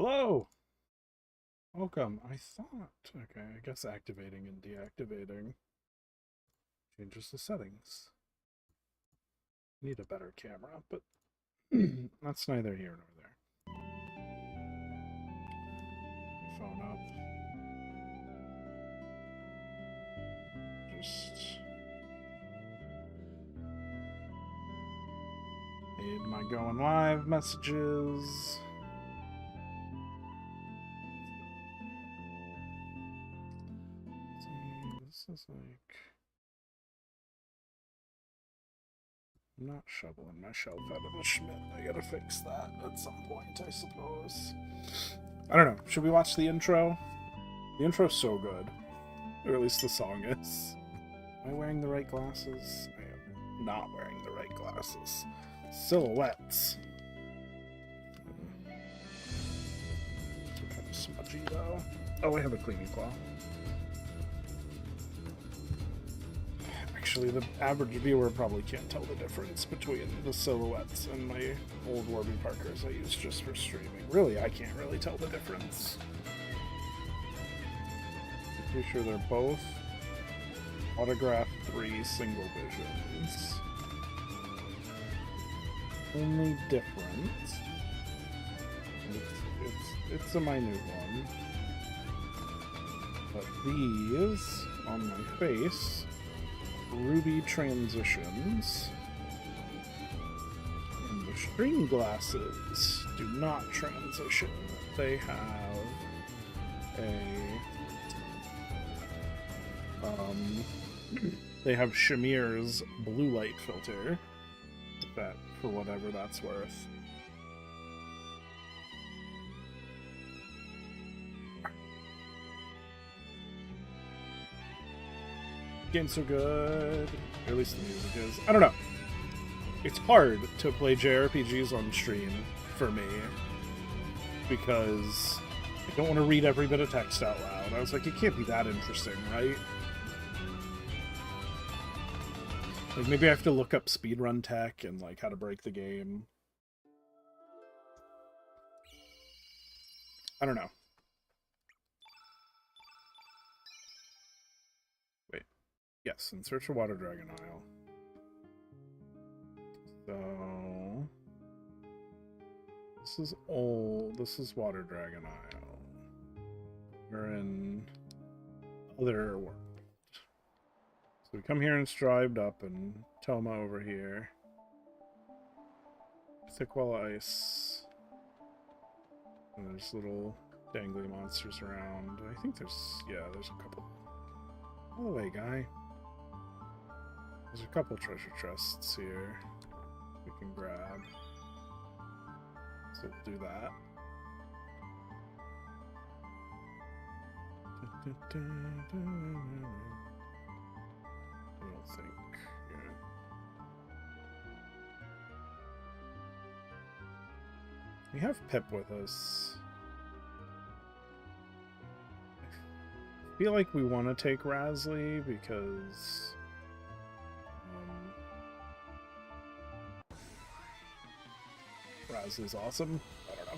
Hello! Welcome. I thought... Okay, I guess activating and deactivating changes the settings. Need a better camera, but that's neither here nor there. Phone up. Just... made my going live messages. This is like... I'm not shoveling my shelf out of the Schmidt. I gotta fix that at some point, I suppose. I don't know. Should we watch the intro? The intro's so good. Or at least the song is. Am I wearing the right glasses? I am not wearing the right glasses. Silhouettes. Kind of smudgy though. Oh, I have a cleaning cloth. Actually, the average viewer probably can't tell the difference between the silhouettes and my old Warby Parkers I use just for streaming. Really, I can't really tell the difference. I'm pretty sure they're both Autograph 3 single visions. Only difference. It's a minute one. But these, on my face, ruby transitions. And the string glasses do not transition. They have they have Shamir's blue light filter. That, for whatever that's worth. Game's so good. Or at least the music is. I don't know. It's hard to play JRPGs on stream for me because I don't want to read every bit of text out loud. I was like, it can't be that interesting, right? Like, maybe I have to look up speedrun tech and, like, how to break the game. I don't know. Wait. Yes, in search of Water Dragon Isle. So... this is old. This is Water Dragon Isle. We're in other world. So we come here and strived up, and Toma over here. Thick wall of ice. And there's little dangly monsters around. I think there's, yeah, there's a couple. All the way, guy. There's a couple treasure chests here we can grab. So we'll do that. I don't think. Yeah. We have Pip with us. I feel like we want to take Rasley because Rasley's awesome. I don't know.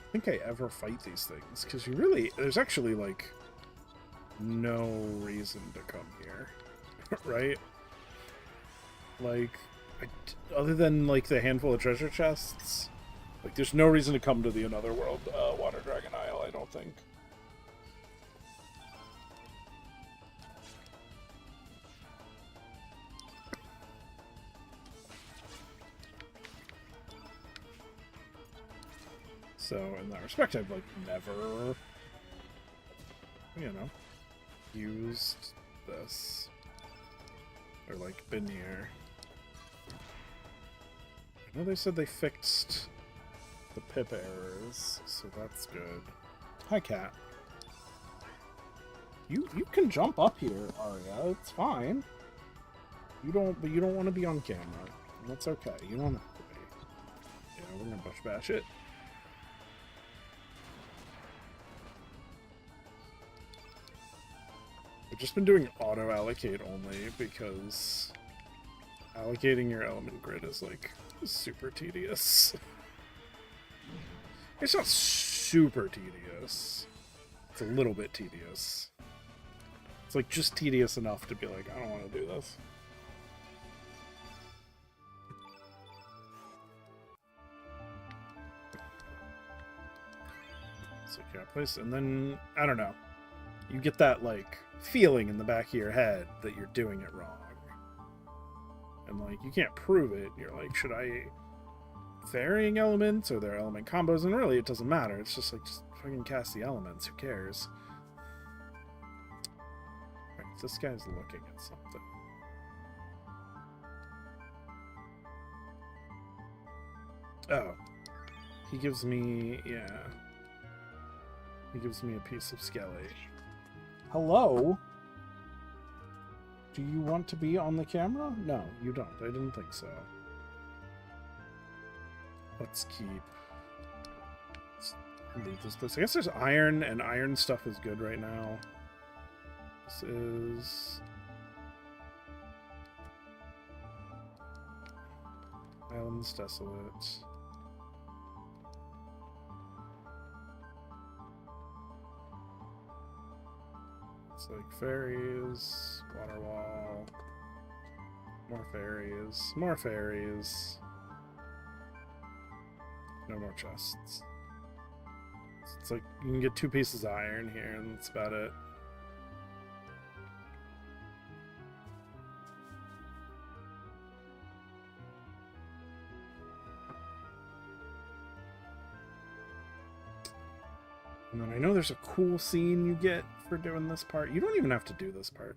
I think I ever fight these things because you really, there's actually like no reason to come here. Right? Like, other than like the handful of treasure chests, like there's no reason to come to the Another World Water Dragon Isle, I don't think. So in that respect, I've like never, you know, used this. Or, like, been here. I know they said they fixed the Pip errors, so that's good. Hi, cat. You can jump up here, Arya. It's fine. But you don't want to be on camera. That's okay. You don't have to be. Yeah, we're gonna bush bash it. I've just been doing auto-allocate only because allocating your element grid is, like, super tedious. It's not super tedious. It's a little bit tedious. It's, like, just tedious enough to be like, I don't want to do this. So, yeah, place, and then, I don't know. You get that, like, feeling in the back of your head that you're doing it wrong. And, like, you can't prove it. You're like, should I varying elements or their element combos? And really, it doesn't matter. It's just, like, just fucking cast the elements. Who cares? Right, this guy's looking at something. Oh. He gives me, yeah. He gives me a piece of skelly. Hello? Do you want to be on the camera? No, you don't. I didn't think so. Let's leave this place. I guess there's iron, and iron stuff is good right now. This is... Islands Desolate. It's like fairies, water wall, more fairies, no more chests. It's like you can get 2 pieces of iron here, and that's about it. And then I know there's a cool scene you get for doing this part. You don't even have to do this part.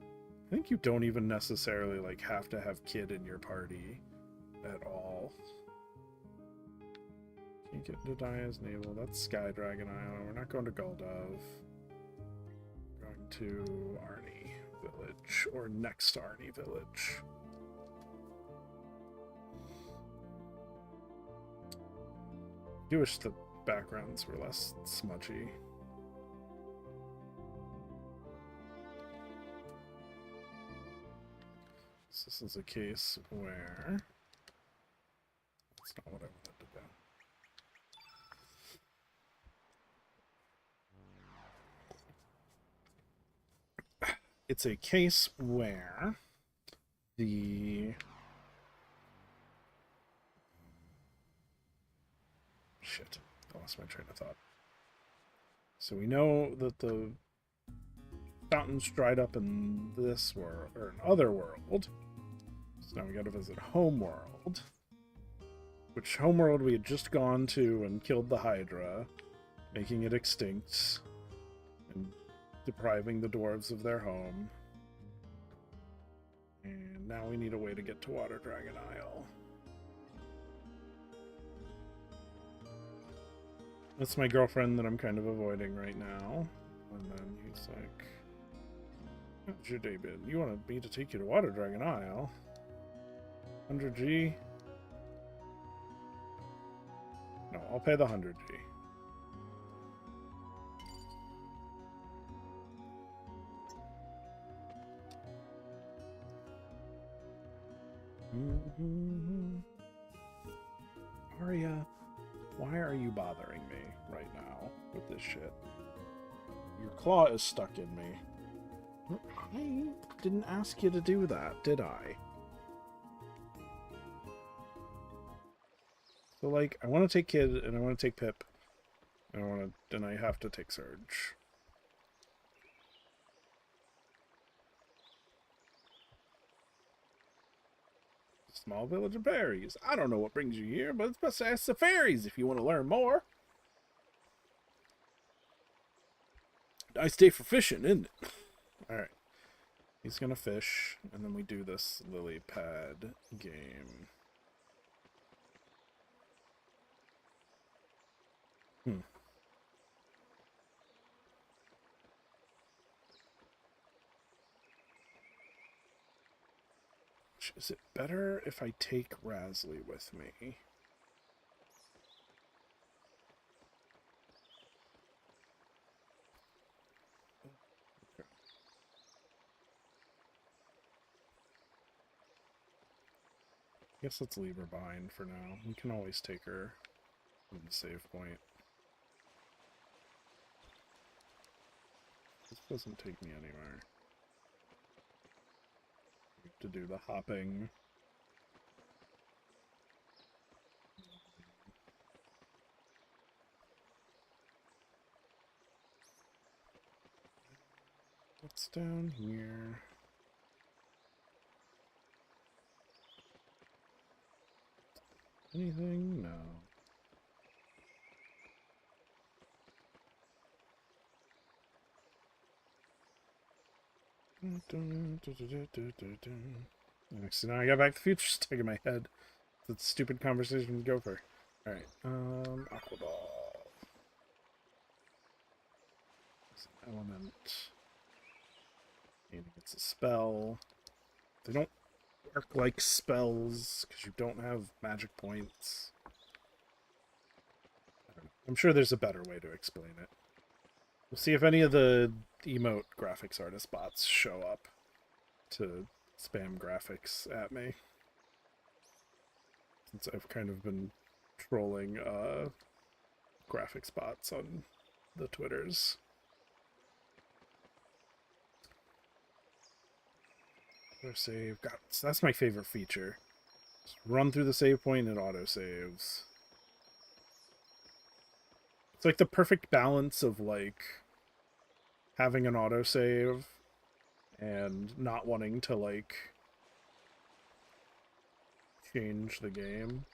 I think you don't even necessarily like have to have Kid in your party at all. Can't get to die as naval. That's Sky Dragon Isle. We're not going to Guldove. We're going to Arnie Village, or next to Arnie Village. I do wish the backgrounds were less smudgy. So this is a case where that's not what I wanted to do. It's a case where the shit. I lost my train of thought. So we know that the fountains dried up in this world, or in Otherworld. So now we gotta visit Homeworld. Which Homeworld we had just gone to and killed the Hydra, making it extinct, and depriving the dwarves of their home. And now we need a way to get to Water Dragon Isle. That's my girlfriend that I'm kind of avoiding right now. And then he's like, how's your day been? You wanted me to take you to Water Dragon Isle? 100G? No, I'll pay the 100G. Arya, why are you bothering me right now with this shit? Your claw is stuck in me. I didn't ask you to do that, did I? So, like, I want to take Kid, and I want to take Pip, and I have to take Surge. Small village of fairies. I don't know what brings you here, but it's best to ask the fairies if you want to learn more. Nice day for fishing, isn't it? Alright. He's gonna fish, and then we do this lily pad game. Is it better if I take Rasley with me? Okay. Guess let's leave her behind for now. We can always take her from the save point. This doesn't take me anywhere. To do the hopping. What's down here? Anything? No. Next, now I got Back to the Future stuck in my head. That stupid conversation with Gopher. Alright, Aqua Ball. It's an element. Maybe it's a spell. They don't work like spells because you don't have magic points. I don't know. I'm sure there's a better way to explain it. We'll see if any of the emote graphics artist bots show up to spam graphics at me. Since I've kind of been trolling graphics bots on the Twitters. Autosave. God, that's my favorite feature. Just run through the save point and it autosaves. It's like the perfect balance of like having an autosave and not wanting to like change the game.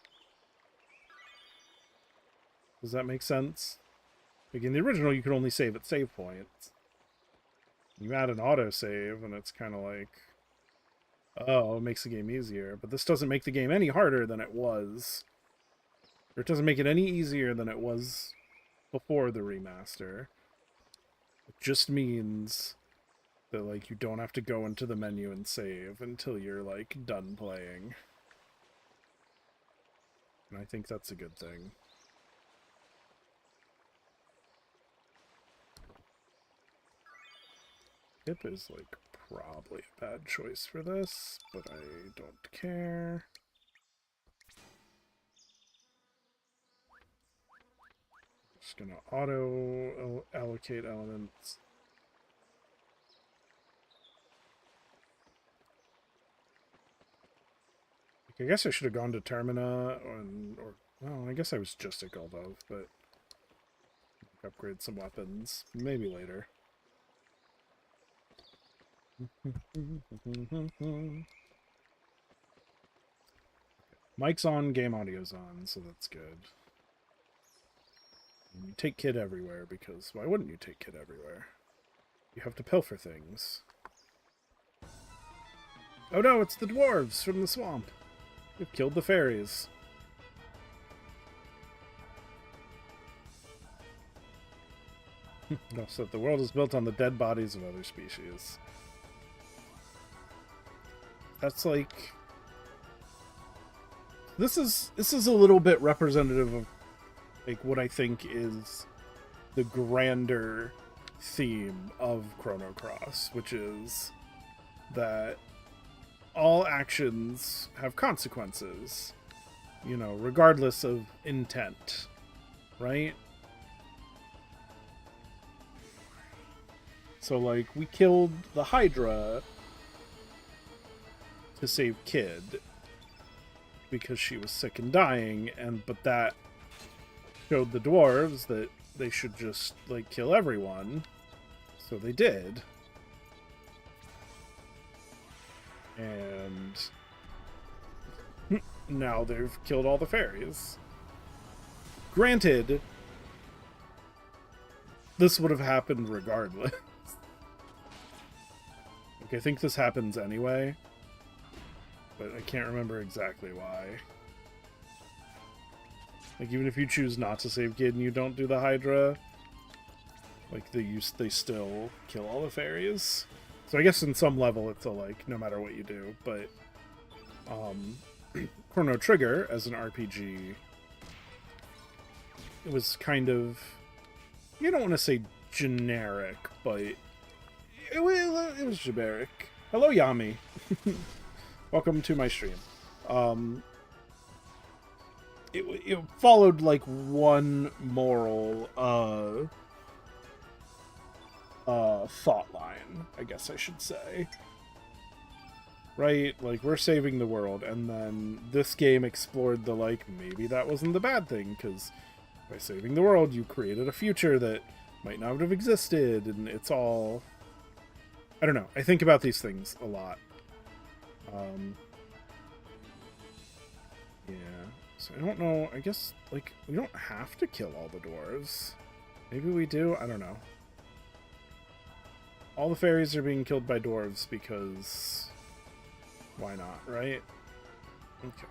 Does that make sense? Like in the original you could only save at save points. You add an autosave and it's kind of like, oh, it makes the game easier. But this doesn't make the game any harder than it was. Or it doesn't make it any easier than it was before the remaster. It just means that, like, you don't have to go into the menu and save until you're, like, done playing. And I think that's a good thing. Hip is, like, probably a bad choice for this, but I don't care. Just gonna auto allocate elements. I guess I should have gone to Termina, or well, I guess I was just at Goldov, but upgrade some weapons. Maybe later. Mic's on, game audio's on, so that's good. And you take Kid everywhere, because why wouldn't you take Kid everywhere? You have to pilfer things. Oh no, it's the dwarves from the swamp. They've killed the faeries. No, so the world is built on the dead bodies of other species. That's like... This is a little bit representative of like what I think is the grander theme of Chrono Cross, which is that all actions have consequences, you know, regardless of intent, right? So, like, we killed the Hydra to save Kid because she was sick and dying, but that showed the dwarves that they should just, like, kill everyone. So they did. And now they've killed all the fairies. Granted, this would have happened regardless. Like, I think this happens anyway, but I can't remember exactly why. Like, even if you choose not to save Kid and you don't do the Hydra, like, they still kill all the fairies. So I guess in some level it's a, like, no matter what you do, but Chrono Trigger, as an RPG, it was kind of, you don't want to say generic, but it was generic. Hello, Yami. Welcome to my stream. it followed like one moral thought line, I guess I should say. Right? Like, we're saving the world, and then this game explored the, like, maybe that wasn't the bad thing, because by saving the world, you created a future that might not have existed, and it's all... I don't know. I think about these things a lot. Yeah. So I don't know. I guess, like, we don't have to kill all the dwarves. Maybe we do? I don't know. All the fairies are being killed by dwarves because... why not, right? Okay.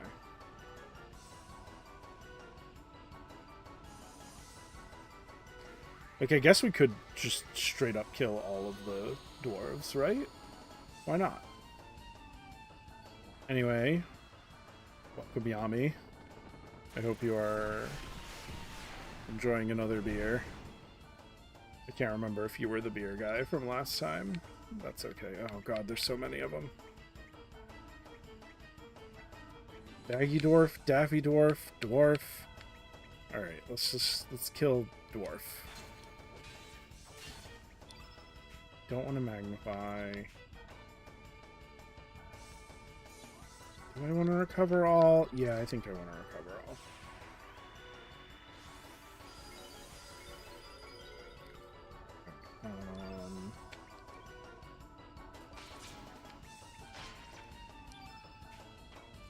Like, I guess we could just straight up kill all of the dwarves, right? Why not? Anyway, welcome Yami. I hope you are enjoying another beer. I can't remember if you were the beer guy from last time. That's okay. Oh god, there's so many of them. Daggy dwarf, Daffy dwarf, dwarf. Alright, let's kill dwarf. Don't want to magnify. Do I want to recover all? Yeah, I think I want to recover all.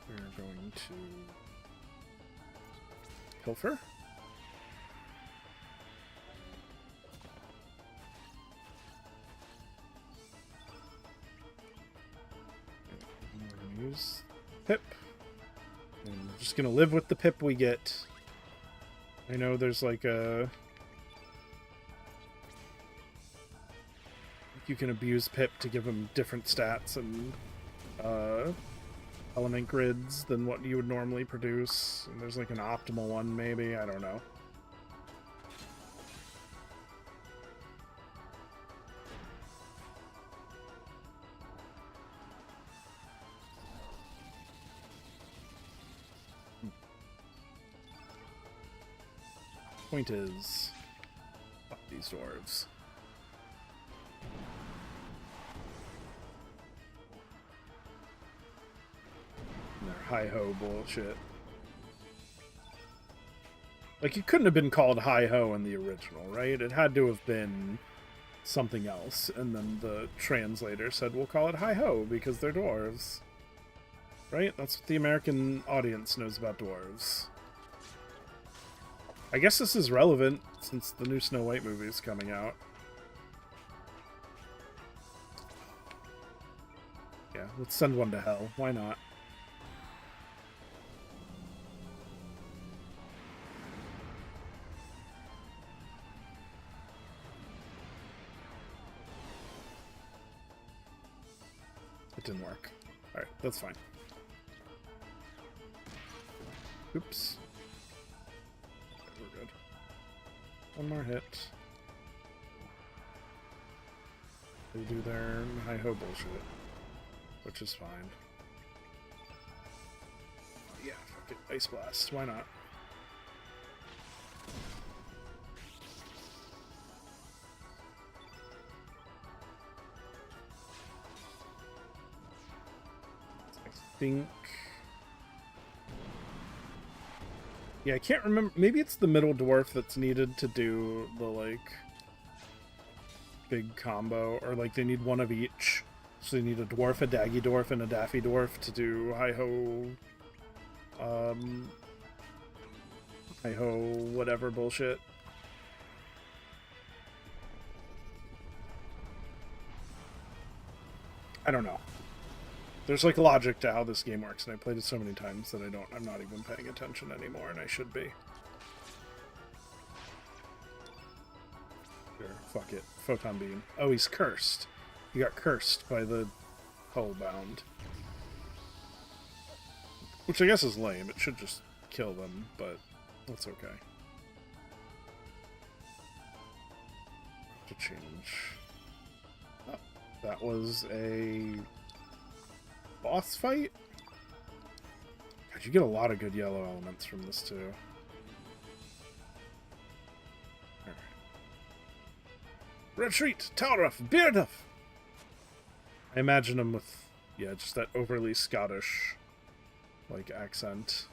We're going to pilfer. Use pip. And we're just gonna live with the pip we get. I know there's like a... you can abuse pip to give him different stats and element grids than what you would normally produce. And there's like an optimal one, maybe. I don't know. Point is, fuck these dwarves. And their hi-ho bullshit. Like, it couldn't have been called hi-ho in the original, right? It had to have been something else, and then the translator said, we'll call it hi-ho because they're dwarves. Right? That's what the American audience knows about dwarves. I guess this is relevant since the new Snow White movie is coming out. Yeah, let's send one to hell. Why not? It didn't work. Alright, that's fine. Oops. We're good. One more hit. They do their hi-ho bullshit, which is fine. Yeah, fuck it. Ice Blast. Why not? I think... yeah, I can't remember. Maybe it's the middle dwarf that's needed to do the, like, big combo. Or, like, they need one of each. So they need a dwarf, a daggy dwarf, and a daffy dwarf to do hi-ho... hi-ho whatever bullshit. I don't know. There's like logic to how this game works, and I played it so many times that I'm not even paying attention anymore, and I should be. Sure, fuck it. Photon beam. Oh, he's cursed. He got cursed by the Hullbound. Which I guess is lame. It should just kill them, but that's okay. To change. Oh, that was a... boss fight? I You get a lot of good yellow elements from this too. Alright. Retreat! Talruff! Bearduff! I imagine him with, yeah, just that overly Scottish, like, accent.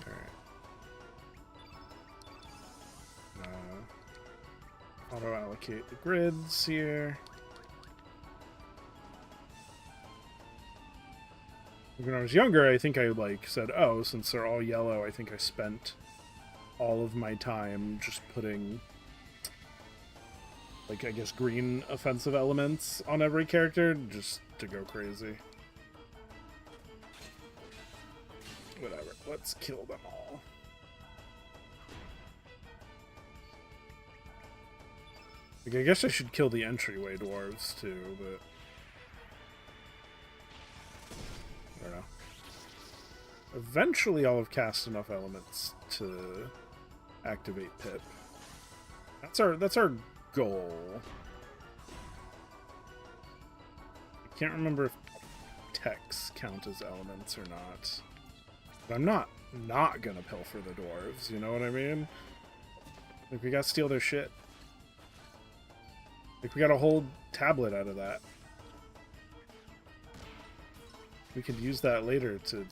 Alright. Auto-allocate the grids here. When I was younger, I think I, like, said, oh, since they're all yellow, I think I spent all of my time just putting, like, I guess green offensive elements on every character just to go crazy. Whatever. Let's kill them all. Like, I guess I should kill the entryway dwarves, too, but I don't know. Eventually I'll have cast enough elements to activate Pip. That's our goal. I can't remember if techs count as elements or not. But I'm not gonna pilfer the dwarves, you know what I mean? Like, we gotta steal their shit. Like, we got a whole tablet out of that. We could use that later to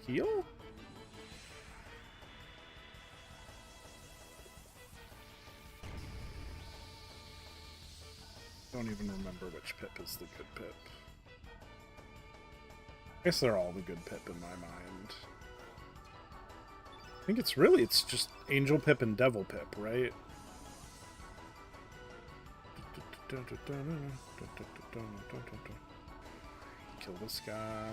heal? Don't even remember which Pip is the good Pip. I guess they're all the good Pip in my mind. I think it's just Angel Pip and Devil Pip, right? Kill this guy.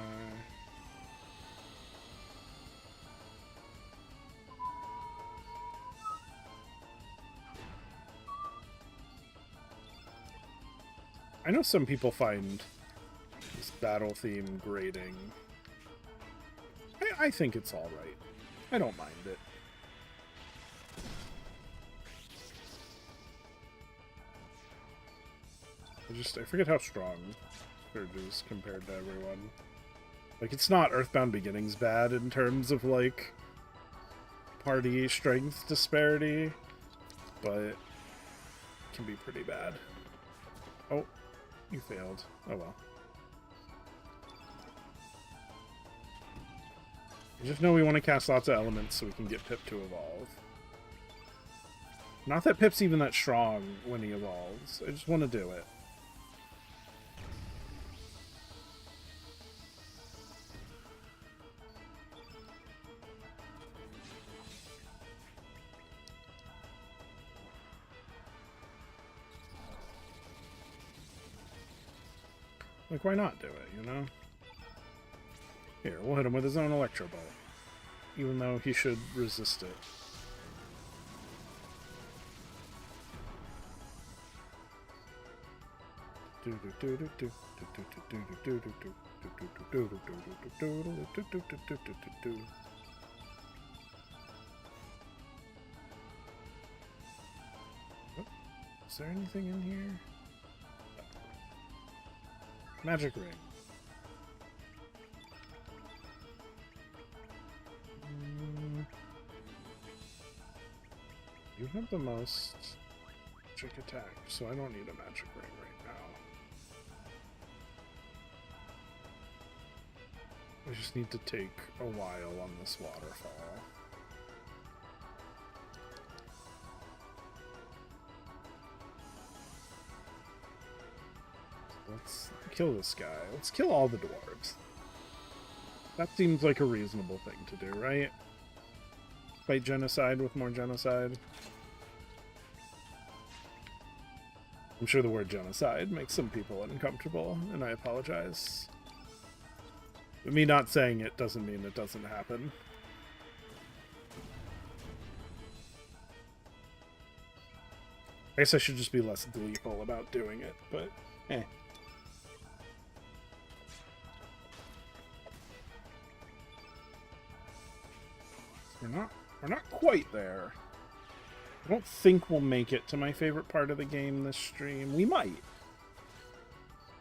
I know some people find this battle theme grating. I think it's alright. I don't mind it. I forget how strong Scourge is compared to everyone. Like, it's not Earthbound Beginnings bad in terms of, like, party strength disparity, but it can be pretty bad. Oh, you failed. Oh well. I just know we want to cast lots of elements so we can get Pip to evolve. Not that Pip's even that strong when he evolves. I just want to do it. Like, why not do it, you know? Here, we'll hit him with his own Electro Ball. Even though he should resist it. Oh, is there anything in here? Magic ring. You have the most magic attack, so I don't need a magic ring right now. I just need to take a while on this waterfall. Let's kill this guy. Let's kill all the dwarves. That seems like a reasonable thing to do, right? Fight genocide with more genocide. I'm sure the word genocide makes some people uncomfortable, and I apologize. But me not saying it doesn't mean it doesn't happen. I guess I should just be less gleeful about doing it, but eh. We're not quite there. I don't think we'll make it to my favorite part of the game this stream. We might.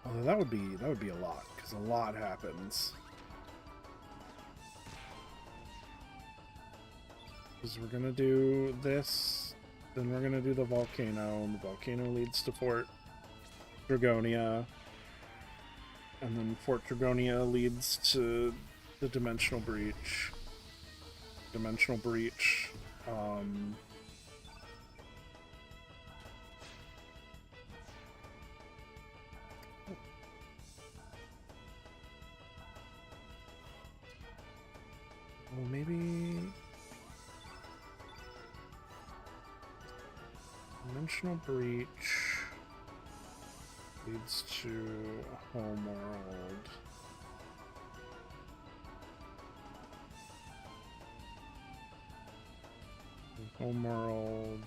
Although that would be a lot, because a lot happens. Because we're gonna do this, then we're gonna do the volcano, and the volcano leads to Fort Dragonia, and then Fort Dragonia leads to the Dimensional Breach. Dimensional Breach, well, maybe Dimensional Breach leads to Homeworld. Homeworld.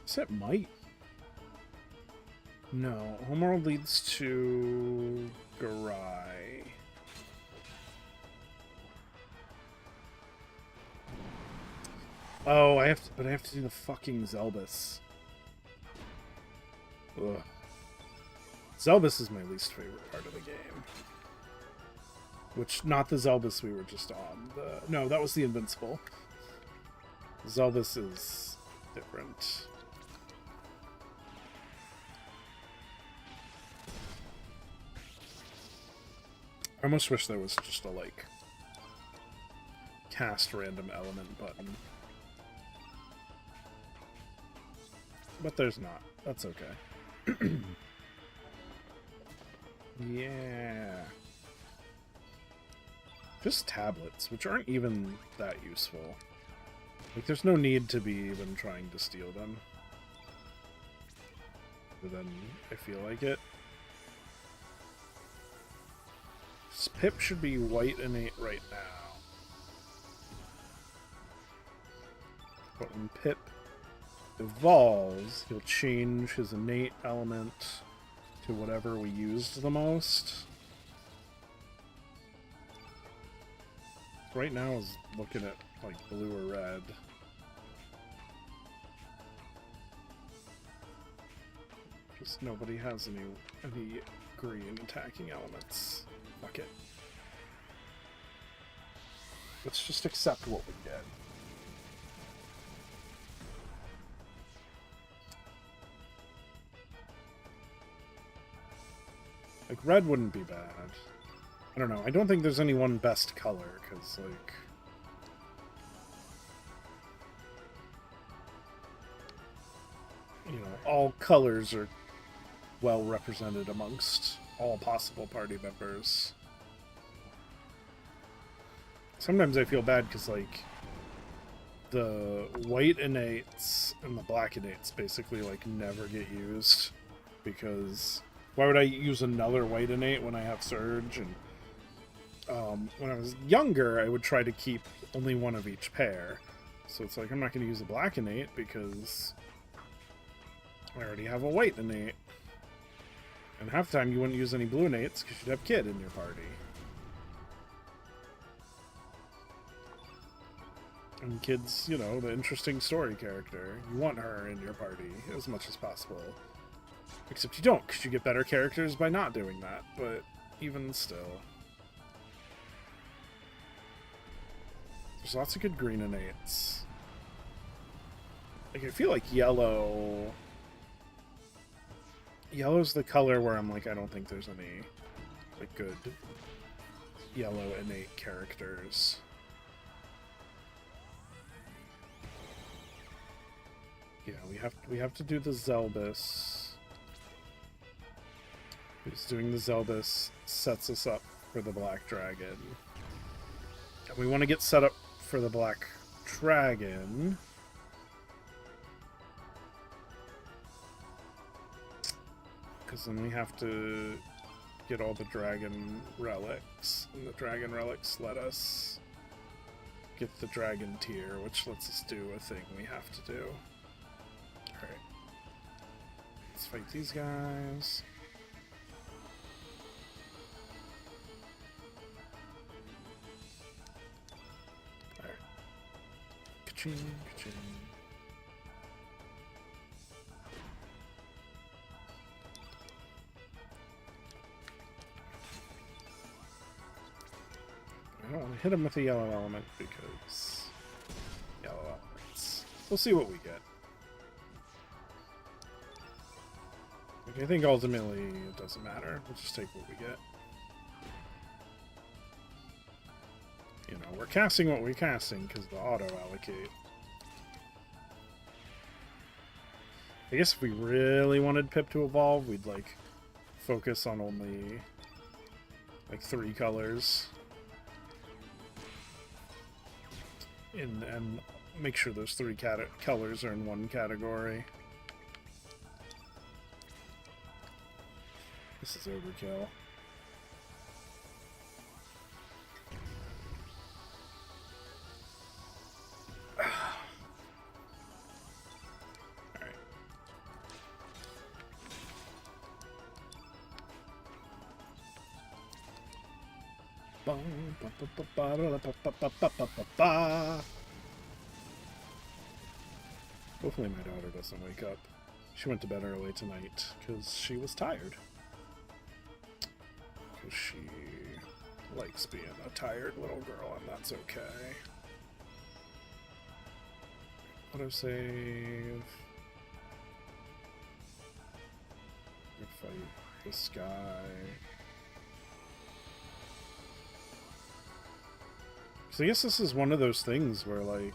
So it might. No, Homeworld leads to Garai. Oh, I have to do the fucking Zelbus. Ugh. Zelbus is my least favorite part of the game. Which, not the Zelbus we were just on. No, that was the Invincible. Zelbus is different. I almost wish there was just a, like, cast random element button. But there's not. That's okay. Yeah. Just tablets, which aren't even that useful. Like, there's no need to be even trying to steal them. But then I feel like it. Pip should be white innate right now. But when Pip evolves, he'll change his innate element to whatever we used the most. Right now is looking at like blue or red. Just nobody has any green attacking elements. Fuck it. Let's just accept what we get. Like, red wouldn't be bad. I don't know. I don't think there's any one best color, because, like... You know, all colors are well represented amongst all possible party members. Sometimes I feel bad because, like, the white innates and the black innates basically, like, never get used. Because why would I use another white innate when I have Surge? And when I was younger, I would try to keep only one of each pair. So it's like, I'm not going to use a black innate because I already have a white innate. And half the time you wouldn't use any blue innates because you'd have Kid in your party. And Kid's, you know, the interesting story character. You want her in your party as much as possible. Except you don't, because you get better characters by not doing that. But even still. There's lots of good green innates. Like, I feel like yellow... Yellow's the color where I'm like, I don't think there's any, like, good yellow innate characters. Yeah, we have to do the Zelbus. Because doing the Zelbus sets us up for the Black Dragon. And we want to get set up for the Black Dragon. Because then we have to get all the dragon relics. And the dragon relics let us get the dragon tier, which lets us do a thing we have to do. Alright. Let's fight these guys. Alright. Ka-ching, ka-ching. I don't want to hit him with a yellow element because yellow elements. We'll see what we get. Like, I think ultimately it doesn't matter. We'll just take what we get. You know, we're casting what we're casting because the auto-allocate. I guess if we really wanted Pip to evolve, we'd, like, focus on only, like, 3 colors. And make sure those 3 colors are in one category. This is overkill. Hopefully my daughter doesn't wake up. She went to bed early tonight because she was tired. Because she likes being a tired little girl, and that's okay. Autosave. Fight this guy. So I guess this is one of those things where, like,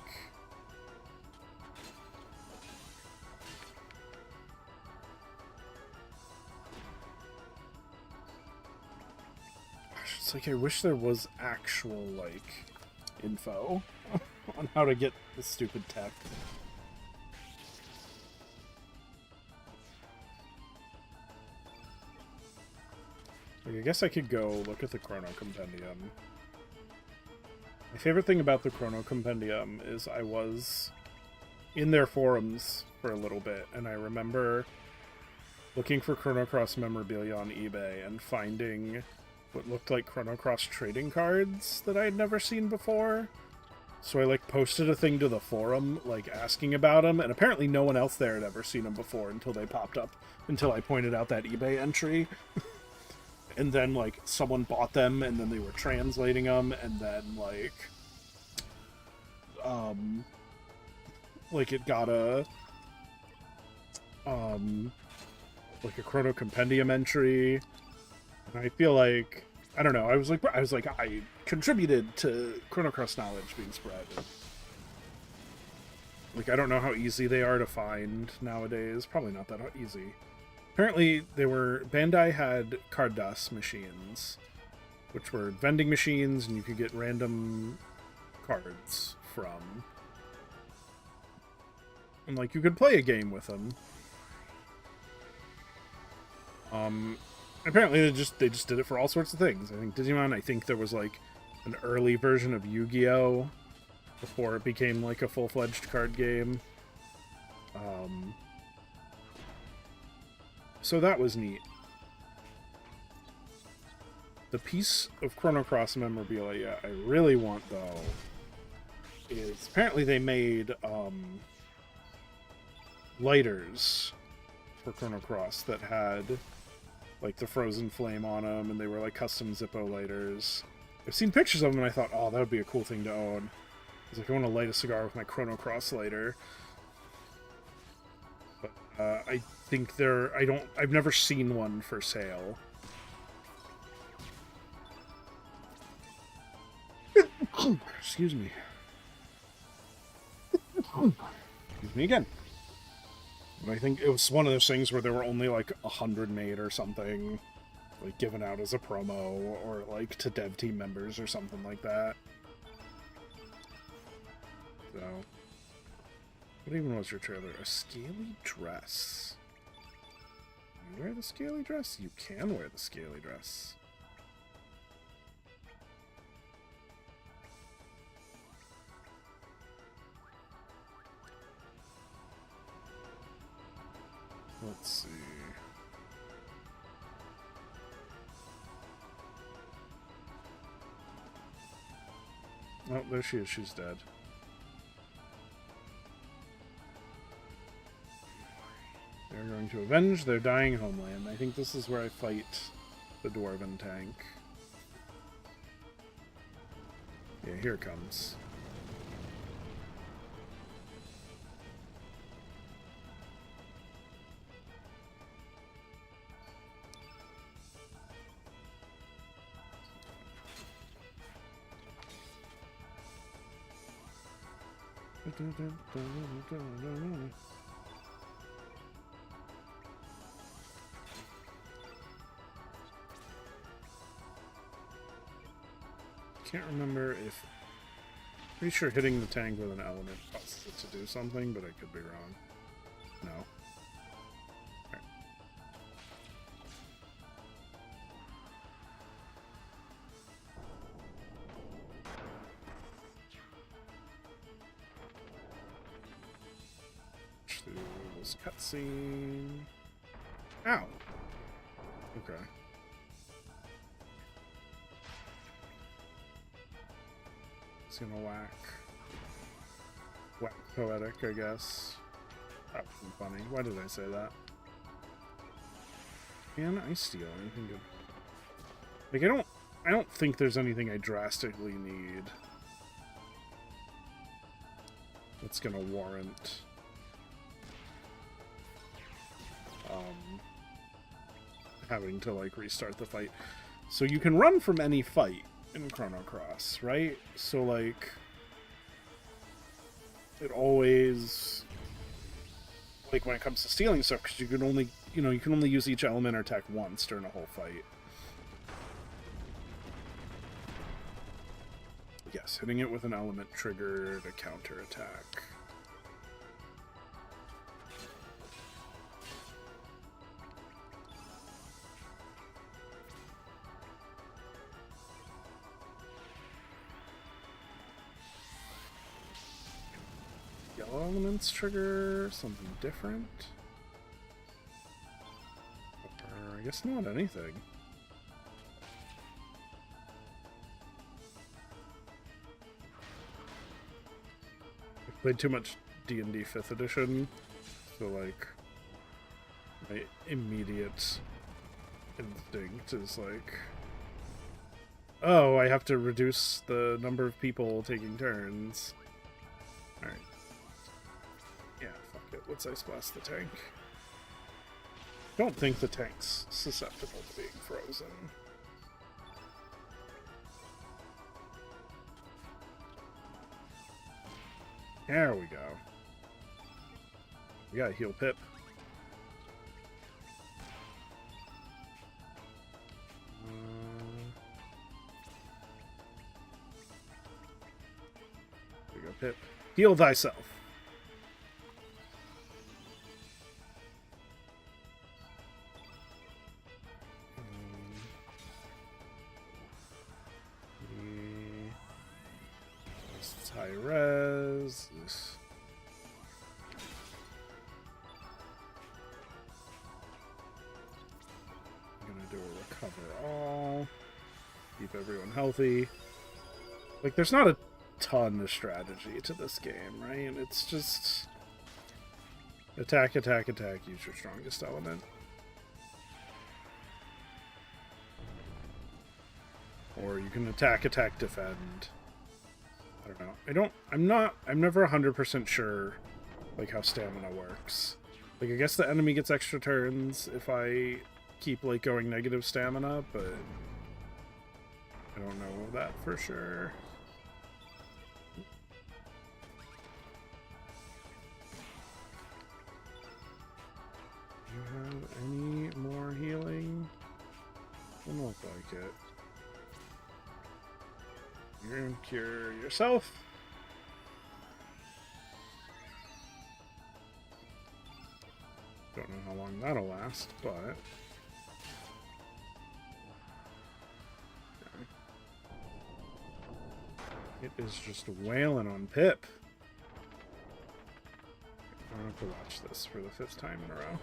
it's like I wish there was actual, like, info on how to get this stupid tech. Like, I guess I could go look at the Chrono Compendium. My favorite thing about the Chrono Compendium is I was in their forums for a little bit, and I remember looking for Chrono Cross memorabilia on eBay and finding what looked like Chrono Cross trading cards that I had never seen before. So I, like, posted a thing to the forum, like, asking about them, and apparently no one else there had ever seen them before until they popped up, until I pointed out that eBay entry. And then, like, someone bought them, and then they were translating them, and then, like, it got a, like, a Chrono Compendium entry, and I feel like, I don't know, I was like, I contributed to Chrono Cross knowledge being spread. Like, I don't know how easy they are to find nowadays, probably not that easy. Apparently, Bandai had Cardass machines, which were vending machines, and you could get random cards from. And, like, you could play a game with them. Apparently, they just did it for all sorts of things. I think Digimon, I think there was, like, an early version of Yu-Gi-Oh! Before it became, like, a full-fledged card game. So that was neat. The piece of Chrono Cross memorabilia I really want, though, is apparently they made lighters for Chrono Cross that had, like, the frozen flame on them, and they were, like, custom Zippo lighters. I've seen pictures of them, and I thought, oh, that would be a cool thing to own. I was like, I want to light a cigar with my Chrono Cross lighter. But I think I've never seen one for sale. Excuse me. Excuse me again. And I think it was one of those things where there were only like 100 made or something, like given out as a promo or like to dev team members or something like that. So, what even was your trailer? A scaly dress. You wear the scaly dress? You can wear the scaly dress. Let's see. Oh, there she is. She's dead. They're going to avenge their dying homeland. I think this is where I fight the Dwarven tank. Yeah, here it comes. Can't remember if... Pretty sure hitting the tank with an element causes it to do something, but I could be wrong. No. Right. Through this cutscene. Ow! Okay. It's gonna whack poetic, I guess. That wasn't funny. Why did I say that? Can I steal anything good? Like, I don't think there's anything I drastically need that's gonna warrant having to, like, restart the fight. So you can run from any fight in Chrono Cross, right? So, like, it always, like, when it comes to stealing stuff, because you can only, you know, you can only use each element or attack once during a whole fight. Yes, hitting it with an element triggered a counter attack. Yellow elements trigger something different? Or I guess not anything. I've played too much D&D 5th edition, so like my immediate instinct is like, oh, I have to reduce the number of people taking turns. Alright. Yeah, fuck it. Let's Ice Blast the tank. Don't think the tank's susceptible to being frozen. There we go. We gotta heal Pip. There we go, Pip. Heal thyself. It's high res. I'm gonna do a recover all. Keep everyone healthy. Like, there's not a ton of strategy to this game, right? It's just attack, attack, attack, use your strongest element. Or you can attack, attack, defend. I don't know. I'm never 100% sure, like, how stamina works. Like, I guess the enemy gets extra turns if I keep, like, going negative stamina, but I don't know that for sure. Do you have any more healing? Doesn't look like it. You're gonna cure yourself. Don't know how long that'll last, but it is just wailing on Pip. I don't have to watch this for the 5th time in a row.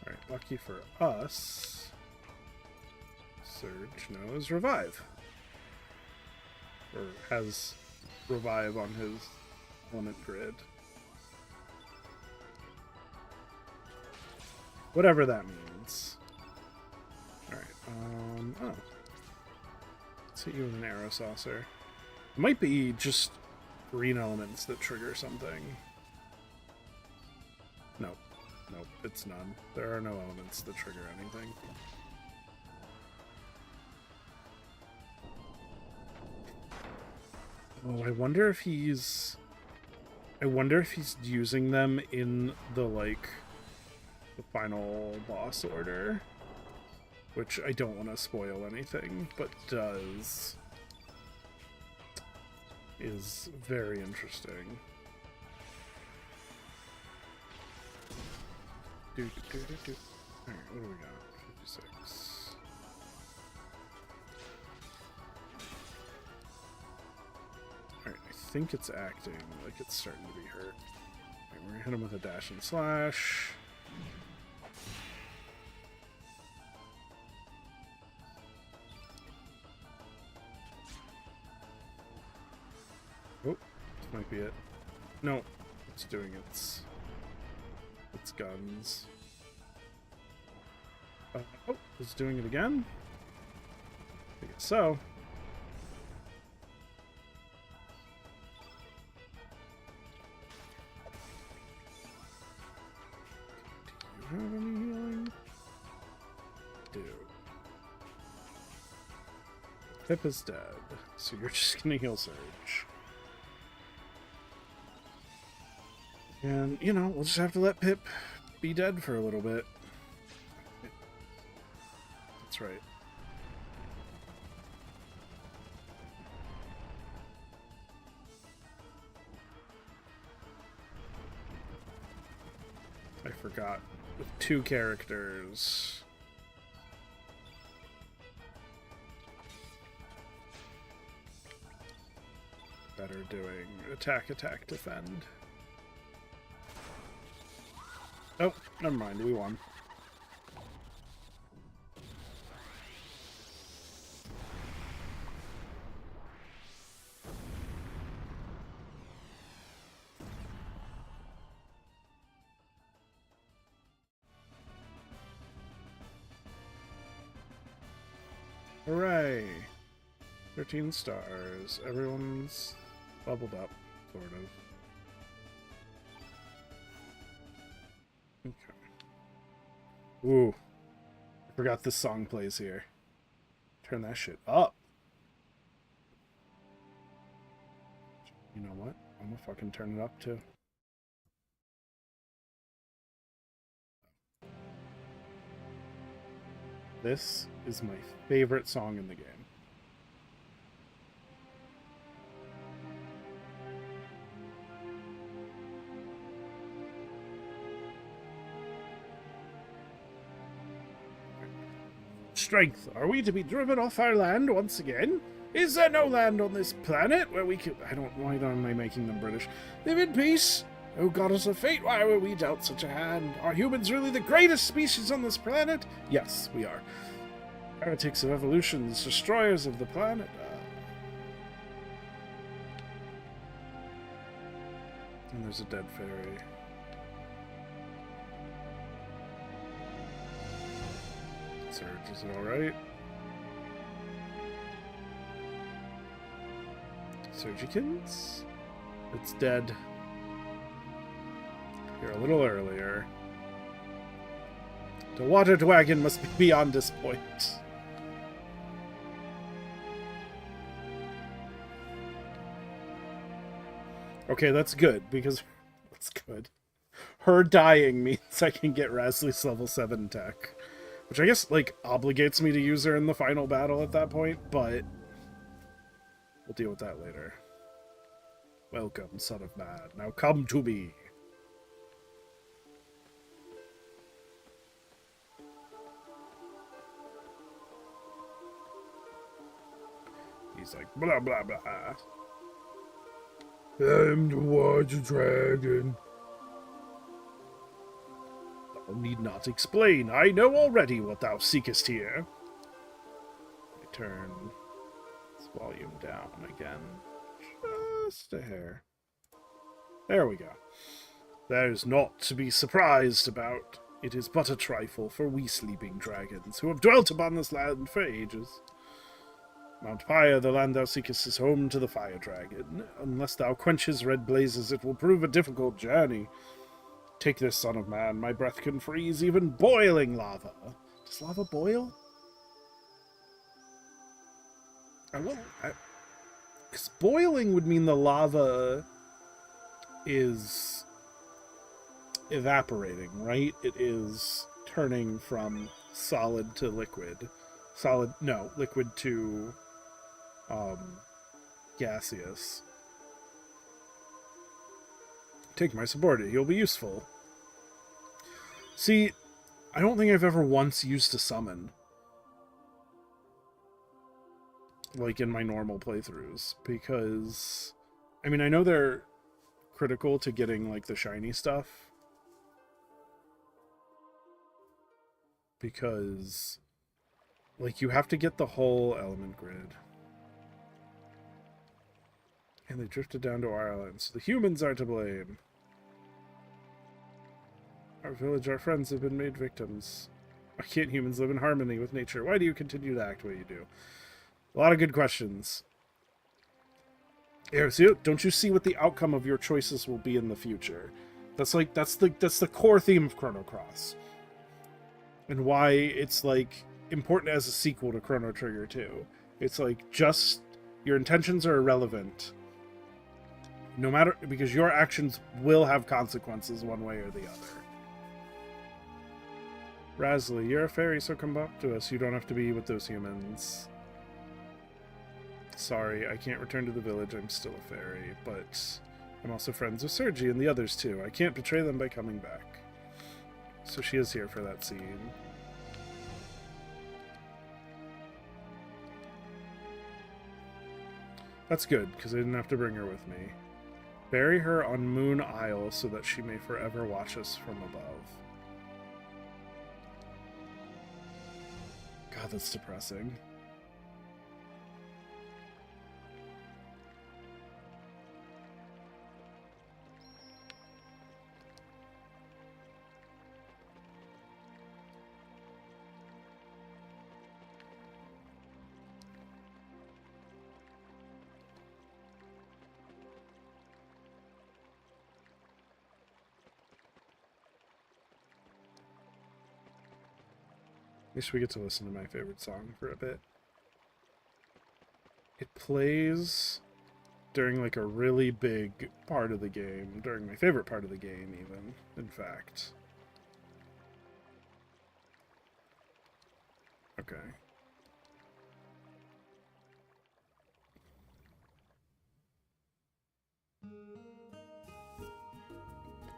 Alright, lucky for us, Surge knows Revive. Or has Revive on his element grid. Whatever that means. Alright, oh. Let's hit you with an arrow saucer. It might be just green elements that trigger something. Nope. Nope, it's none. There are no elements that trigger anything. Oh, I wonder if he's using them in the, like, the final boss order. Which I don't want to spoil anything, but does. Is very interesting. Alright, what do we got? 56. Alright, I think it's acting like it's starting to be hurt. Alright, we're gonna hit him with a dash and slash. Oh, this might be it. No, it's doing its guns. Oh, it's doing it again? I guess so. Do you have any healing? Do. Pip is dead, so you're just gonna heal Surge. And, you know, we'll just have to let Pip be dead for a little bit. That's right. I forgot. With 2 characters... that are doing attack, attack, defend. Oh, never mind, we won. Hooray! 13 stars. Everyone's bubbled up, sort of. Okay. Ooh. I forgot this song plays here. Turn that shit up. You know what? I'm gonna fucking turn it up too. This is my favorite song in the game. Strength, are we to be driven off our land once again? Is there no land on this planet where we could... why am I making them British? Live in peace? O goddess of fate, why were we dealt such a hand? Are humans really the greatest species on this planet? Yes, we are. Heretics of evolution, destroyers of the planet. And there's a dead fairy. Surge, is it alright? Surgicans? It's dead. Here a little earlier. The water dragon must be beyond this point. Okay, that's good, because... that's good. Her dying means I can get Rasley's level 7 tech. Which I guess, like, obligates me to use her in the final battle at that point, but... we'll deal with that later. Welcome, son of man. Now come to me. He's like, blah, blah, blah. I'm the water dragon. Thou need not explain. I know already what thou seekest here. I turn this volume down again. Just a hair. There we go. There's naught to be surprised about. It is but a trifle for we sleeping dragons, who have dwelt upon this land for ages. Mount Pyre, the land thou seekest, is home to the fire dragon. Unless thou quench his red blazes, it will prove a difficult journey. Take this, son of man. My breath can freeze even boiling lava. Does lava boil? Because boiling would mean the lava is evaporating, right? It is turning from solid to liquid. Liquid to gaseous. Take my subordinate, you'll be useful. See, I don't think I've ever once used a summon. Like in my normal playthroughs. Because, I mean, I know they're critical to getting, like, the shiny stuff. Because, like, you have to get the whole element grid. And they drifted down to our island, so the humans are to blame. Our village, our friends have been made victims. Why can't humans live in harmony with nature? Why do you continue to act the way you do? A lot of good questions. Yeah, see, don't you see what the outcome of your choices will be in the future? That's the core theme of Chrono Cross. And why it's like important as a sequel to Chrono Trigger 2. It's like just your intentions are irrelevant. No matter, because your actions will have consequences one way or the other. Rasley, you're a fairy, so come up to us. You don't have to be with those humans. Sorry, I can't return to the village. I'm still a fairy, but I'm also friends with Sergi and the others too. I can't betray them by coming back. So she is here for that scene. That's good, because I didn't have to bring her with me. Bury her on Moon Isle so that she may forever watch us from above. God, that's depressing. At least we get to listen to my favorite song for a bit. It plays during like a really big part of the game, during my favorite part of the game even, in fact. Okay.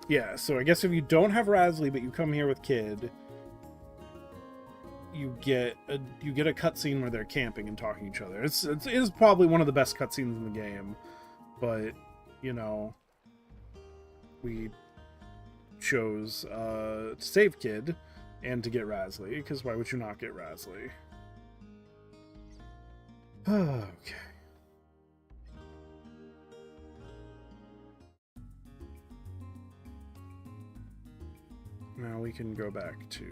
Yeah, so I guess if you don't have Rasley but you come here with Kid, you get a cutscene where they're camping and talking to each other. It is probably one of the best cutscenes in the game, but you know, we chose to save Kid and to get Rasley, because why would you not get Rasley? Okay. Now we can go back to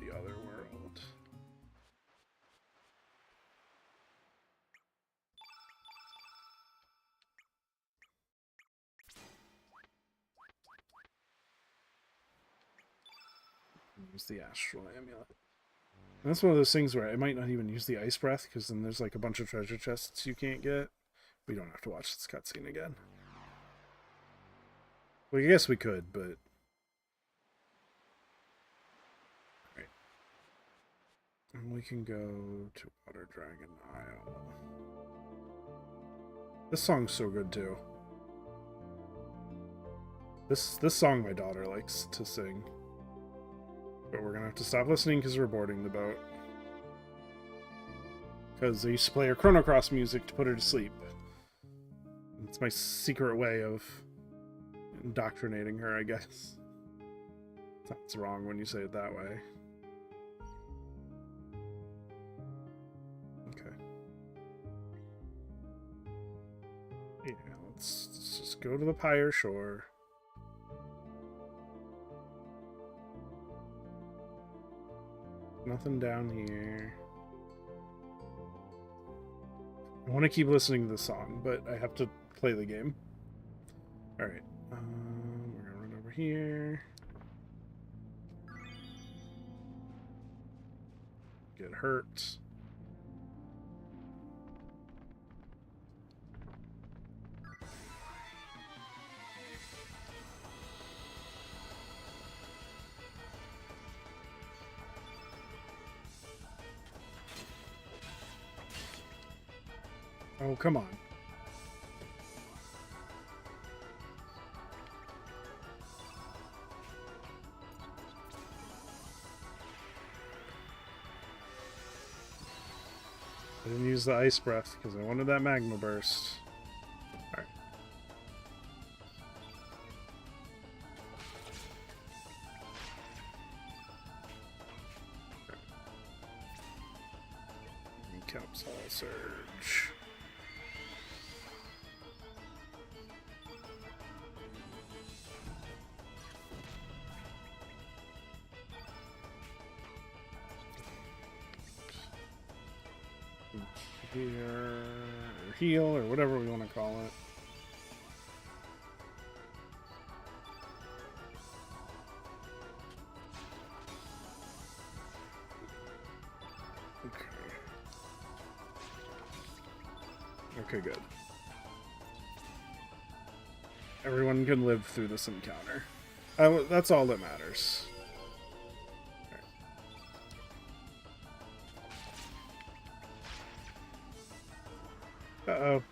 the other world. Use the astral amulet. And that's one of those things where I might not even use the ice breath, because then there's like a bunch of treasure chests you can't get. We don't have to watch this cutscene again. Well, I guess we could, but... Right. And we can go to Water Dragon Isle. This song's so good, too. This song my daughter likes to sing. But we're gonna have to stop listening because we're boarding the boat. Because I used to play her Chrono Cross music to put her to sleep. It's my secret way of indoctrinating her, I guess. Sounds wrong when you say it that way. Okay. Yeah, let's just go to the Pyre Shore. Nothing down here. I want to keep listening to the song, but I have to play the game. Alright. We're gonna run over here. Get hurt. Oh, come on. I didn't use the ice breath because I wanted that magma burst. Alright. Caps all surge. Here, or heal, or whatever we want to call it. Okay, good. Everyone can live through this encounter. That's all that matters. Uh-oh.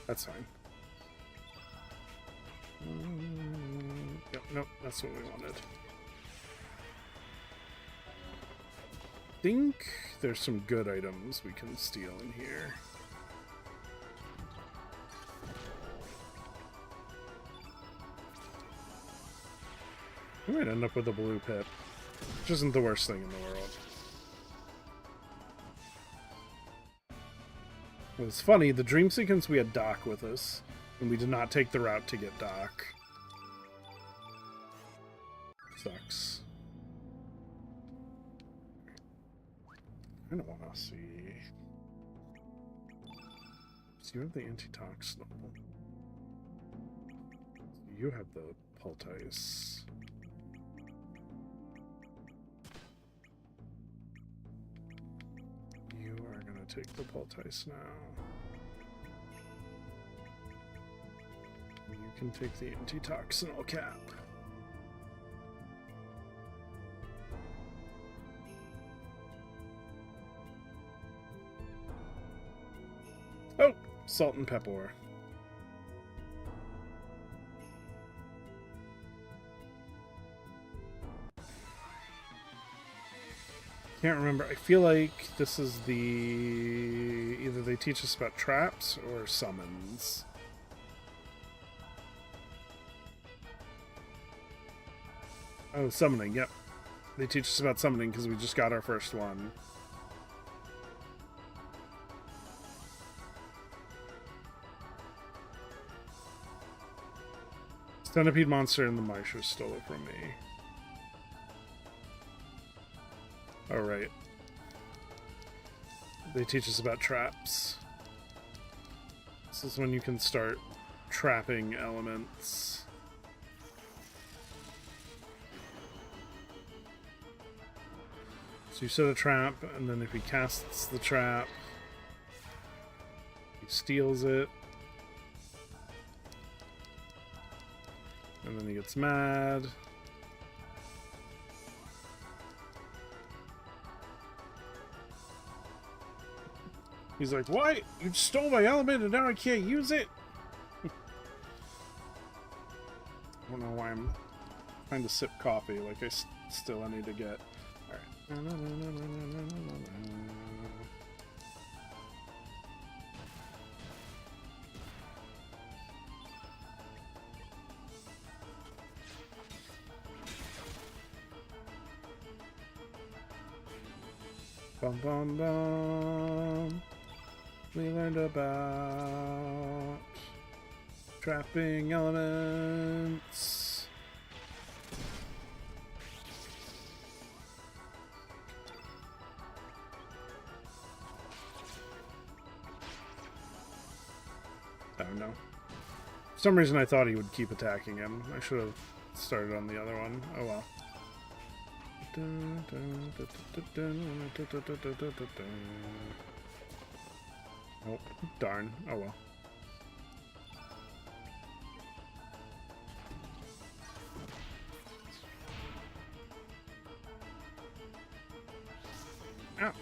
That's fine. Yep, nope, that's what we wanted. Think there's some good items we can steal in here. We might end up with a blue pit, which isn't the worst thing in the world. It was funny, the dream sequence we had Doc with us, and we did not take the route to get Doc. Sucks. I don't want to see. So you have the anti-tox noble. You have the poultice. You are going to take the poultice now. You can take the antitoxinal cap. Oh, salt and pepper. Can't remember. I feel like this is the... either they teach us about traps or summons. Oh, summoning, yep. They teach us about summoning because we just got our first one. Centipede monster and the Marsha stole it from me. Oh, right. They teach us about traps. This is when you can start trapping elements. So you set a trap, and then if he casts the trap, he steals it. And then he gets mad. He's like, "What? You stole my element and now I can't use it?" I don't know why I'm trying to sip coffee like I still need to get. Alright. Bum bum bum. We learned about trapping elements. know. For some reason I thought he would keep attacking him. I should have started on the other one. Oh well. Oh, darn. Oh well. Ow.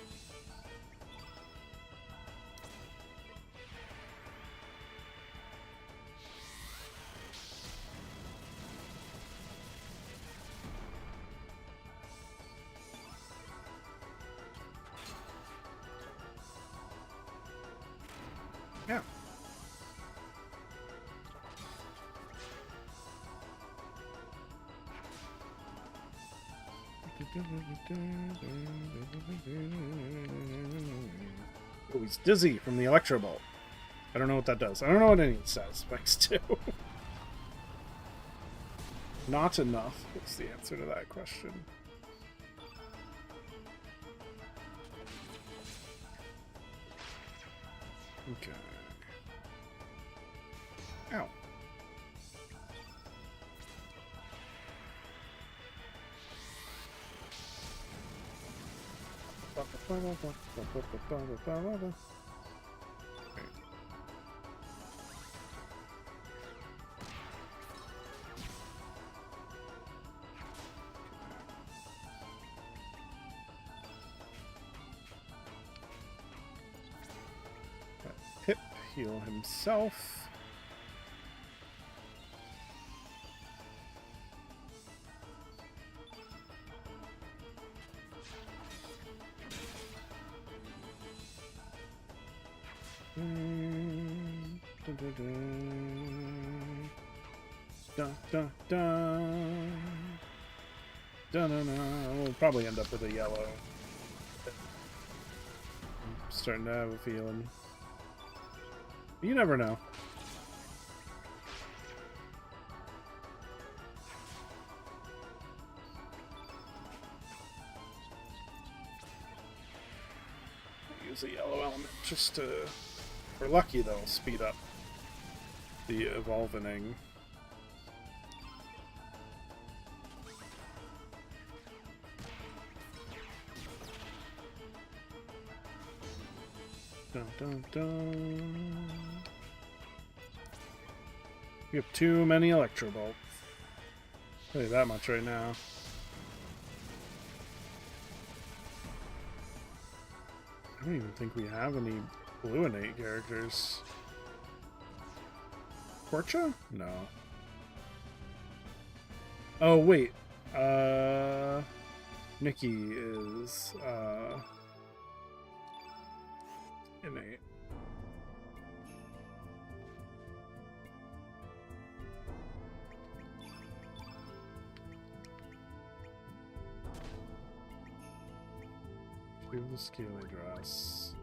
Yeah. Oh, he's dizzy from the Electro Bolt. I don't know what that does. I don't know what any of it says. Vex 2. Not enough is the answer to that question. Okay. Ow. Pip heal himself. Dun, dun, dun. Dun, dun, dun. We'll probably end up with a yellow. I'm starting to have a feeling. You never know. Use a yellow element just to... If we're lucky, they'll speed up the evolving. Dun, dun, dun. We have too many Electro Bolts. I'll tell you that much right now. I don't even think we have any blue innate characters. Portia? No. Oh, wait. Nikki is, innate. Give the scaly dress.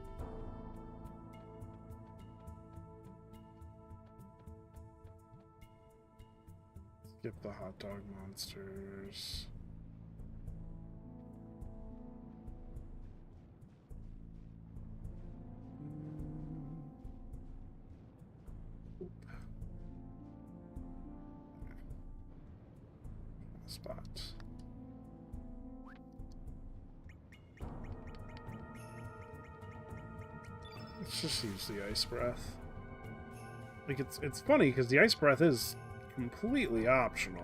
Skip the hot dog monsters. Spot. Let's just use the ice breath. Like it's funny because the ice breath is completely optional.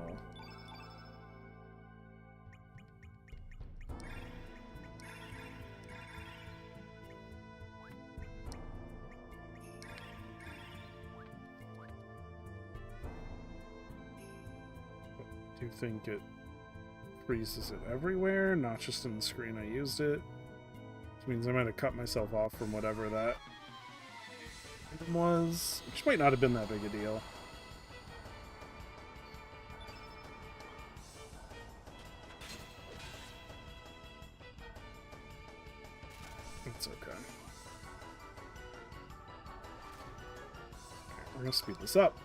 Do you think it freezes it everywhere, not just in the screen I used it? Which means I might have cut myself off from whatever that item was, which might not have been that big a deal. It's okay. Okay, we're gonna speed this up.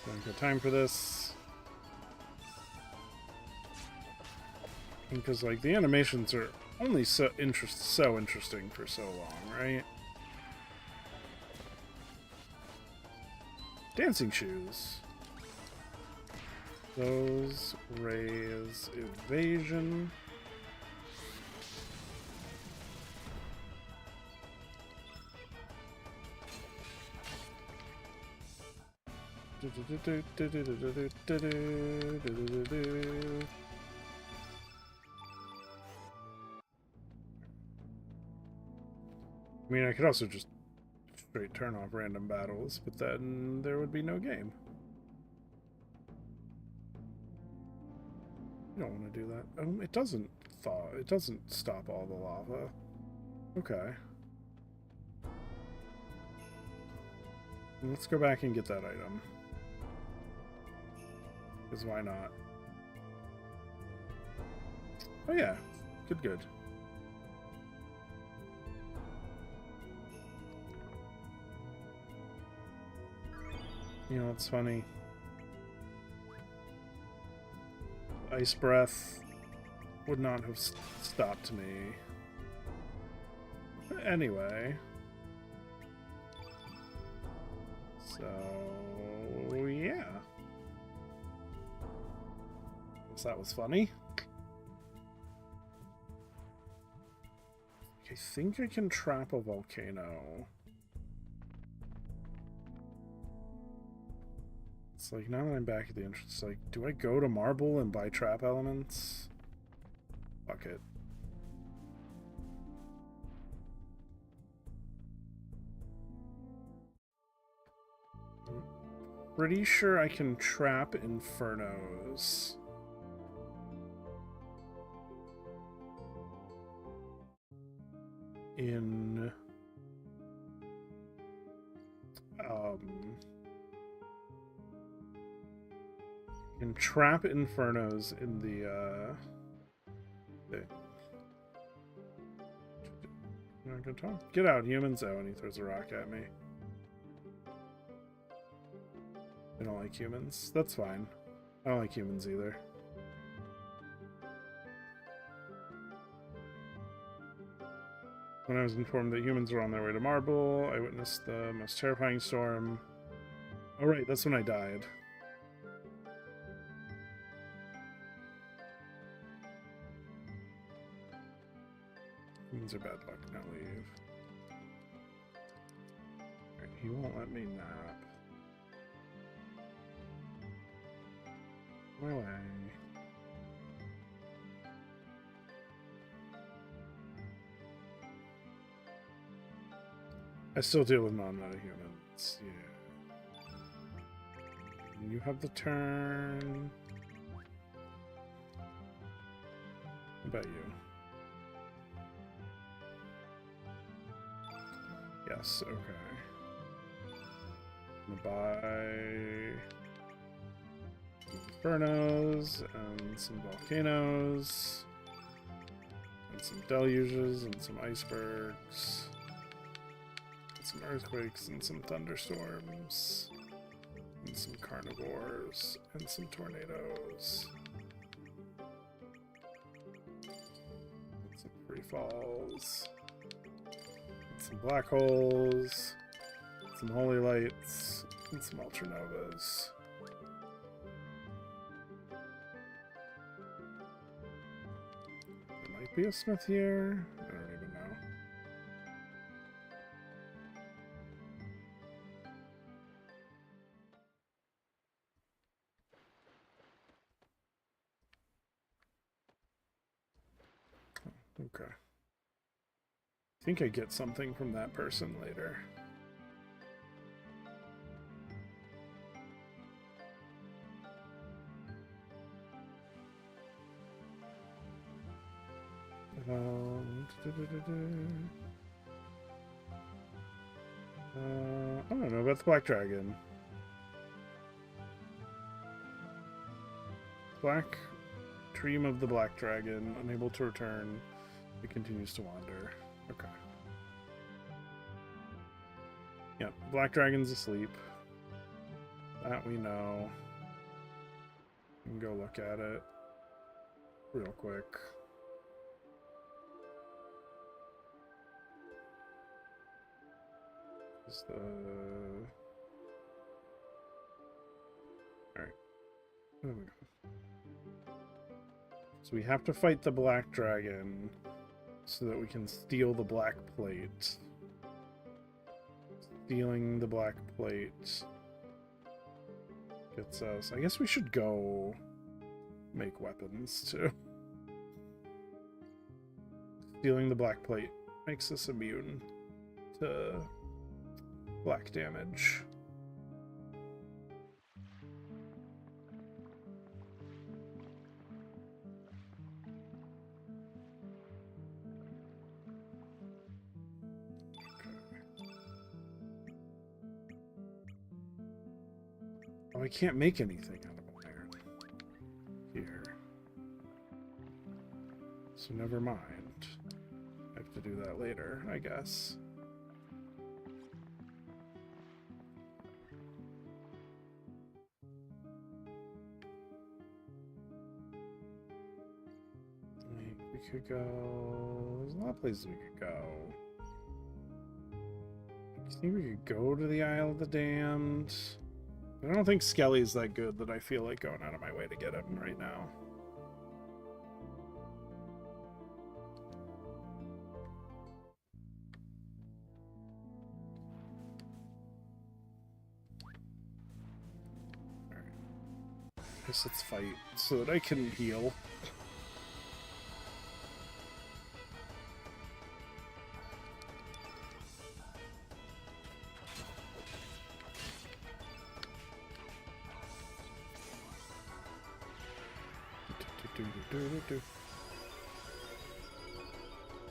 Don't got time for this. Because, like, the animations are only so interesting for so long, right? Dancing shoes. Those raise evasion. I mean, I could also just straight turn off random battles, but then there would be no game. You don't want to do that. It doesn't thaw. It doesn't stop all the lava. Okay. Let's go back and get that item. Because why not? Oh yeah. Good, good. You know, it's funny. Ice breath would not have stopped me. Anyway. So, yeah. Guess that was funny. I think I can trap a volcano. It's like, now that I'm back at the entrance, it's like, do I go to Marble and buy trap elements? Fuck it. I'm pretty sure I can trap infernos. In... can trap infernos in the You're not gonna talk? Get out, humans! Oh, and he throws a rock at me. I don't like humans. That's fine. I don't like humans either. When I was informed that humans were on their way to Marble, I witnessed the most terrifying storm. Oh right, that's when I died. Humans are bad luck, now leave. Right, he won't let me nap. My way. I still deal with non-meta humans, yeah. You have the turn. How about you? Yes, okay. I'm gonna buy some infernos and some volcanoes and some deluges and some icebergs and some earthquakes and some thunderstorms and some carnivores and some tornadoes and some free falls. Some black holes, some holy lights, and some ultranovas. There might be a smith here. I don't even know. Okay. I think I get something from that person later. I don't know about the Black Dragon. Black Dream of the Black Dragon, unable to return. It continues to wander. Okay. Yep, Black Dragon's asleep. That we know. We can go look at it real quick. Is the... Alright. There we go. So we have to fight the black dragon so that we can steal the black plate. Stealing the black plate gets us... I guess we should go make weapons, too. Stealing the black plate makes us immune to black damage. Oh, I can't make anything out of iron here. So never mind. I have to do that later, I guess. We could go... There's a lot of places we could go. I think we could go to the Isle of the Damned. I don't think Skelly's that good that I feel like going out of my way to get him right now. Alright. Guess let's fight so that I can heal.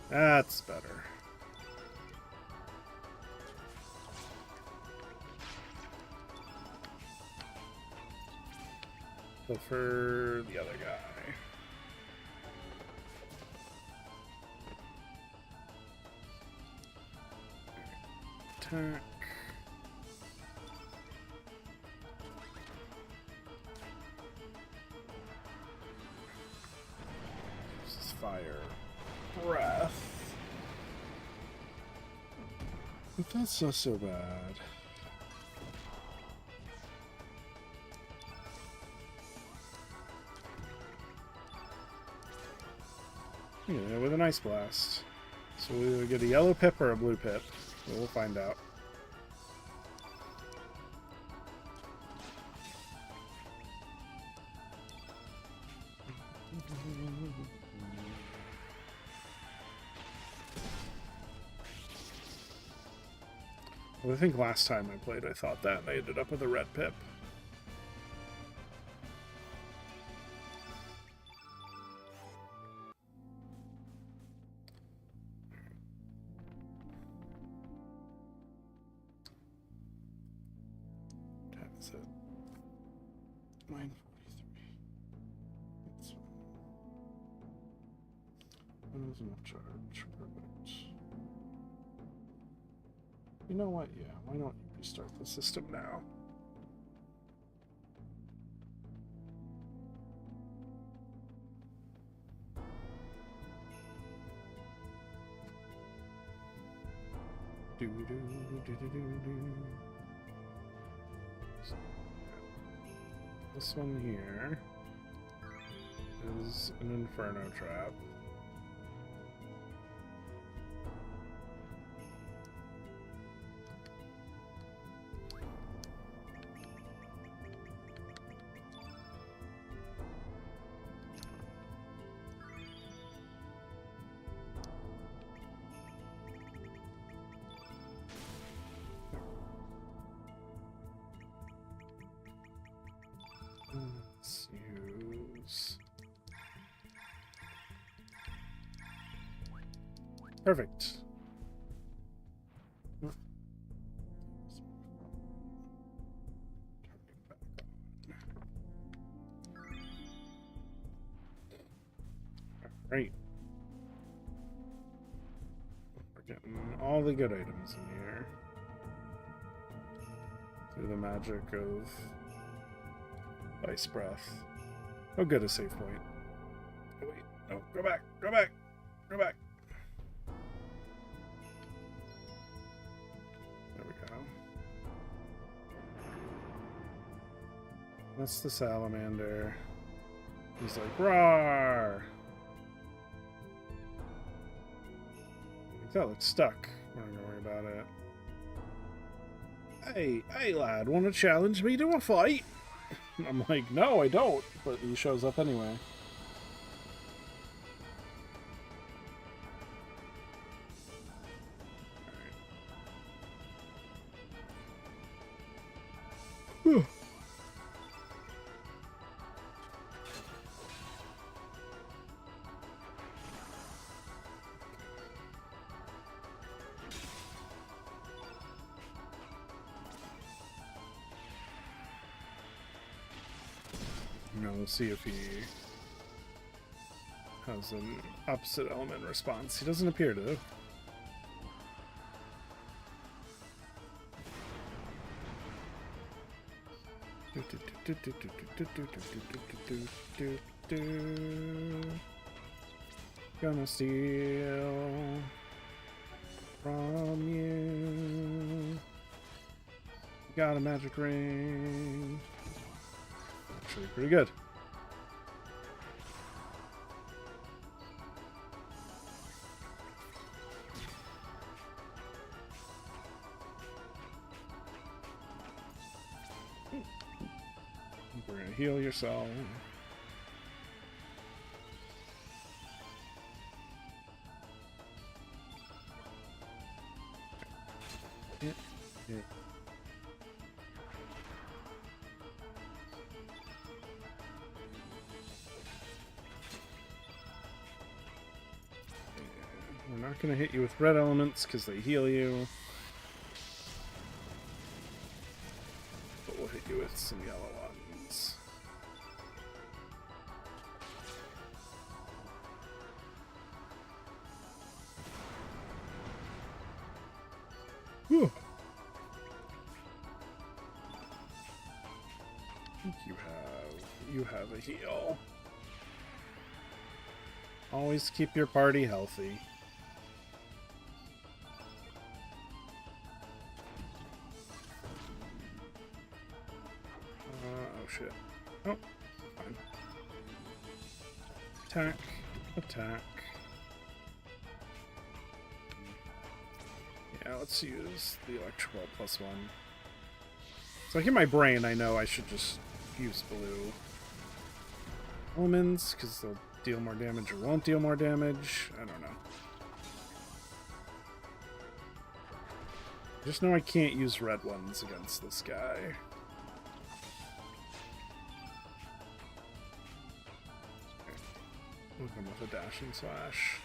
That's better. Go for the other guy. Attack. Fire breath. But that's not so bad. Yeah, with an ice blast. So we either get a yellow pip or a blue pip. We'll find out. Well, I think last time I played, I thought that, and I ended up with a red pip. What time is it? 9:43. That's fine. When is enough charge? Perfect. You know what? Yeah, why don't you restart the system now? So, this one here is an inferno trap. Let's use... Perfect. Right. We're getting all the good items in here. Through the magic of ice breath. Oh, good, a save point. Oh, wait. No, go back. Go back. Go back. There we go. That's the salamander. He's like, roar! That looks stuck. We're not gonna worry about it. Hey lad, wanna challenge me to a fight? I'm like, no, I don't. But he shows up anyway. Alright. We'll see if he has an opposite element response. He doesn't appear to. Gonna steal from you. Got a magic ring. Actually, pretty good. We're gonna heal yourself. Yeah. We're not going to hit you with red elements because they heal you. But we'll hit you with some yellow ones. Whew. I think you have a heal. Always keep your party healthy. Oh shit. Oh, fine. Attack. Attack. Yeah, let's use the electrical +1. It's like in my brain I know I should just use blue elements because they'll deal more damage or won't deal more damage. I don't know. Just know I can't use red ones against this guy. Okay. We'll come with a dashing slash.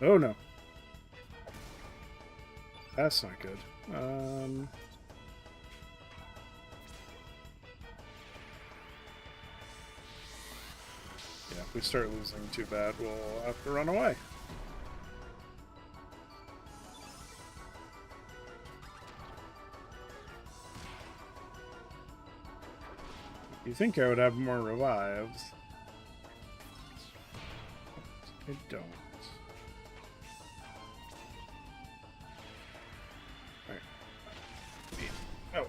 Oh no. That's not good. Yeah, if we start losing too bad, we'll have to run away. You think I would have more revives? I don't. Alright. Oh well.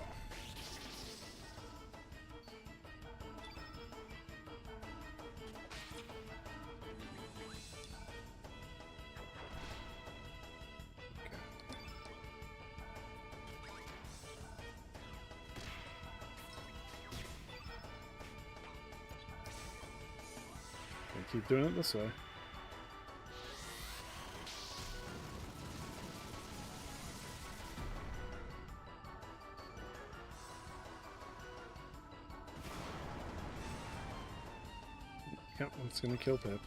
Keep doing it this way. Yep, that's gonna kill Pip.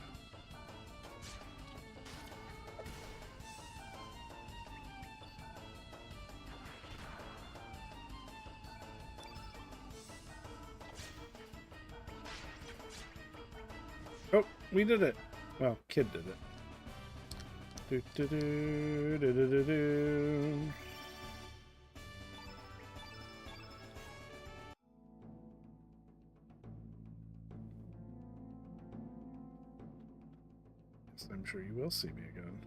Oh, we did it. Well, Kid did it. Do do do do do do do. I'm sure you will see me again.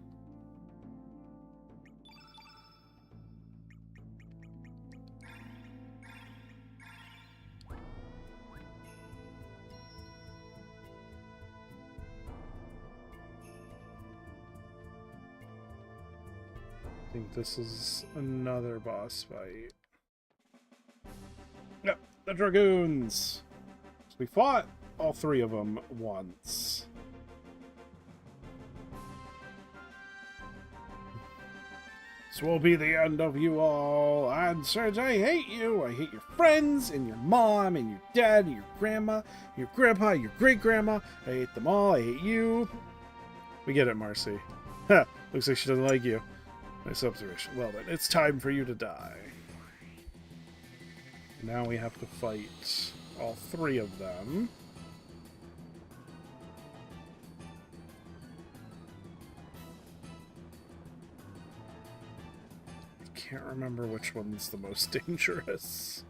I think this is another boss fight. Yep, the Dragoons! So we fought all three of them once. This will be the end of you all. And Serge, I hate you. I hate your friends, and your mom, and your dad, and your grandma, your grandpa, your great-grandma. I hate them all. I hate you. We get it, Marcy. Ha! Looks like she doesn't like you. Nice observation. Well then, it's time for you to die. Now we have to fight all three of them. I can't remember which one's the most dangerous.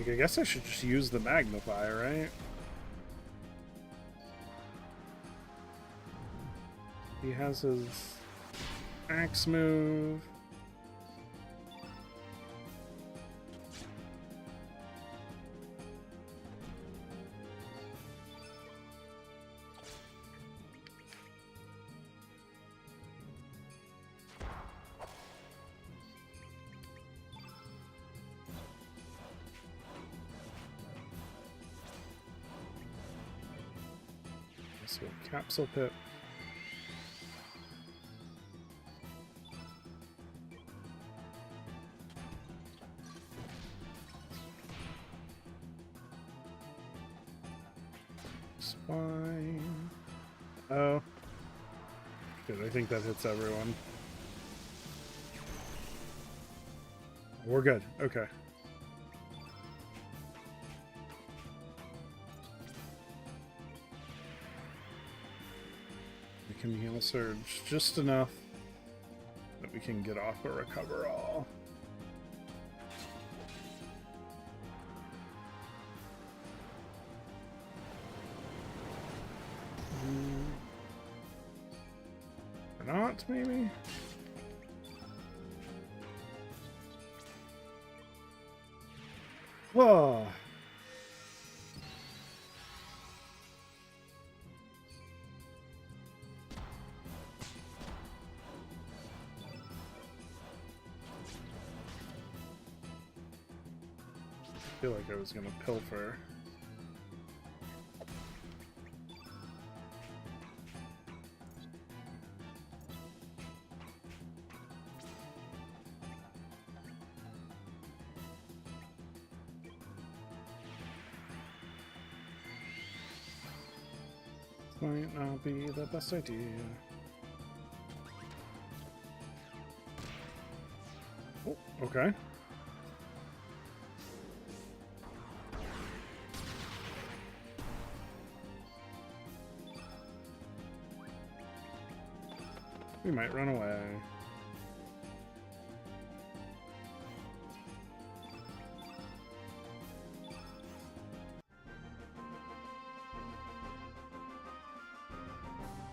I guess I should just use the magnifier, right? He has his axe move. So capsule pit. Spine. Oh. Good, I think that hits everyone. We're good. Okay. Can heal Surge just enough that we can get off a recover all. Or not, maybe? Oh. I feel like I was gonna pilfer. Might not be the best idea. Oh, okay. We might run away.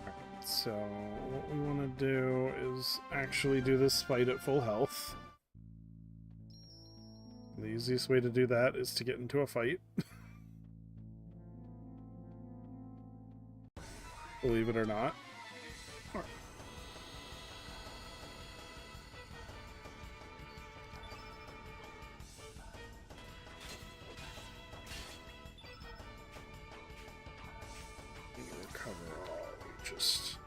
Alright, so what we want to do is actually do this fight at full health. The easiest way to do that is to get into a fight. Believe it or not. Just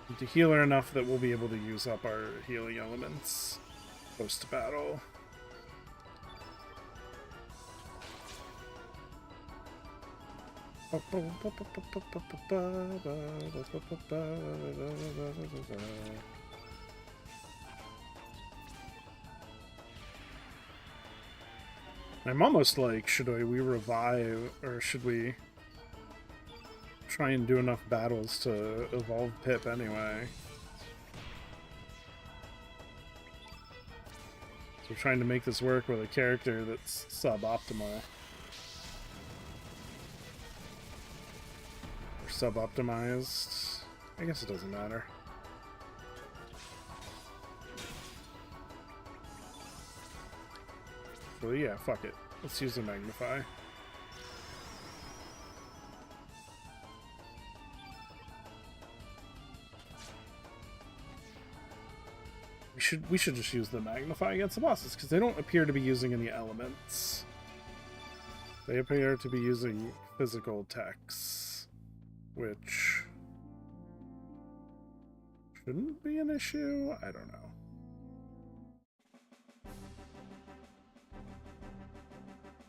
need to heal her enough that we'll be able to use up our healing elements post-battle. I'm almost like, should we revive, or should we try and do enough battles to evolve Pip anyway? So we're trying to make this work with a character that's suboptimal. Or sub-optimized. I guess it doesn't matter. So yeah, fuck it. Let's use the Magnify. We should just use the Magnify against the bosses, because they don't appear to be using any elements. They appear to be using physical techs, which shouldn't be an issue. I don't know.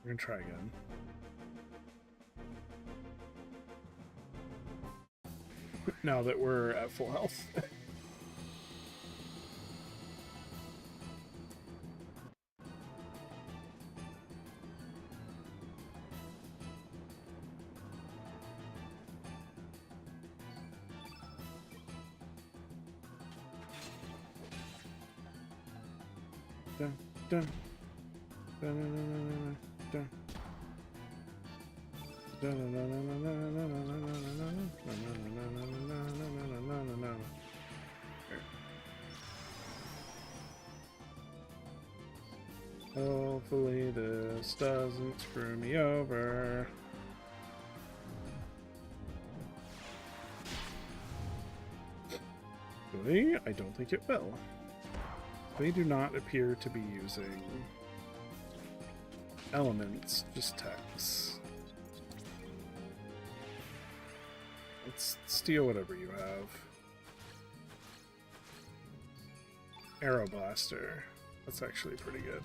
We're gonna try again. Now that we're at full health. Dun, dun. Dun, dun, dun. Hopefully this doesn't screw me over. Really? I don't think it will. They do not appear to be using elements, just text. Let's steal whatever you have. Arrow Blaster. That's actually pretty good.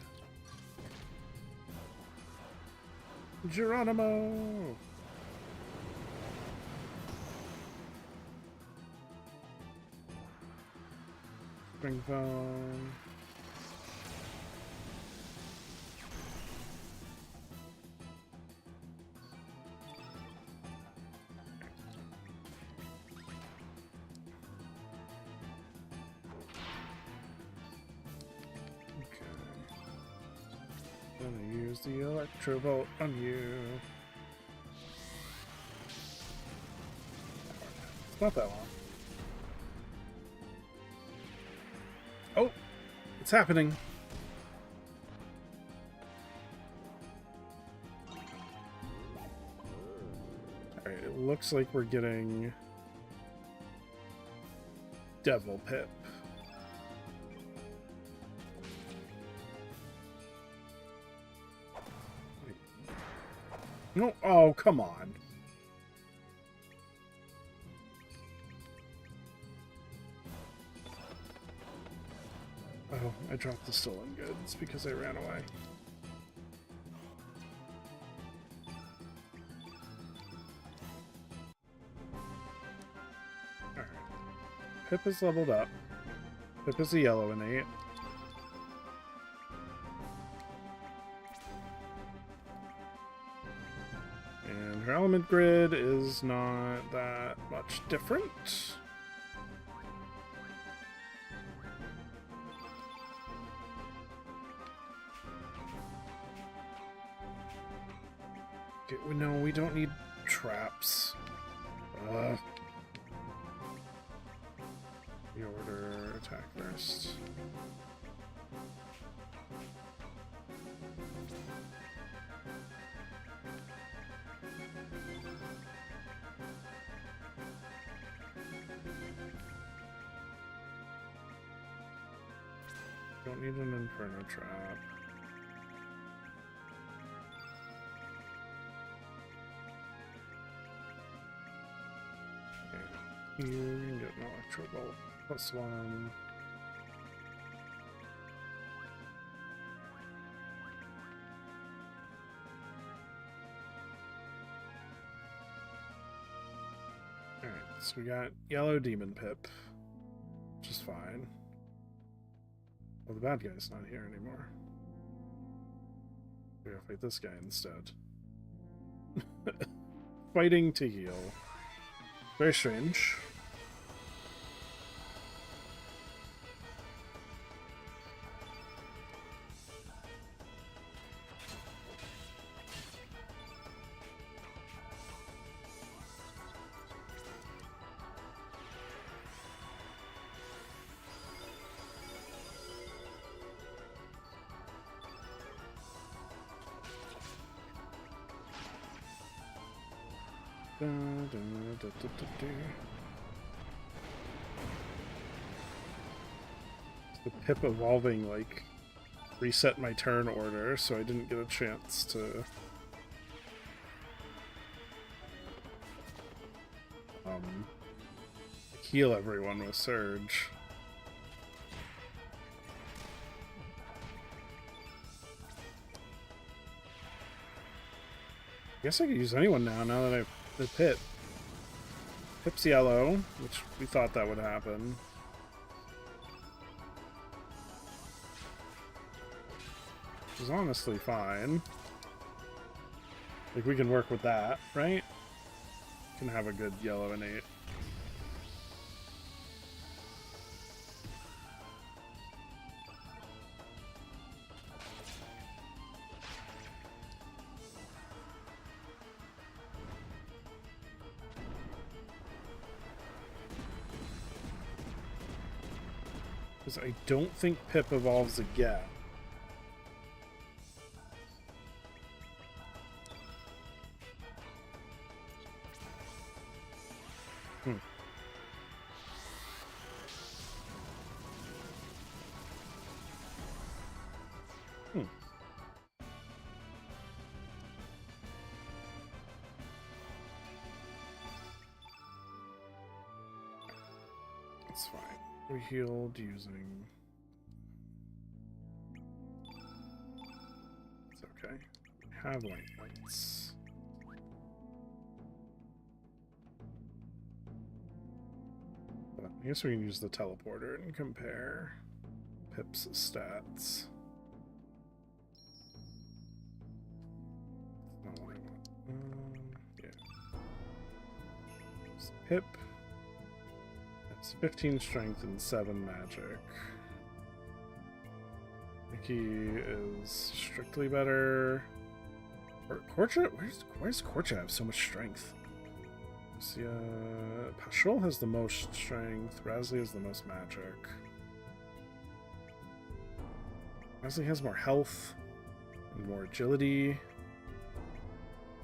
Geronimo! Spring Phone. Gonna use the Electro Bolt on you. It's not that long. Oh! It's happening! Alright, it looks like we're getting Devil Pip. No, oh, come on. Oh, I dropped the stolen goods because I ran away. Alright. Pip is leveled up. Pip is a yellow innate. And her element grid is not that much different. Okay, no, we don't need traps. The order, attack first. Don't need an Inferno trap. Okay. You can get an Electro Bolt. +1. Alright, so we got Yellow Demon Pip, which is fine. Well, the bad guy's not here anymore. We're gonna fight this guy instead. Fighting to heal. Very strange. The Pip evolving, like, reset my turn order, so I didn't get a chance to heal everyone with Surge. I guess I could use anyone now that I've the Pip. Pip's yellow, which we thought that would happen. Which is honestly fine. Like, we can work with that, right? Can have a good yellow innate. Because I don't think Pip evolves again. It's fine. We healed using... It's okay. We have light lights. But I guess we can use the teleporter and compare Pip's stats. Not what I want. Yeah. So Pip. 15 strength and 7 magic. Mickey is strictly better. Korcha? Why does Korcha have so much strength? See, Patrol has the most strength. Razzie has the most magic. Razzie has more health, and more agility,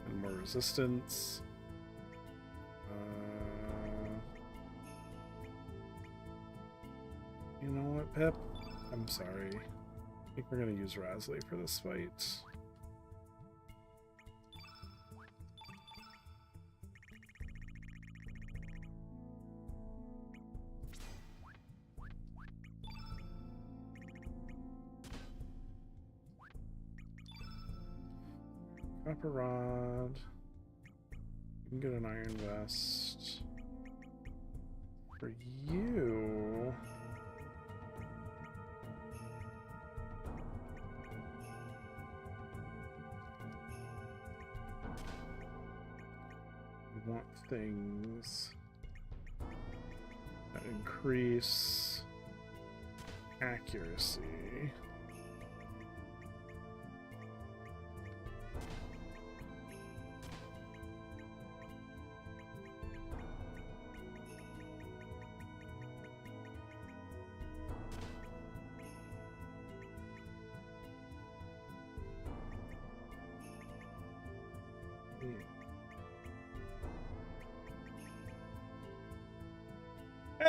and more resistance. You know what, Pip? I'm sorry. I think we're gonna use Razzie for this fight. Copper Rod. You can get an Iron Vest. For you... want things that increase accuracy.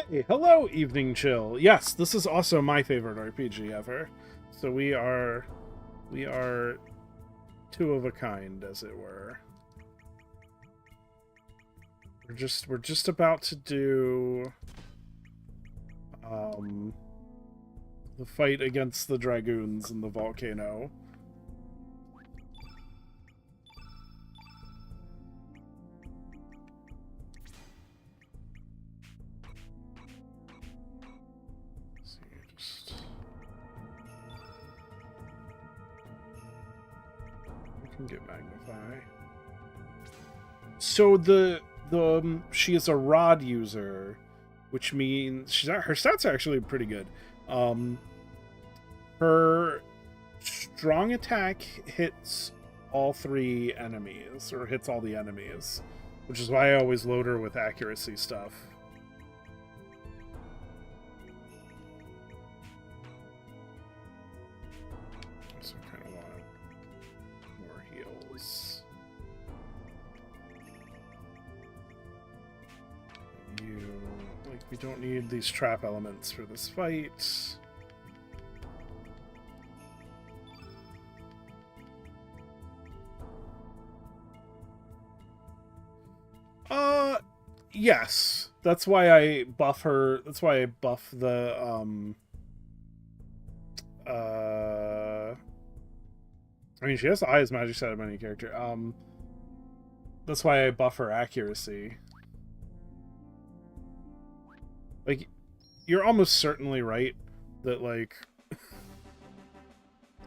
Hey, hello, Evening Chill. Yes, this is also my favorite RPG ever. So we are two of a kind, as it were. We're just about to do the fight against the dragoons in the volcano. can get magnify. So she is a rod user, which means her stats are actually pretty good. Her strong attack hits all 3 enemies, or hits all the enemies, which is why I always load her with accuracy stuff. So I kind of want more heals. We don't need these trap elements for this fight. Yes. That's why I buff her. That's why I buff the, I mean, she has eyes magic set of any character. That's why I buff her accuracy. Like, you're almost certainly right that, like,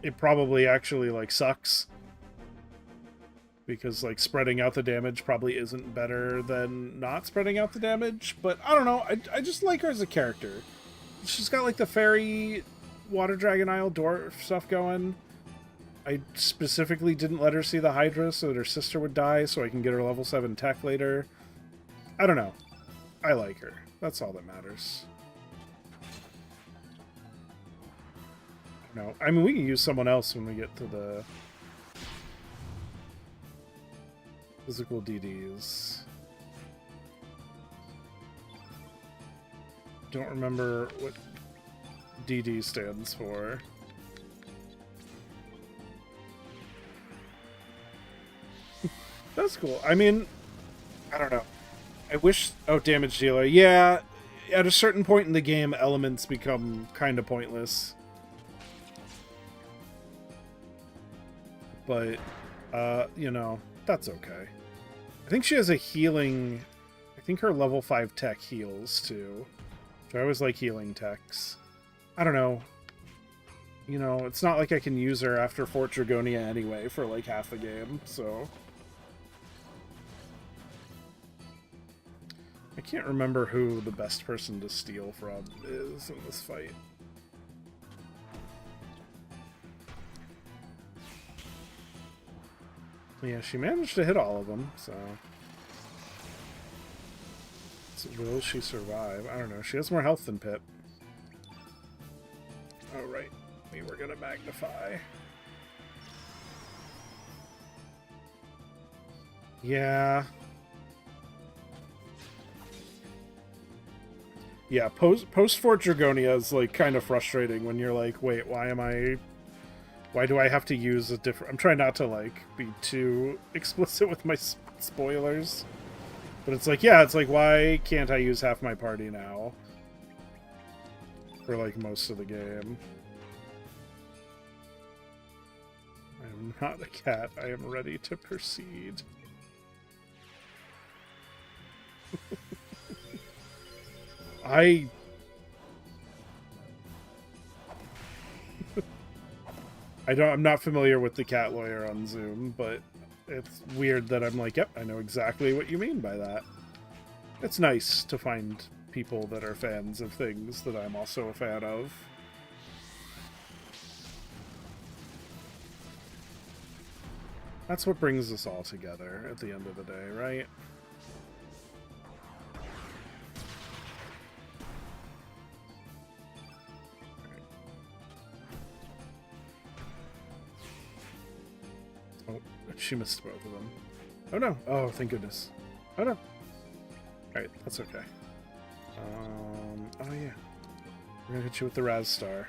it probably actually, like, sucks. Because, like, spreading out the damage probably isn't better than not spreading out the damage. But, I don't know, I just like her as a character. She's got, like, the fairy, water dragon isle, dwarf stuff going. I specifically didn't let her see the Hydra so that her sister would die so I can get her level 7 tech later. I don't know. I like her. That's all that matters. No, I mean, we can use someone else when we get to the physical DDs. Don't remember what DD stands for. That's cool. I mean, I don't know. I wish... Oh, damage dealer. Yeah, at a certain point in the game, elements become kind of pointless. But, you know, that's okay. I think she has a healing... I think her level 5 tech heals, too. So I always like healing techs. I don't know. You know, it's not like I can use her after Fort Dragonia anyway for, like, half the game, so... I can't remember who the best person to steal from is in this fight. Yeah, she managed to hit all of them, so... Will she survive? I don't know. She has more health than Pip. Oh, right. We were gonna magnify. Yeah. Yeah, post Fort Dragonia is, like, kind of frustrating when you're like, wait, why do I have to use a different... I'm trying not to, like, be too explicit with my spoilers. But it's like, yeah, it's like, why can't I use half my party now? For, like, most of the game. I am not a cat. I am ready to proceed. I'm not familiar with the cat lawyer on Zoom, but it's weird that I'm like, yep, I know exactly what you mean by that. It's nice to find people that are fans of things that I'm also a fan of. That's what brings us all together at the end of the day, right? She missed both of them. Oh no! Oh, thank goodness. Oh no! Alright, that's okay. Oh yeah. We're gonna hit you with the Raz Star.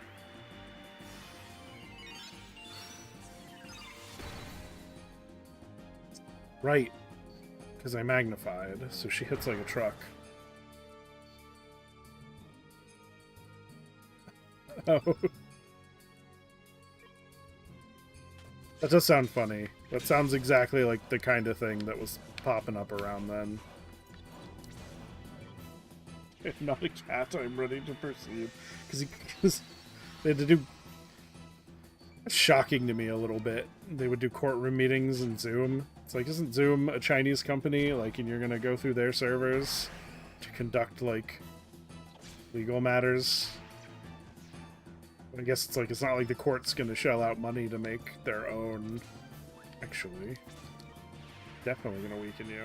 Right. Because I magnified, so she hits like a truck. Oh. That does sound funny. That sounds exactly like the kind of thing that was popping up around then. If not a cat, I'm ready to proceed. Because they had to do... shocking to me a little bit. They would do courtroom meetings in Zoom. It's like, isn't Zoom a Chinese company? Like, and you're gonna go through their servers to conduct, like, legal matters? I guess it's like, it's not like the court's gonna shell out money to make their own. Actually, definitely gonna weaken you.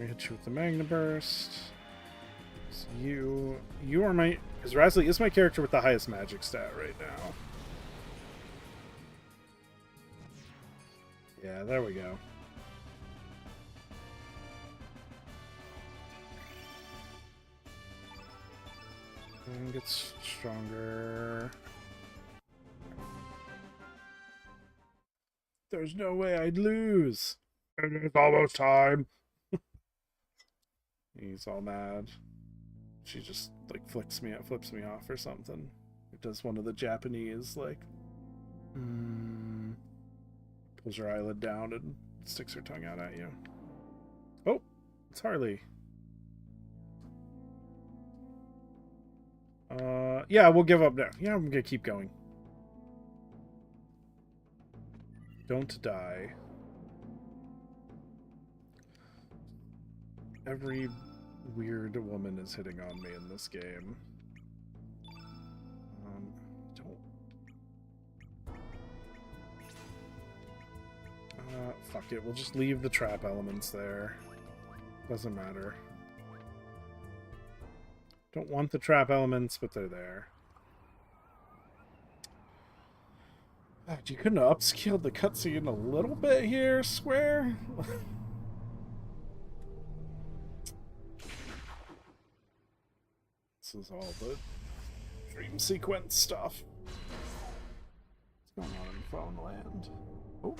Hit you with the Magna Burst. So you are my, because Rasley is my character with the highest magic stat right now. Yeah, there we go. And gets stronger. There's no way I'd lose. It's almost time. He's all mad. She just like flips me off or something. It does one of the Japanese like pulls her eyelid down and sticks her tongue out at you. Oh, it's Harley. Yeah, we'll give up now. Yeah, I'm gonna keep going. Don't die. Every weird woman is hitting on me in this game. Fuck it. We'll just leave the trap elements there. Doesn't matter. Don't want the trap elements, but they're there. You couldn't have upscaled the cutscene a little bit here, Square? This is all the dream sequence stuff. What's going on in phone land? Oh.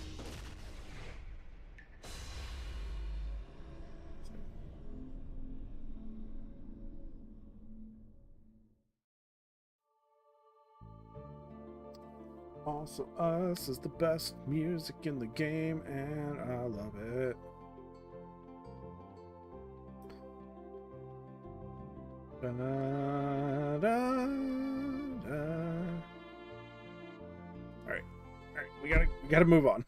Also Us is the best music in the game, and I love it. Da, da, da. All right, we gotta move on.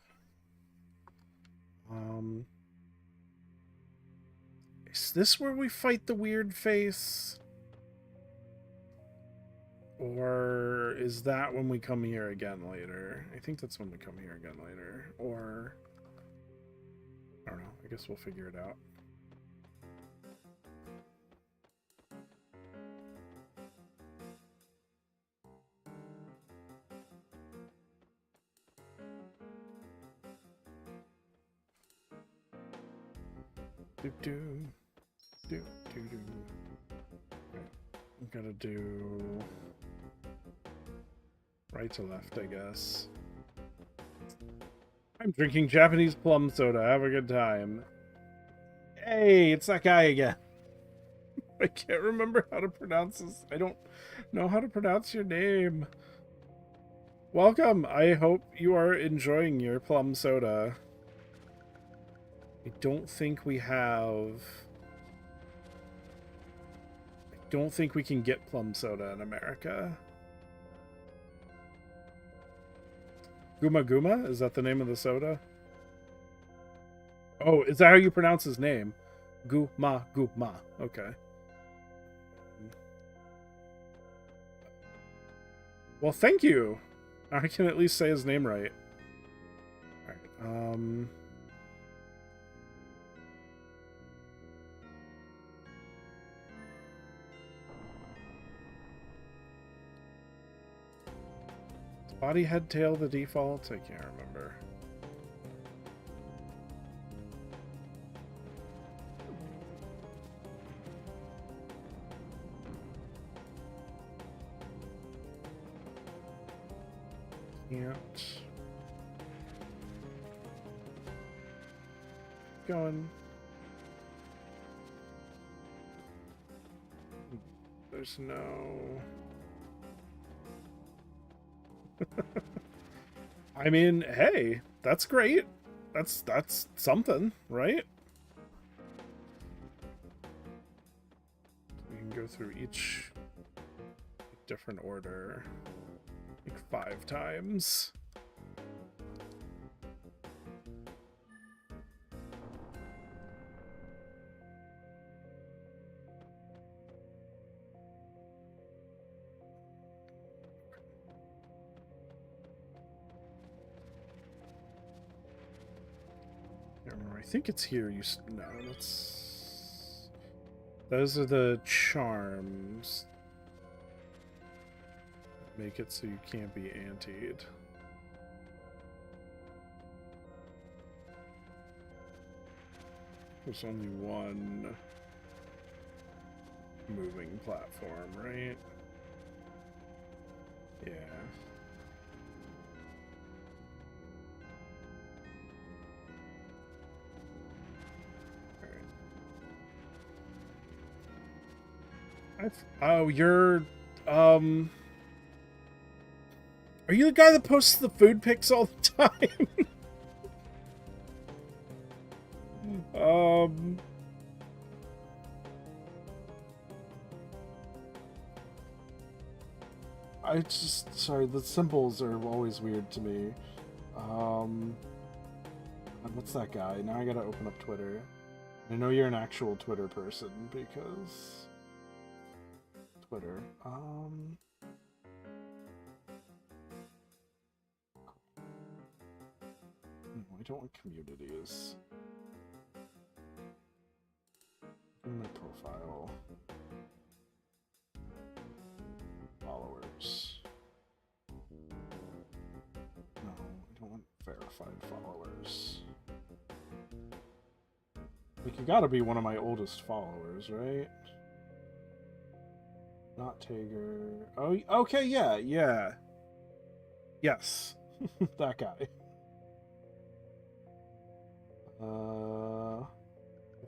Is this where we fight the weird face? Or is that when we come here again later? I think that's when we come here again later. Or, I don't know. I guess we'll figure it out. Do. Right. I'm gonna do right to left, I guess. I'm drinking Japanese plum soda. Have a good time. Hey, it's that guy again. I can't remember how to pronounce this. I don't know how to pronounce your name. Welcome. I hope you are enjoying your plum soda. I don't think we have... I don't think we can get plum soda in America. Guma Guma? Is that the name of the soda? Oh, is that how you pronounce his name? Guma Guma. Okay. Well, thank you. I can at least say his name right. Alright, body, head, tail, the default? I can't remember. Can't. Going. There's no... I mean, hey, that's great. That's something, right? We can go through each different order like 5 times. I think it's here. No, that's... Those are the charms. Make it so you can't be antied. There's only one moving platform, right? Yeah. Oh, you're, are you the guy that posts the food pics all the time? Sorry, the symbols are always weird to me. What's that guy? Now I gotta open up Twitter. I know you're an actual Twitter person because... Twitter. No, I don't want communities. In my profile. Followers. No, I don't want verified followers. Like, you gotta be one of my oldest followers, right? Not Tager. Oh, okay, yeah. Yes. That guy.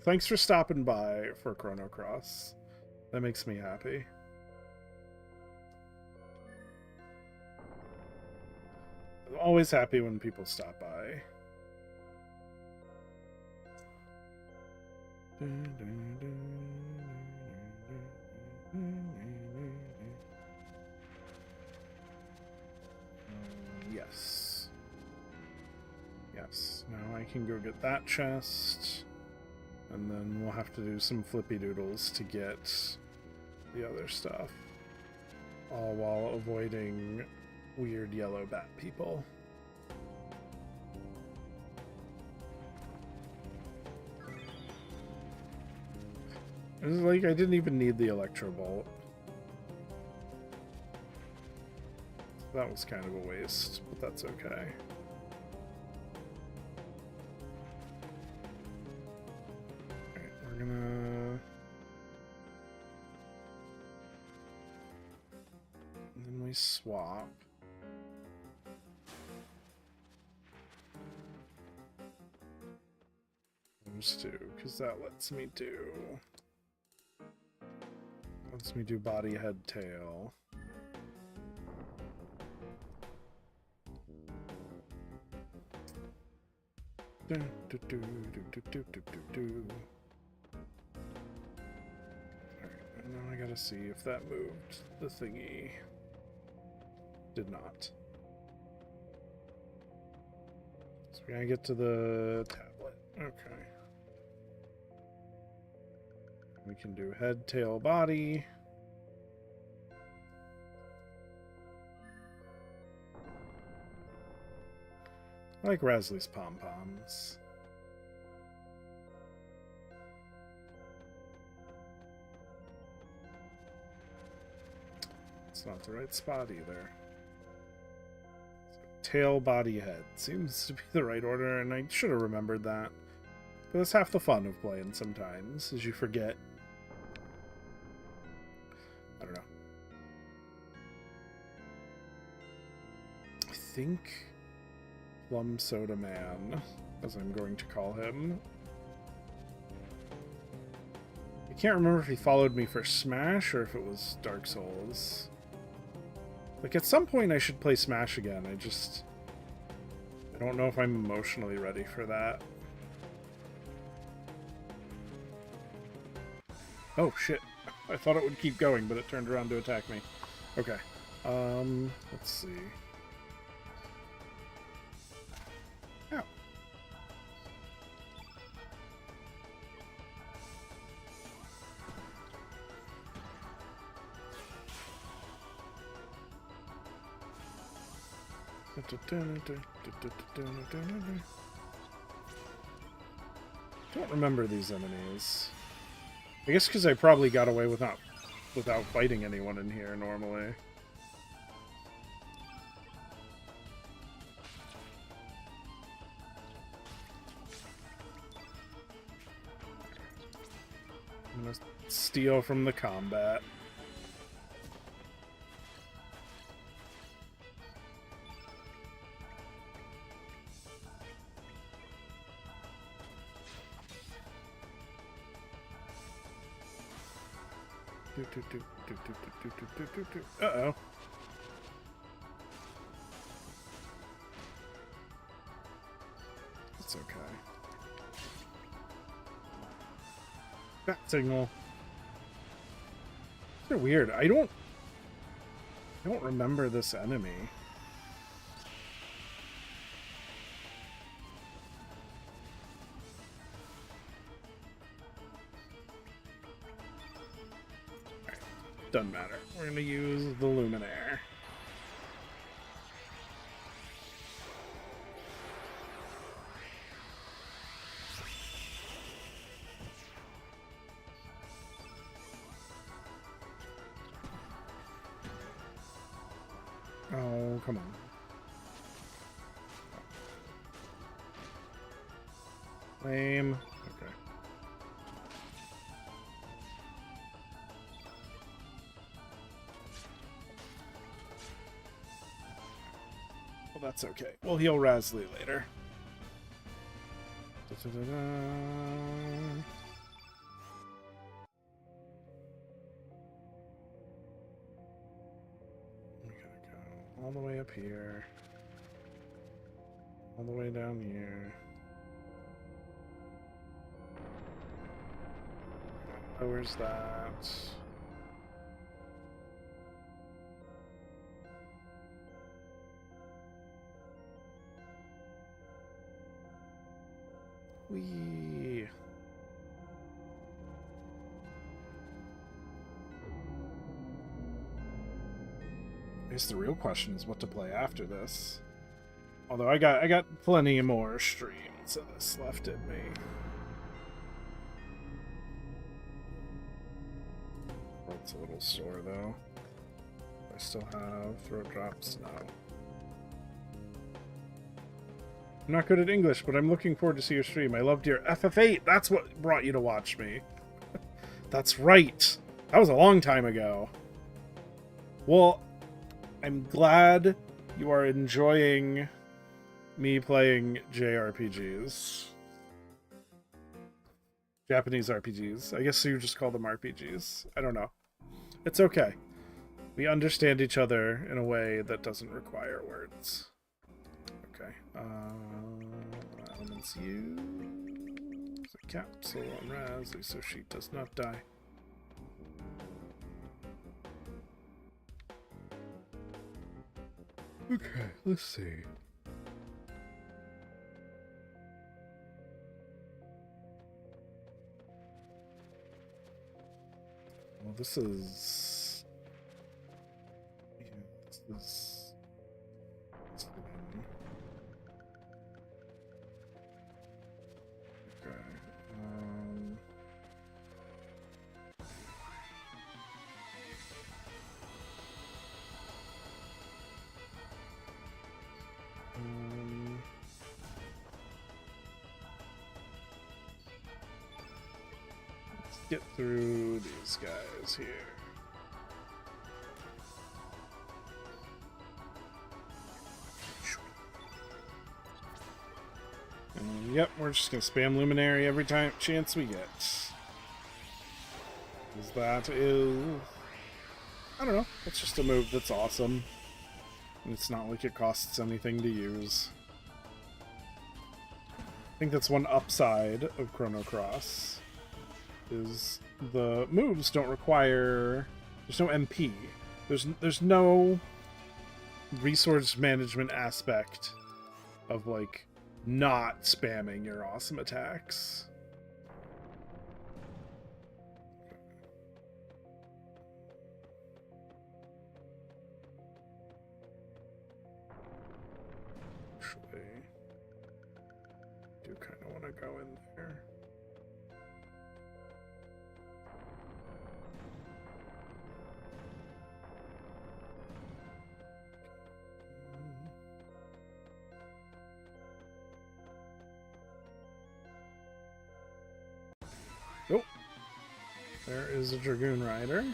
Thanks for stopping by for Chrono Cross. That makes me happy. I'm always happy when people stop by. Yes. Yes. Now I can go get that chest. And then we'll have to do some flippy doodles to get the other stuff. All while avoiding weird yellow bat people. It was like I didn't even need the Electro Bolt. That was kind of a waste, but that's okay. Alright, we're gonna... And then we swap. Those two, because that lets me do body, head, tail. Alright, and now I gotta see if that moved the thingy. Did not. So we gotta get to the tablet. Okay. We can do head, tail, body. I like Rasley's pom-poms. It's not the right spot either. So tail, body, head. Seems to be the right order, and I should have remembered that. But that's half the fun of playing sometimes, is you forget. I don't know. I think Plum Soda Man, as I'm going to call him. I can't remember if he followed me for Smash or if it was Dark Souls. Like, at some point I should play Smash again. I don't know if I'm emotionally ready for that. Oh, shit. I thought it would keep going, but it turned around to attack me. Okay. Let's see. Ow. Don't remember these enemies. I guess because I probably got away without fighting anyone in here normally. I'm gonna steal from the combat. Uh-oh. It's okay. Bat signal. They're weird. I don't remember this enemy. Doesn't matter. We're going to use the Luminaire. Oh, come on. Lame. Okay. Well, that's okay. We'll heal Rasley later. We gotta go all the way up here. All the way down here. Oh, where's that? Whee! I guess the real question is what to play after this. Although I got plenty more streams of this left in me. It's a little sore though. I still have throat drops? No. I'm not good at English, but I'm looking forward to see your stream. I loved your FF8. That's what brought you to watch me. That's right. That was a long time ago. Well, I'm glad you are enjoying me playing JRPGs. Japanese RPGs. I guess you just call them RPGs. I don't know. It's okay. We understand each other in a way that doesn't require words. Okay. Elements use a capsule on Rasley so she does not die. Okay, let's see. Well, this is... Yeah, this is... Okay. Let's get through these guys here. And yep, we're just gonna spam Luminary every chance we get. Because that is... I don't know. It's just a move that's awesome. And it's not like it costs anything to use. I think that's one upside of Chrono Cross. Is the moves don't require... There's no MP. There's no resource management aspect of, like, not spamming your awesome attacks. Actually, I do kind of want to go in there. Oh, there is a Dragoon Rider.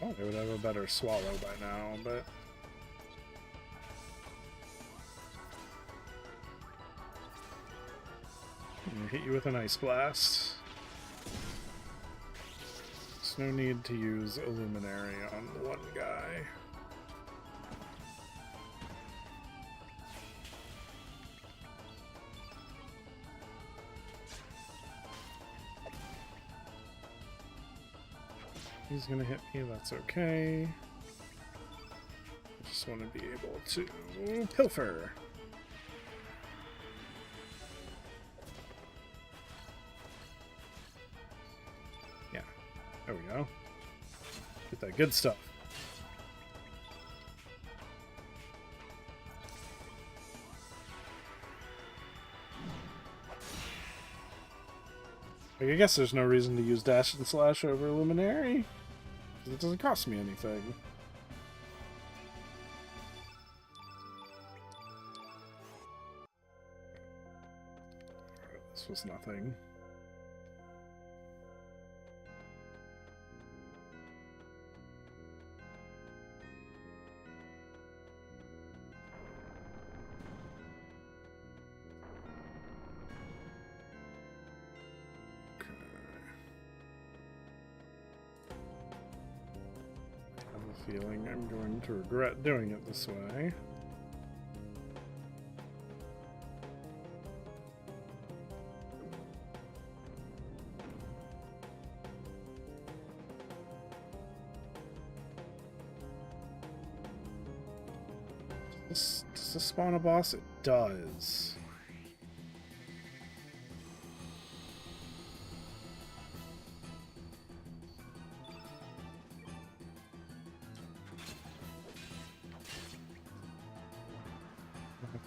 Oh, they would have a better Swallow by now, but... I'm gonna hit you with an Ice Blast. There's no need to use a Luminary on the one guy. He's gonna hit me, that's okay. I just want to be able to pilfer. Yeah, there we go. Get that good stuff. Like, I guess there's no reason to use Dash and Slash over Luminary. It doesn't cost me anything. This was nothing. Feeling I'm going to regret doing it this way. Does this spawn a boss? It does.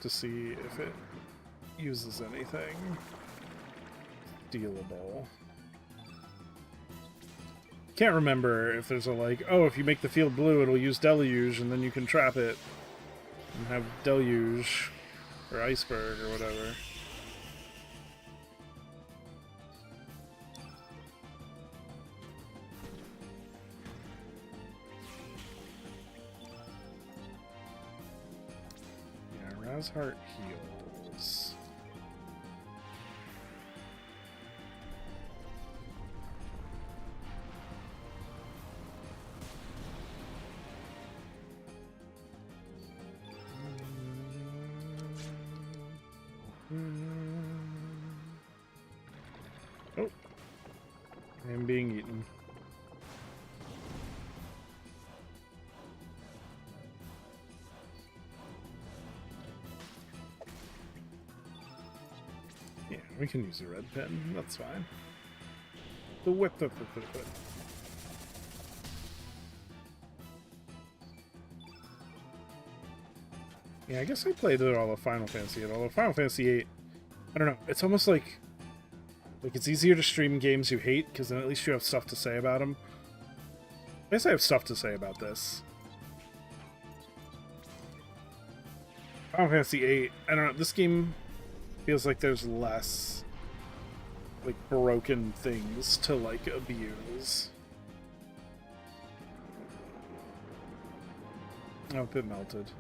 To see if it uses anything dealable. Can't remember if there's a, like, oh, if you make the field blue, it'll use Deluge, and then you can trap it and have Deluge or Iceberg or whatever. Heart heals. Oh, I'm being eaten. We can use a red pen, that's fine. The whip. Yeah, I guess I played it all of Final Fantasy 8, although Final Fantasy 8, I don't know, it's almost like it's easier to stream games you hate, because then at least you have stuff to say about them. I guess I have stuff to say about this. Final Fantasy 8, I don't know, this game feels like there's less, like, broken things to, like, abuse. Oh, it melted.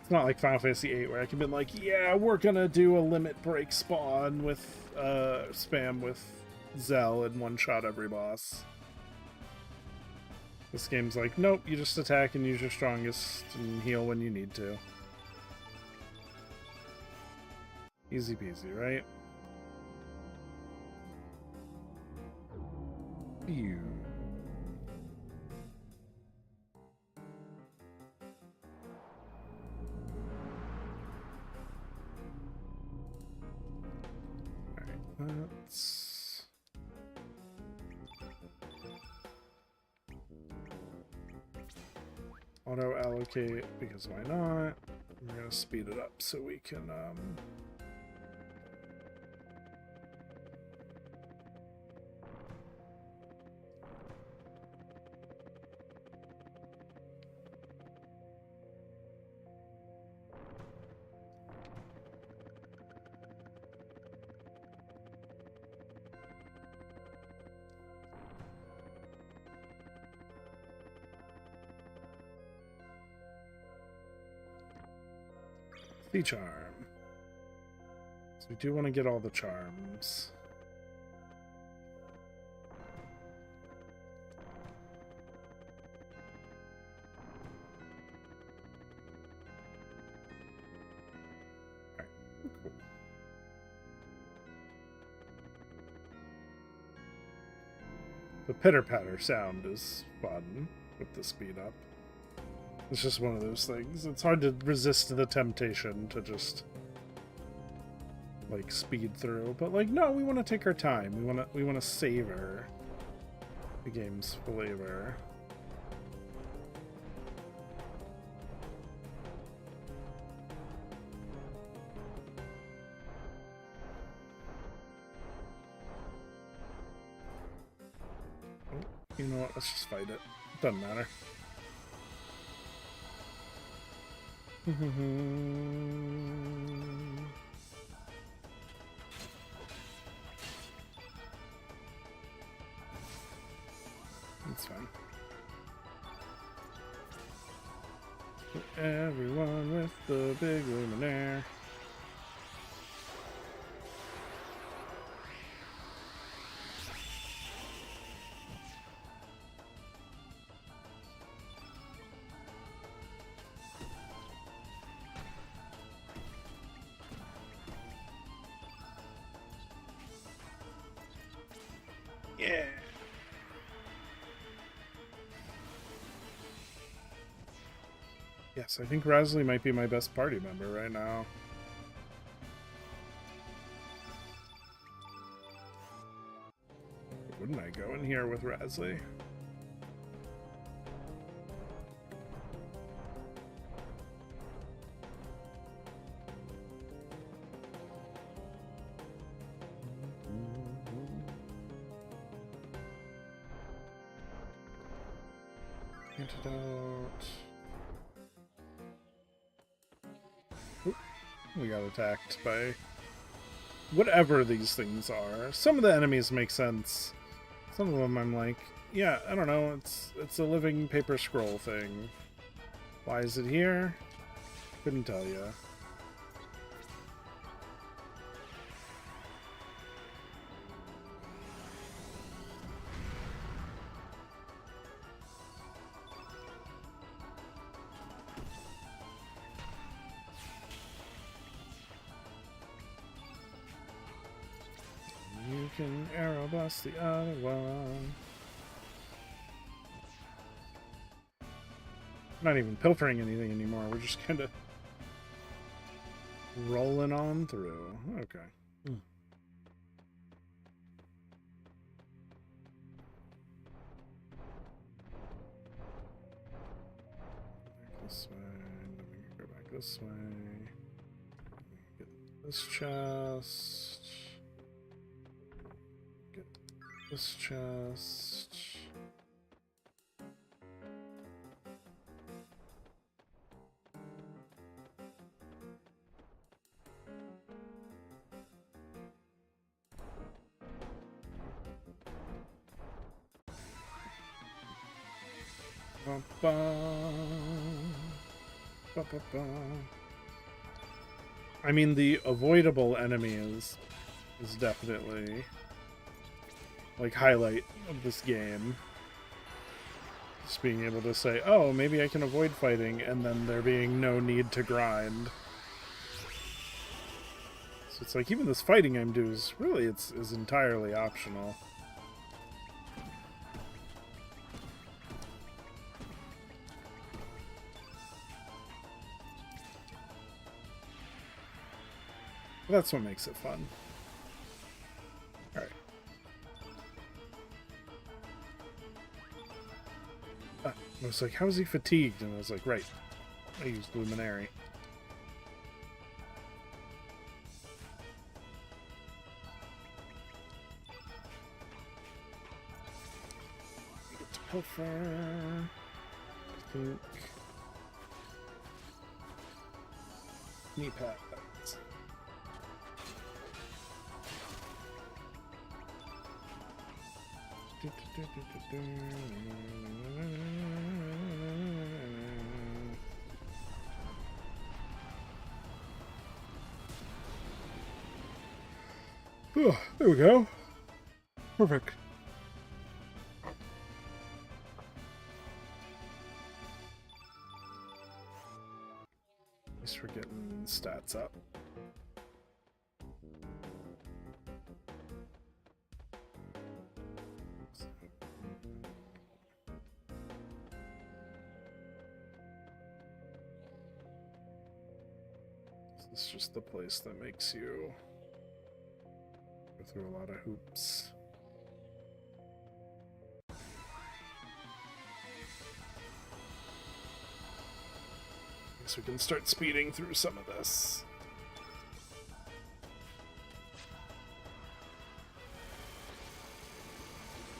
It's not like Final Fantasy VIII where I can be like, yeah, we're gonna do a limit break spawn with spam with Zell and one shot every boss. This game's like, nope, you just attack and use your strongest and heal when you need to. Easy peasy, right? Phew. Alright, let's... auto allocate, because why not? We're gonna speed it up so we can, the charm. So we do want to get all the charms. Alright, cool. The pitter-patter sound is fun with the speed up. It's just one of those things. It's hard to resist the temptation to just like speed through, but like no, we want to take our time. We want to savor the game's flavor. Oh, you know what? Let's just fight it. Doesn't matter. That's fine. Everyone with the big luminaire. Yeah. Yes, I think Rasley might be my best party member right now. Wouldn't I go in here with Rasley? Antidote. Oop, we got attacked by whatever these things are. Some of the enemies make sense. Some of them I'm like, yeah, I don't know, it's a living paper scroll thing. Why is it here? Couldn't tell you. You can arrow blast the other one. Not even pilfering anything anymore. We're just kind of rolling on through. Okay. This way. Then we can go back this way. Get this chest. Get this chest. Ba-ba. Ba-ba-ba. I mean, the avoidable enemy is definitely like highlight of this game. Just being able to say, oh, maybe I can avoid fighting, and then there being no need to grind. So it's like, even this fighting I'm doing is really, is entirely optional. That's what makes it fun. Alright. I was like, how is he fatigued? And I was like, right. I used Luminary. Get to Pilfer. I think. Knee pads. Oh, there we go. Perfect. At least we're getting stats up. This is just the place that makes you go through a lot of hoops. Guess we can start speeding through some of this.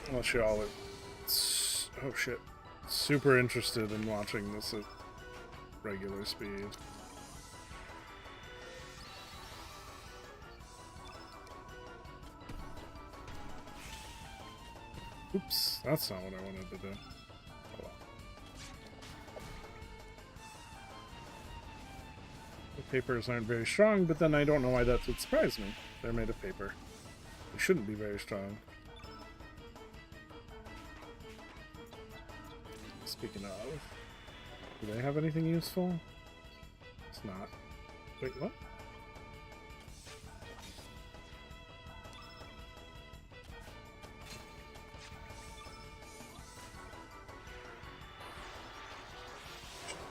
Unless you all are... Oh shit. Super interested in watching this at regular speed. Oops, that's not what I wanted to do. Oh well. The papers aren't very strong, but then I don't know why that would surprise me. They're made of paper. They shouldn't be very strong. Speaking of, do they have anything useful? It's not. Wait, what?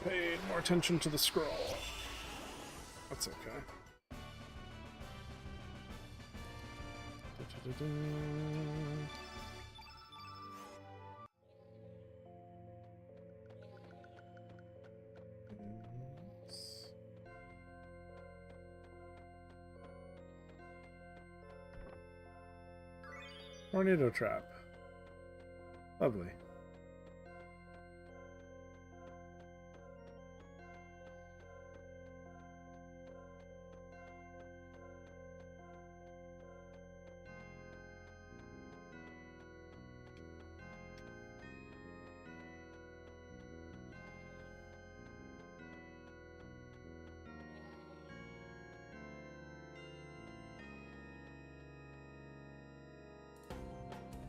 Pay more attention to the scroll. That's okay. Tornado trap. Lovely.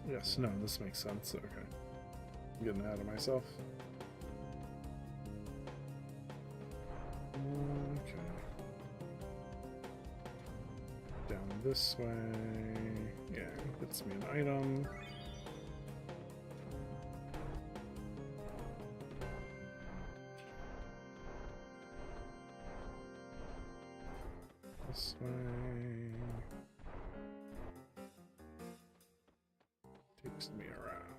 Yes, no, this makes sense. Okay. I'm getting ahead of myself. Okay. Down this way. Yeah, gets me an item. This way. Takes me around.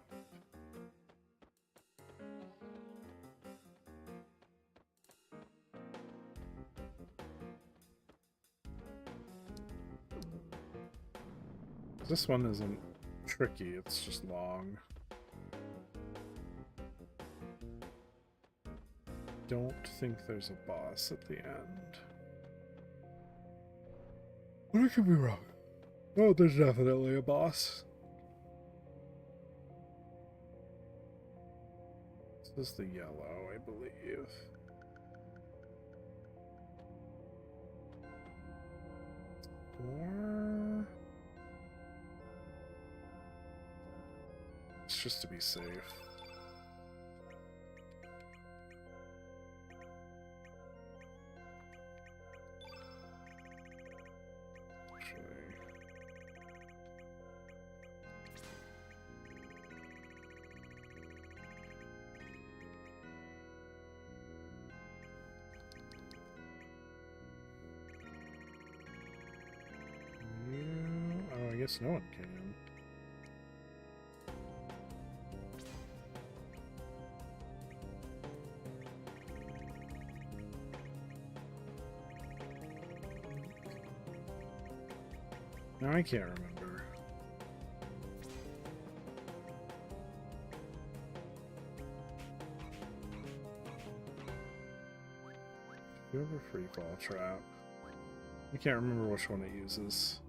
This one isn't tricky, it's just long. Don't think there's a boss at the end. But I could be wrong. Oh, there's definitely a boss. This is the yellow, I believe. It's just to be safe. Oh, I guess no one can. No, I can't remember. You have a free fall trap. I can't remember which one it uses.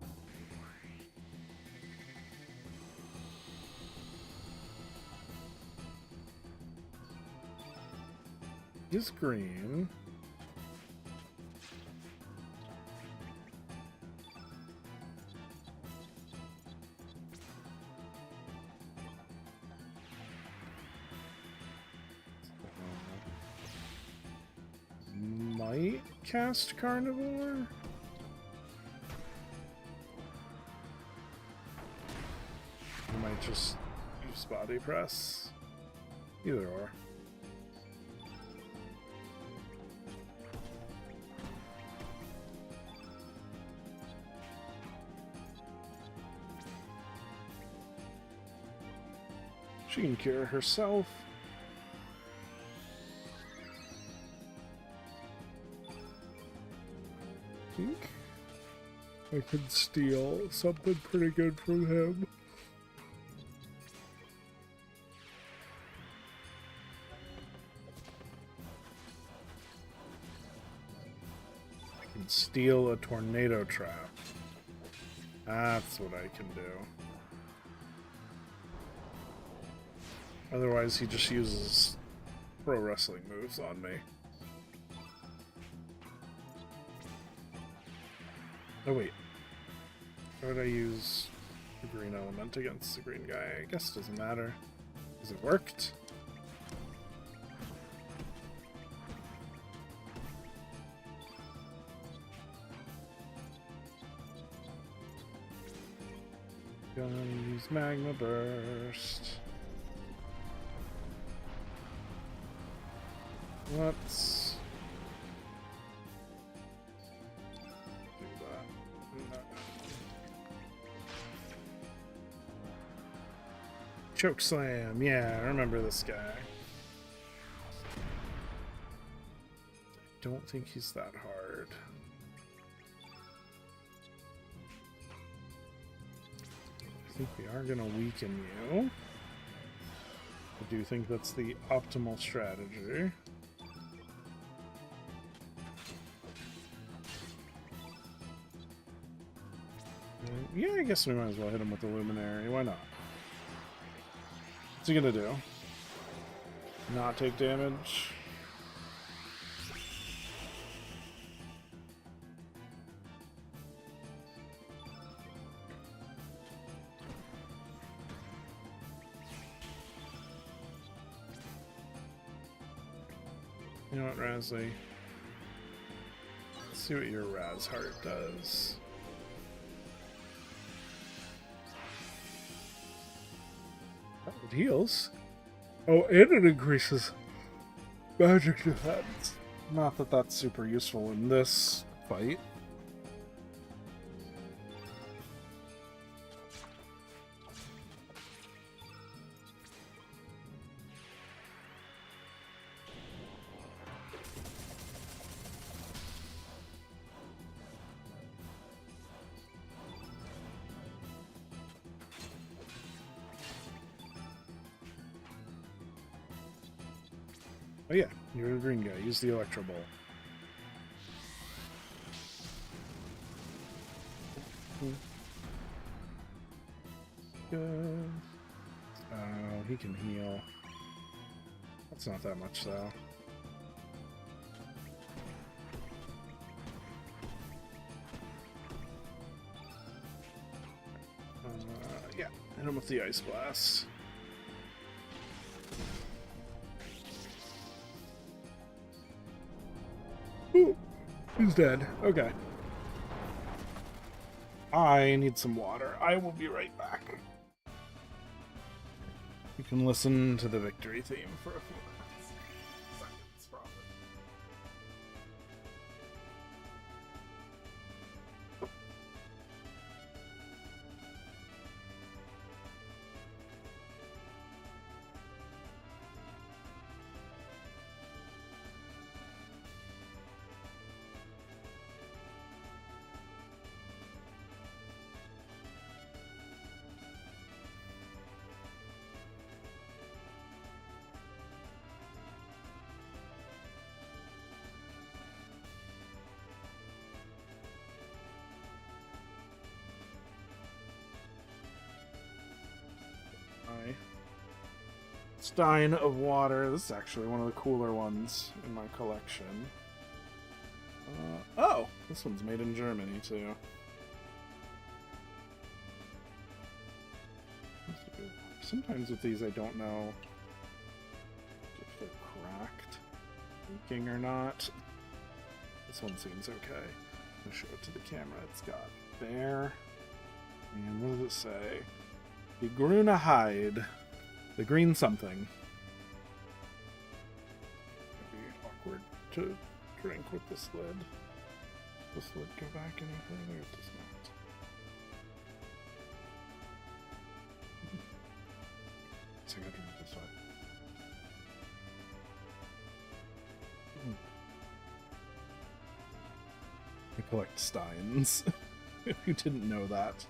It's green. Might cast carnivore? I might just use body press. Either or. She can cure herself. I think I could steal something pretty good from him. I can steal a tornado trap. That's what I can do. Otherwise, he just uses pro wrestling moves on me. Oh wait. How would I use the green element against the green guy? I guess it doesn't matter. Because it worked. Gonna use Magma Burst. Let's do that. No. Choke Slam, yeah, I remember this guy. Don't think he's that hard. I think we are gonna weaken you. I do think that's the optimal strategy. Yeah, I guess we might as well hit him with the Luminary. Why not? What's he gonna do? Not take damage? You know what, Razzie? Let's see what your Raz Heart does. It heals. Oh, and it increases magic defense. Not that that's super useful in this fight. Oh yeah, you're a green guy. Use the Electro Ball. Good. Oh, he can heal. That's not that much, though. Yeah, hit him with the Ice Blast. He's dead. Okay. I need some water. I will be right back. You can listen to the victory theme for a few minutes. Seconds, probably. Stein of water. This is actually one of the cooler ones in my collection. Oh, this one's made in Germany too. Sometimes with these I don't know if they're cracked, leaking or not. This one seems okay. I'm gonna show it to the camera. It's got bear. And what does it say? The Gruna hide. The green something. It'd be awkward to drink with this lid. Does this lid go back any further? It does not. So I gotta drink this way. I collect steins. If you didn't know that.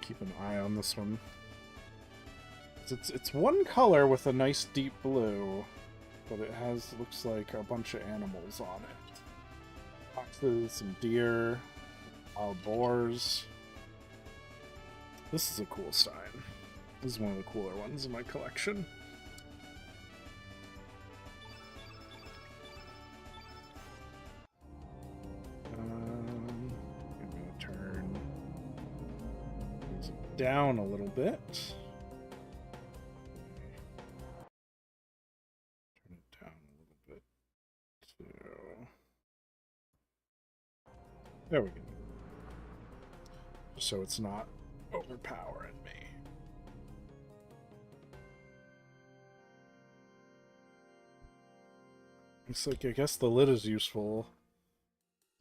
Keep an eye on this one. It's one color with a nice deep blue, but it looks like a bunch of animals on it. Foxes, some deer, wild boars. This is a cool stein. This is one of the cooler ones in my collection. Down a little bit. Turn it down a little bit. There we go. So it's not overpowering me. It's like, I guess the lid is useful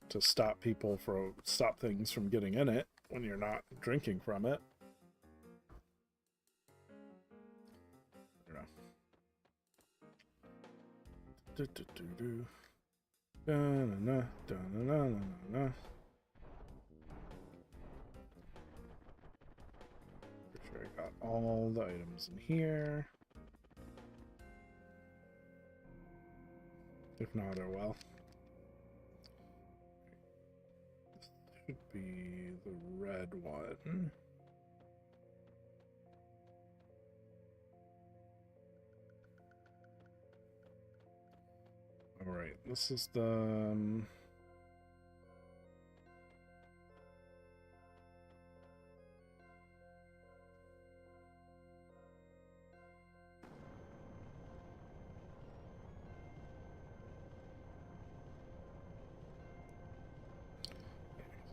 to stop things from getting in it when you're not drinking from it. Da-na-na, da-na-na-na-na. Pretty sure I got all the items in here. If not, oh well. This should be the red one. Alright, this is the...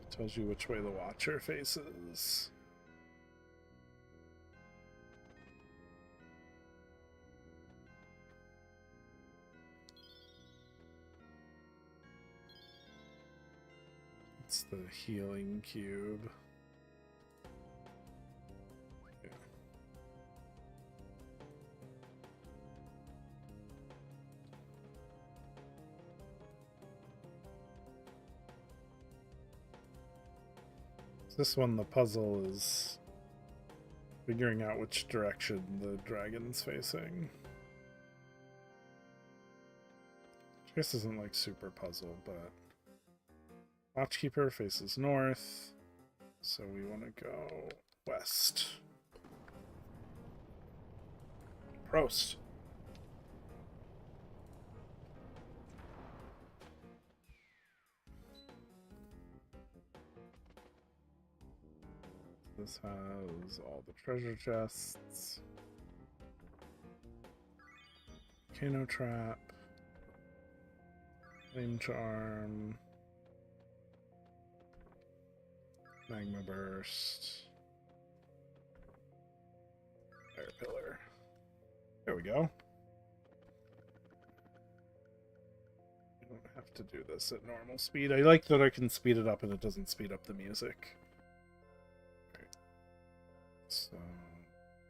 it tells you which way the Watcher faces. It's the healing cube. Yeah. This one, the puzzle is figuring out which direction the dragon's facing. I guess isn't like super puzzle, but Watchkeeper faces north, so we want to go west. Prost. This has all the treasure chests. Volcano trap. Flame Charm. Magma Burst. Fire Pillar. There we go. I don't have to do this at normal speed. I like that I can speed it up and it doesn't speed up the music. Right. So,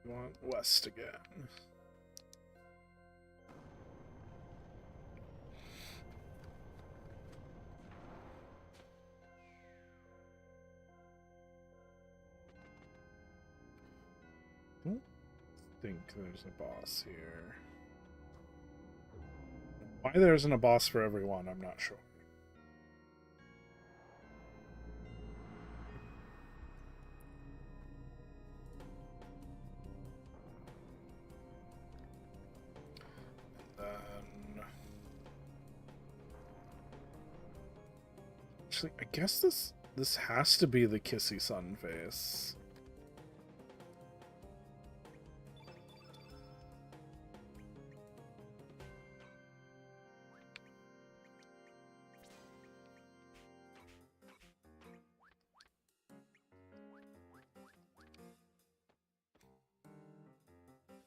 we want west again. Don't think there's a boss here. Why there isn't a boss for everyone, I'm not sure. Then... Actually, I guess this has to be the Kissy Sun face.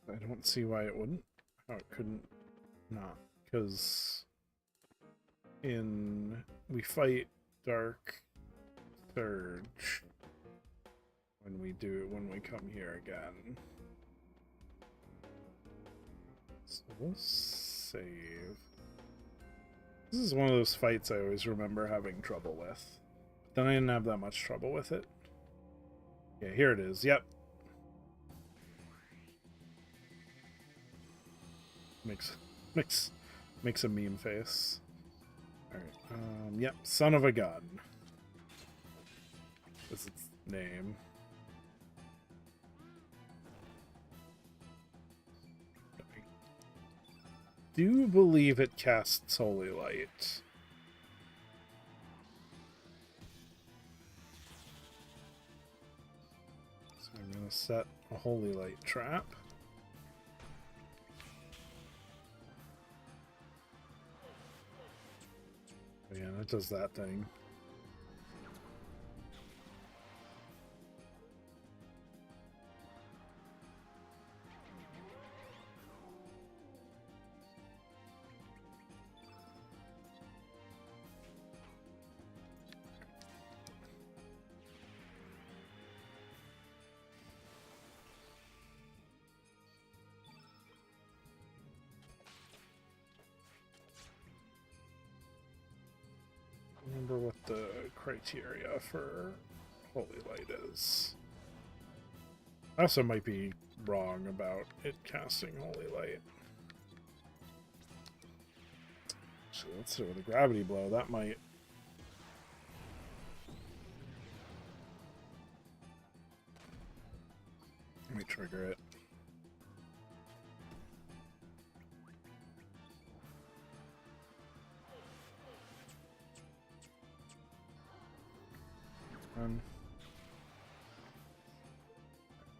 I don't see why it wouldn't. How it couldn't not. Because we fight Dark Surge when we come here again. So we'll save. This is one of those fights I always remember having trouble with. But then I didn't have that much trouble with it. Yeah, here it is. Yep. Makes a meme face. Alright, yep, son of a gun. That's its name. I do believe it casts Holy Light. So I'm gonna set a Holy Light trap. Yeah, it does that thing. Remember what the criteria for Holy Light is. I also might be wrong about it casting Holy Light. So let's do it with a gravity blow. That might... Let me trigger it.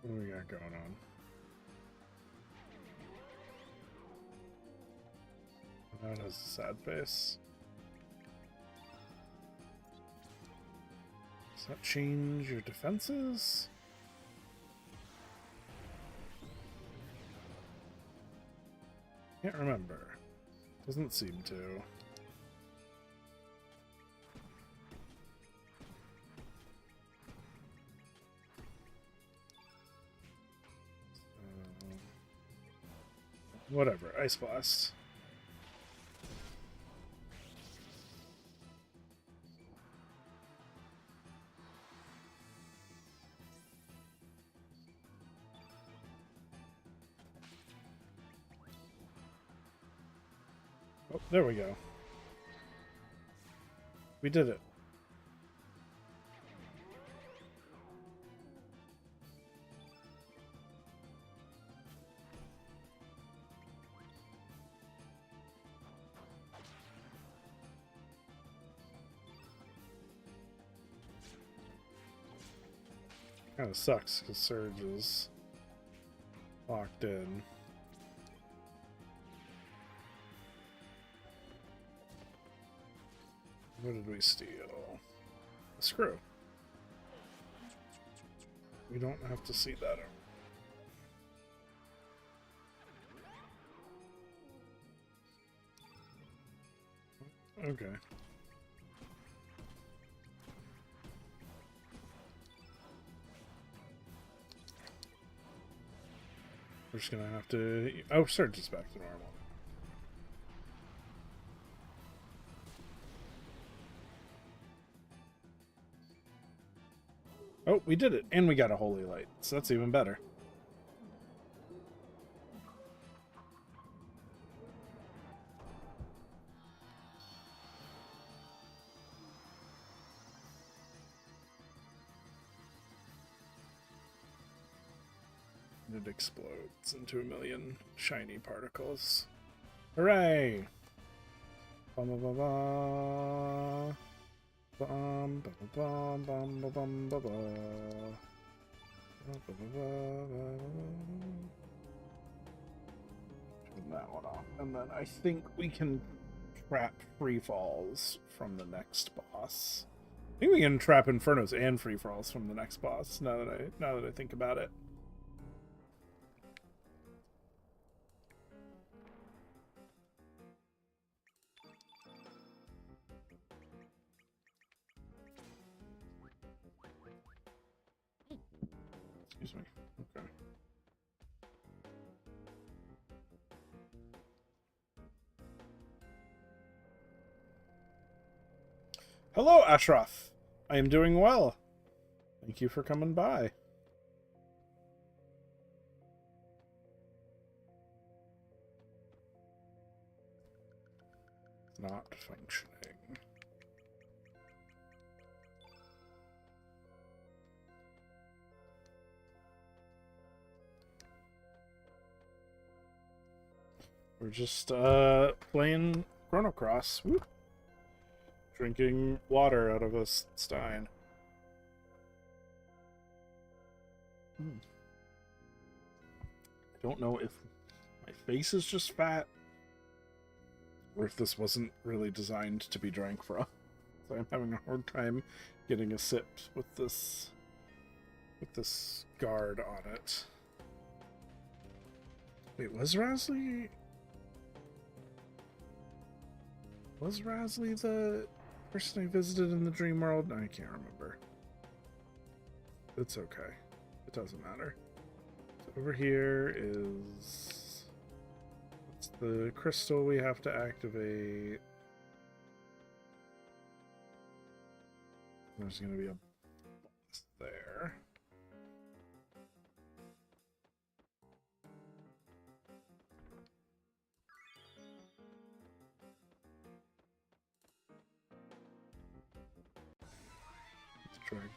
What do we got going on? That has a sad face. Does that change your defenses? Can't remember. Doesn't seem to. Whatever, Ice Blast. Oh, there we go. We did it. Kind of sucks because Surge is locked in. What did we steal? A screw. We don't have to see that. Okay. We're just gonna have to... Oh, Surge is back to normal. Oh, we did it! And we got a Holy Light, so that's even better. It explodes into a million shiny particles. Hooray! Bum bum bum bum. Bum bum bum bum bum bum bum bum. Turn that one off. And then I think we can trap free falls from the next boss. I think we can trap infernos and free falls from the next boss, now that I think about it. Excuse me. Okay. Hello, Ashraf. I am doing well. Thank you for coming by. Not functioning. We're just playing Chrono Cross. Woo. Drinking water out of a stein. I don't know if my face is just fat or if this wasn't really designed to be drank from. So I'm having a hard time getting a sip with this guard on it. Wait, was Rasley the person I visited in the dream world? No, I can't remember. It's okay. It doesn't matter. So over here is... It's the crystal we have to activate. There's going to be a boss there.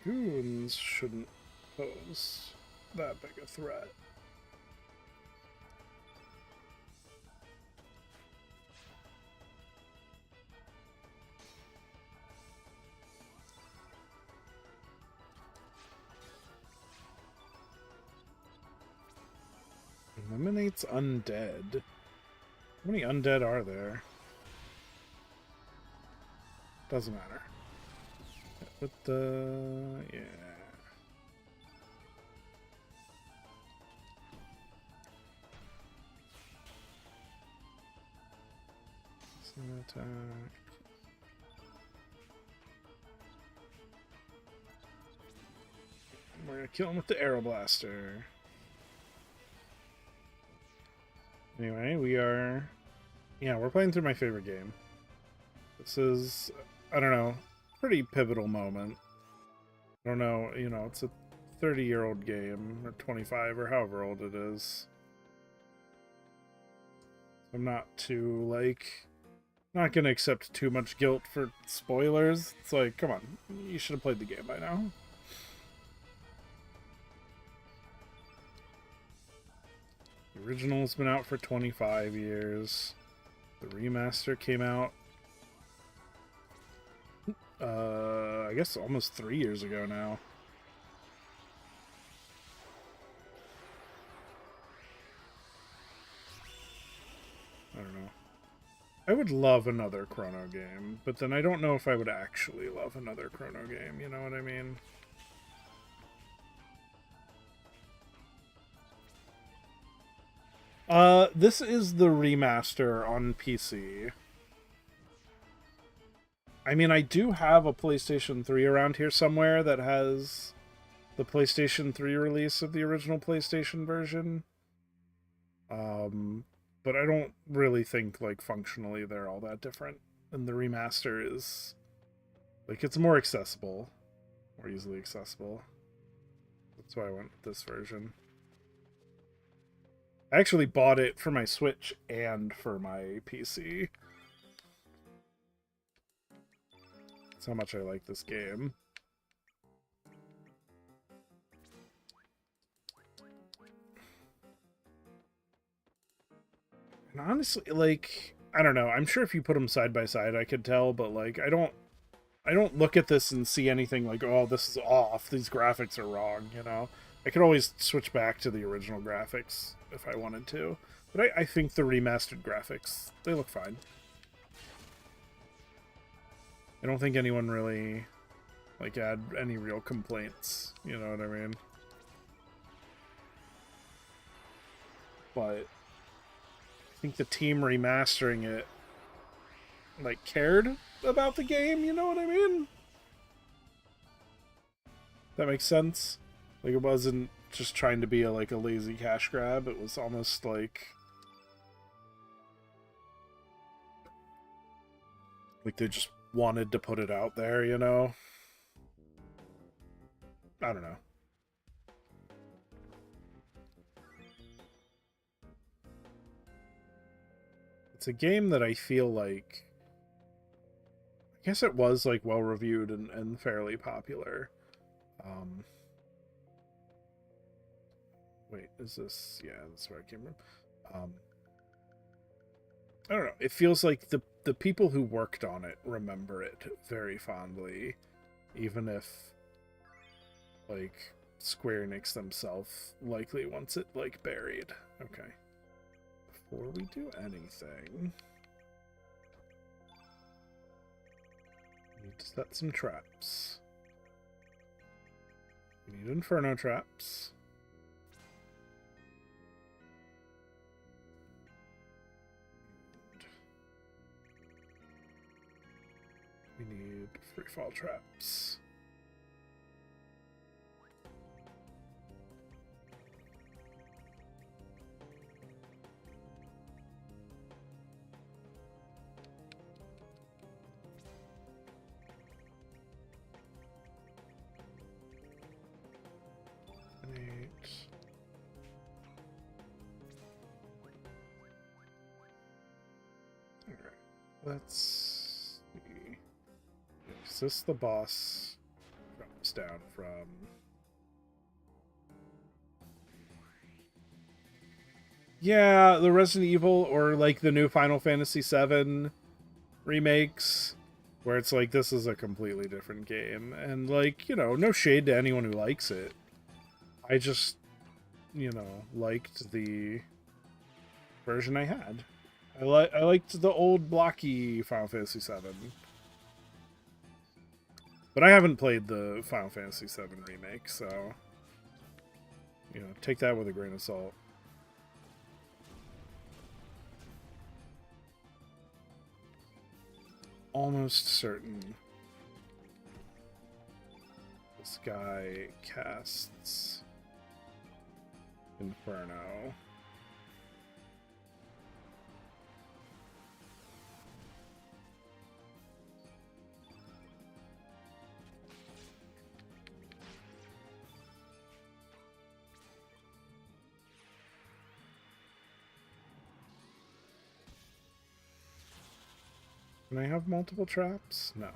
Dragoons shouldn't pose that big a threat. Eliminates undead. How many undead are there? Doesn't matter. But yeah. Attack. We're gonna kill him with the arrow blaster. Anyway, we're playing through my favorite game. This is, I don't know, pretty pivotal moment. I don't know, it's a 30-year-old game, or 25, or however old it is. I'm not gonna accept too much guilt for spoilers. It's like, come on, you should have played the game by now. The original's been out for 25 years. The remaster came out I guess almost 3 years ago now. I don't know. I would love another Chrono game, but then I don't know if I would actually love another Chrono game, you know what I mean? This is the remaster on PC. I mean, I do have a PlayStation 3 around here somewhere that has the PlayStation 3 release of the original PlayStation version. But I don't really think, like, functionally they're all that different. And the remaster is, like, it's more accessible. More easily accessible. That's why I went with this version. I actually bought it for my Switch and for my PC. That's how much I like this game. And honestly, like, I don't know. I'm sure if you put them side by side, I could tell, but like, I don't look at this and see anything like, oh, this is off. These graphics are wrong. You know, I could always switch back to the original graphics if I wanted to. But I think the remastered graphics, they look fine. I don't think anyone really, like, had any real complaints. You know what I mean? But I think the team remastering it, like, cared about the game. You know what I mean? That makes sense. Like, it wasn't just trying to be a lazy cash grab. It was almost like they just wanted to put it out there, you know? I don't know. It's a game that I feel like, I guess it was like well reviewed and fairly popular. Wait, is this? Yeah, that's where I came from. I don't know. It feels like the people who worked on it remember it very fondly, even if, like, Square Enix themselves likely wants it, like, buried. Okay. Before we do anything, we need to set some traps. We need Inferno traps. We need freefall traps. Let's see. Is this the boss drops down from? Yeah, the Resident Evil or like the new Final Fantasy VII remakes, where it's like this is a completely different game, and like, you know, no shade to anyone who likes it. I just, you know, liked the version I had. I liked the old blocky Final Fantasy VII. But I haven't played the Final Fantasy VII remake, so, you know, take that with a grain of salt. Almost certain this guy casts Inferno. Can I have multiple traps? No.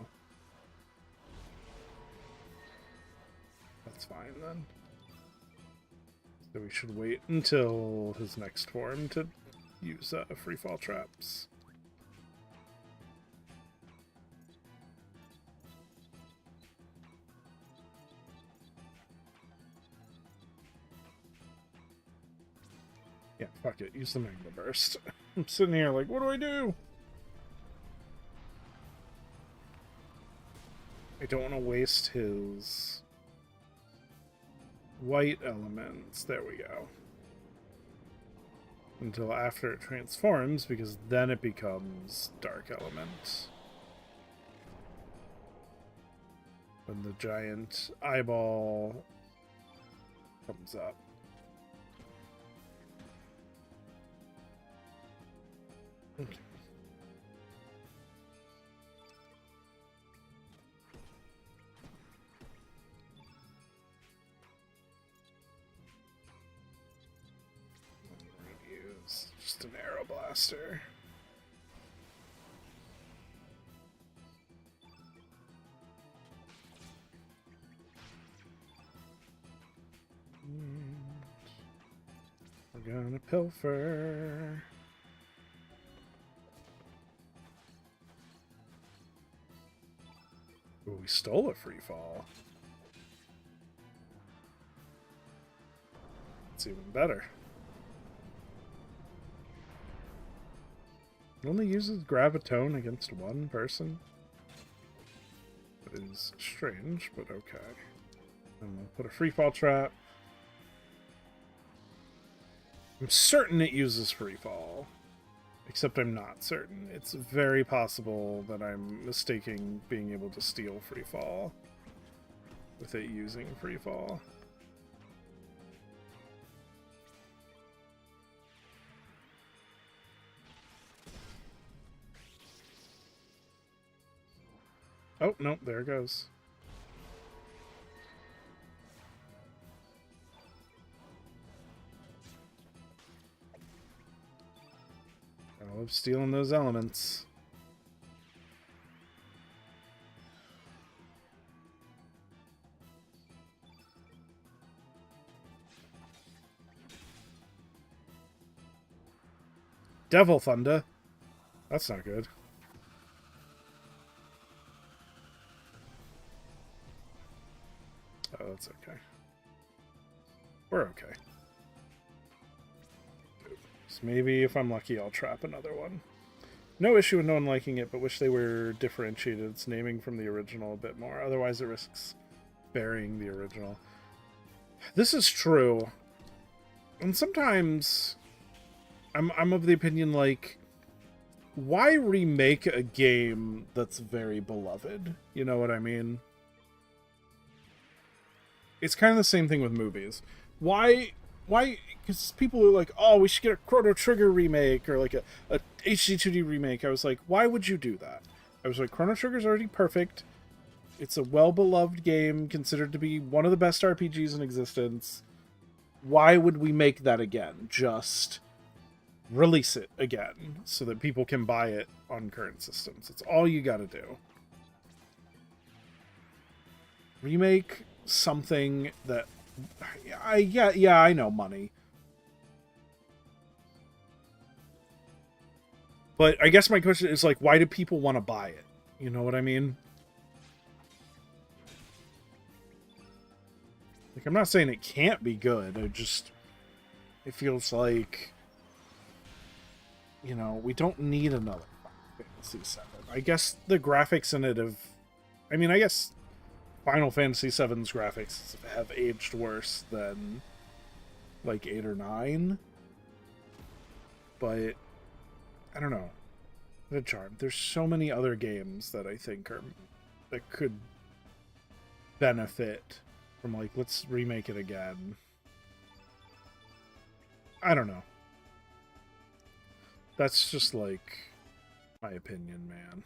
That's fine then. So we should wait until his next form to use freefall traps. Yeah, fuck it. Use the Magma Burst. I'm sitting here like, what do I do? I don't want to waste his white elements. There we go. Until after it transforms, because then it becomes dark element. When the giant eyeball comes up. Okay. Use just an arrow blaster. We're gonna pilfer. Ooh, we stole a free fall. It's even better. It only uses Gravitone against one person. That is strange, but okay. I'm gonna put a free fall trap. I'm certain it uses free fall. Except I'm not certain. It's very possible that I'm mistaking being able to steal free fall with it using free fall. Oh, no, there it goes. I love stealing those elements. Devil Thunder. That's not good. Oh, that's okay. We're okay. So maybe if I'm lucky, I'll trap another one. No issue with no one liking it, but wish they were differentiated. It's naming from the original a bit more. Otherwise, it risks burying the original. This is true. And sometimes I'm of the opinion, like, why remake a game that's very beloved? You know what I mean? It's kind of the same thing with movies. Why? Because people are like, oh, we should get a Chrono Trigger remake or like a HD2D remake. I was like, why would you do that? I was like, Chrono Trigger's already perfect. It's a well-beloved game, considered to be one of the best RPGs in existence. Why would we make that again? Just release it again so that people can buy it on current systems. That's all you gotta do. Remake something that... Yeah, I know, money. But I guess my question is, like, why do people want to buy it? You know what I mean? Like, I'm not saying it can't be good. It feels like, you know, we don't need another Fantasy VII. I guess the graphics in it have... I mean, I guess Final Fantasy VII's graphics have aged worse than, like, 8 or 9. But, I don't know. The charm. There's so many other games that I think that could benefit from, like, let's remake it again. I don't know. That's just, like, my opinion, man.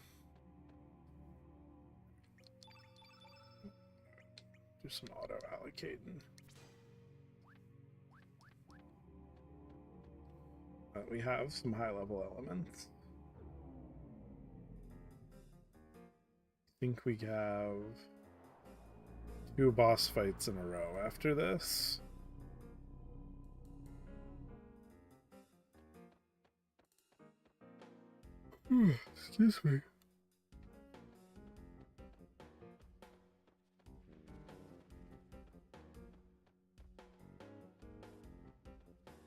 Do some auto allocating. We have some high level elements. I think we have 2 boss fights in a row after this. Excuse me.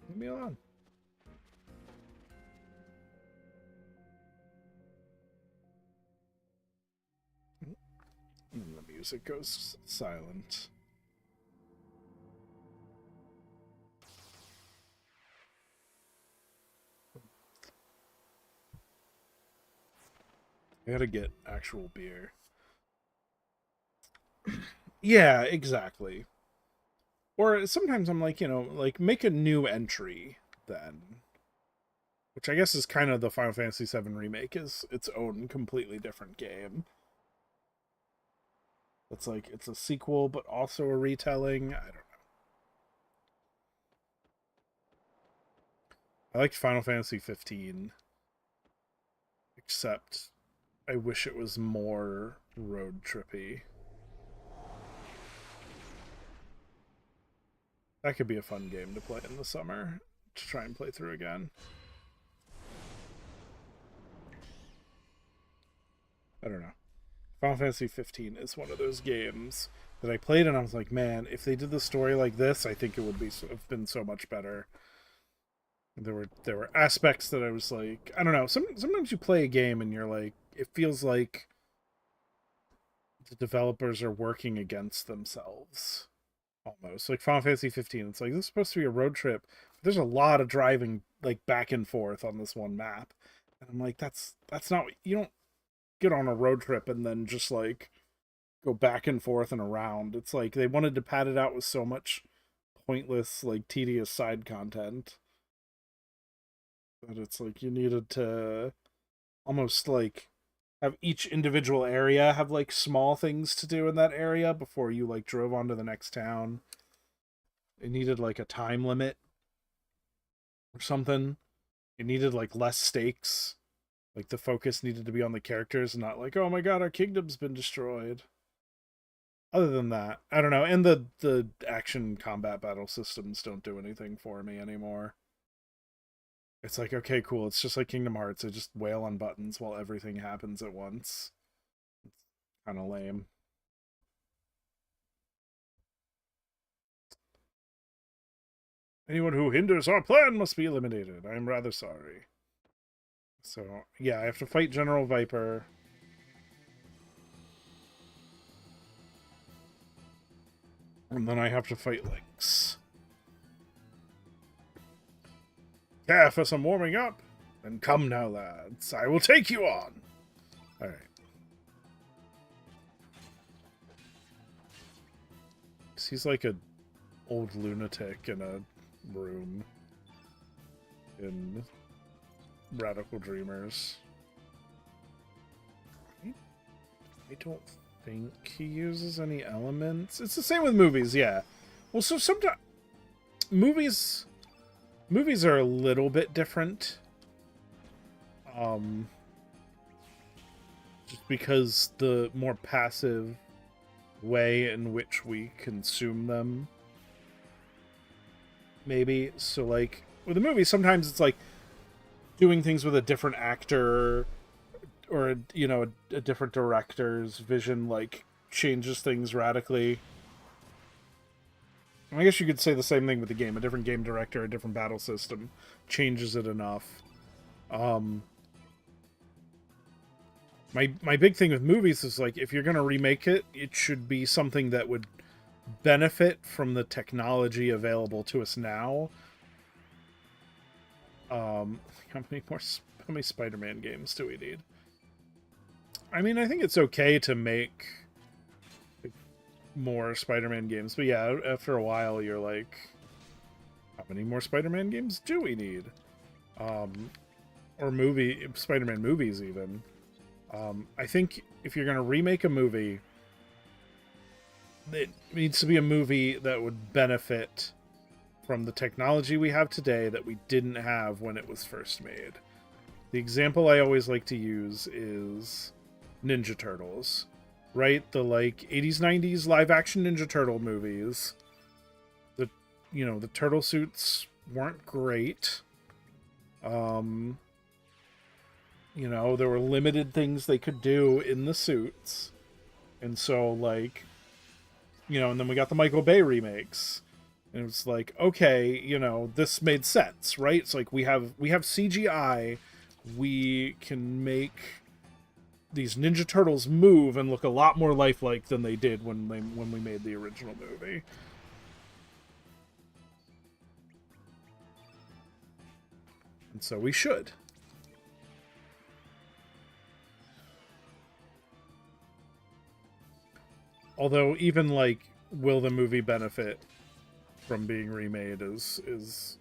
Leave me alone. I'm gonna music goes silent. I gotta get actual beer. Yeah, exactly. Or sometimes I'm like, like make a new entry then. Which I guess is kind of the Final Fantasy VII Remake is its own completely different game. It's like it's a sequel but also a retelling. I don't know. I liked Final Fantasy 15, except I wish it was more road trippy. That could be a fun game to play in the summer to try and play through again. I don't know. Final Fantasy 15 is one of those games that I played and I was like, man, if they did the story like this, I think it would have been so much better. There were aspects that I was like, I don't know. Sometimes you play a game and you're like, it feels like the developers are working against themselves almost. Like Final Fantasy 15, it's like this is supposed to be a road trip, but there's a lot of driving like back and forth on this one map, and I'm like, that's not, you don't get on a road trip and then just like go back and forth and around. It's like they wanted to pad it out with so much pointless, like tedious side content that it's like you needed to almost like have each individual area have like small things to do in that area before you like drove on to the next town. It needed like a time limit or something. It needed like less stakes. Like the focus needed to be on the characters and not like, oh my god, our kingdom's been destroyed. Other than that, I don't know. And the action combat battle systems don't do anything for me anymore. It's like, okay, cool. It's just like Kingdom Hearts. I just wail on buttons while everything happens at once. It's kind of lame. Anyone who hinders our plan must be eliminated. I'm rather sorry. So, yeah, I have to fight General Viper. And then I have to fight Lynx. Care for some warming up? Then come now, lads. I will take you on. Alright. He's like a old lunatic in a room in Radical Dreamers. I don't think he uses any elements. It's the same with movies, yeah. Well, so sometimes movies are a little bit different. Just because the more passive way in which we consume them, maybe. So like with a movie, sometimes it's like doing things with a different actor or a different director's vision like changes things radically. I guess you could say the same thing with the game. A different game director, a different battle system changes it enough. My big thing with movies is like if you're going to remake it, it should be something that would benefit from the technology available to us now. How many Spider-Man games do we need? I mean, I think it's okay to make more Spider-Man games, but yeah, after a while you're like, how many more Spider-Man games do we need? Or Spider-Man movies even. I think if you're going to remake a movie, it needs to be a movie that would benefit from the technology we have today that we didn't have when it was first made. The example I always like to use is Ninja Turtles, right? The like 80s 90s live action Ninja Turtle movies. The turtle suits weren't great. There were limited things they could do in the suits. And so like and then we got the Michael Bay remakes. And it was like, okay, this made sense, right? It's like we have CGI, we can make these Ninja Turtles move and look a lot more lifelike than they did when we made the original movie. And so we should. Although even like, will the movie benefit from being remade is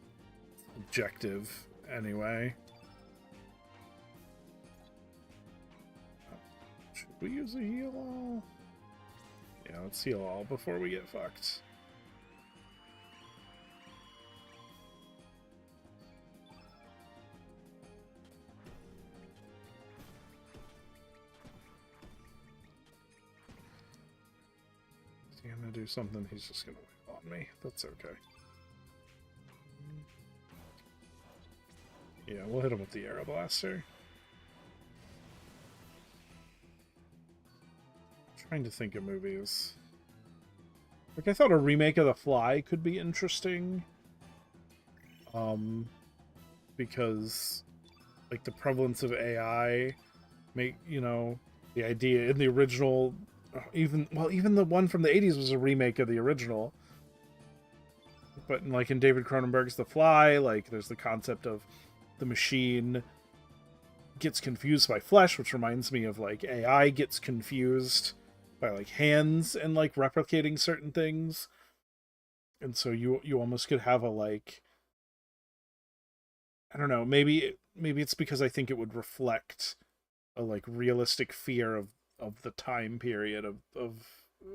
objective anyway. Should we use a heal all? Yeah, let's heal all before we get fucked. Is he gonna do something? He's just gonna wait on me. That's okay. Yeah, we'll hit him with the Arrow Blaster. Trying to think of movies. Like, I thought a remake of The Fly could be interesting. Because, like, the prevalence of AI make, you know, the idea in the original, even the one from the 80s was a remake of the original. But, like, in David Cronenberg's The Fly, like, there's the concept of the machine gets confused by flesh, which reminds me of, like, AI gets confused by, like, hands and, like, replicating certain things. And so you almost could have a, like, I don't know, maybe it's because I think it would reflect a, like, realistic fear of the time period of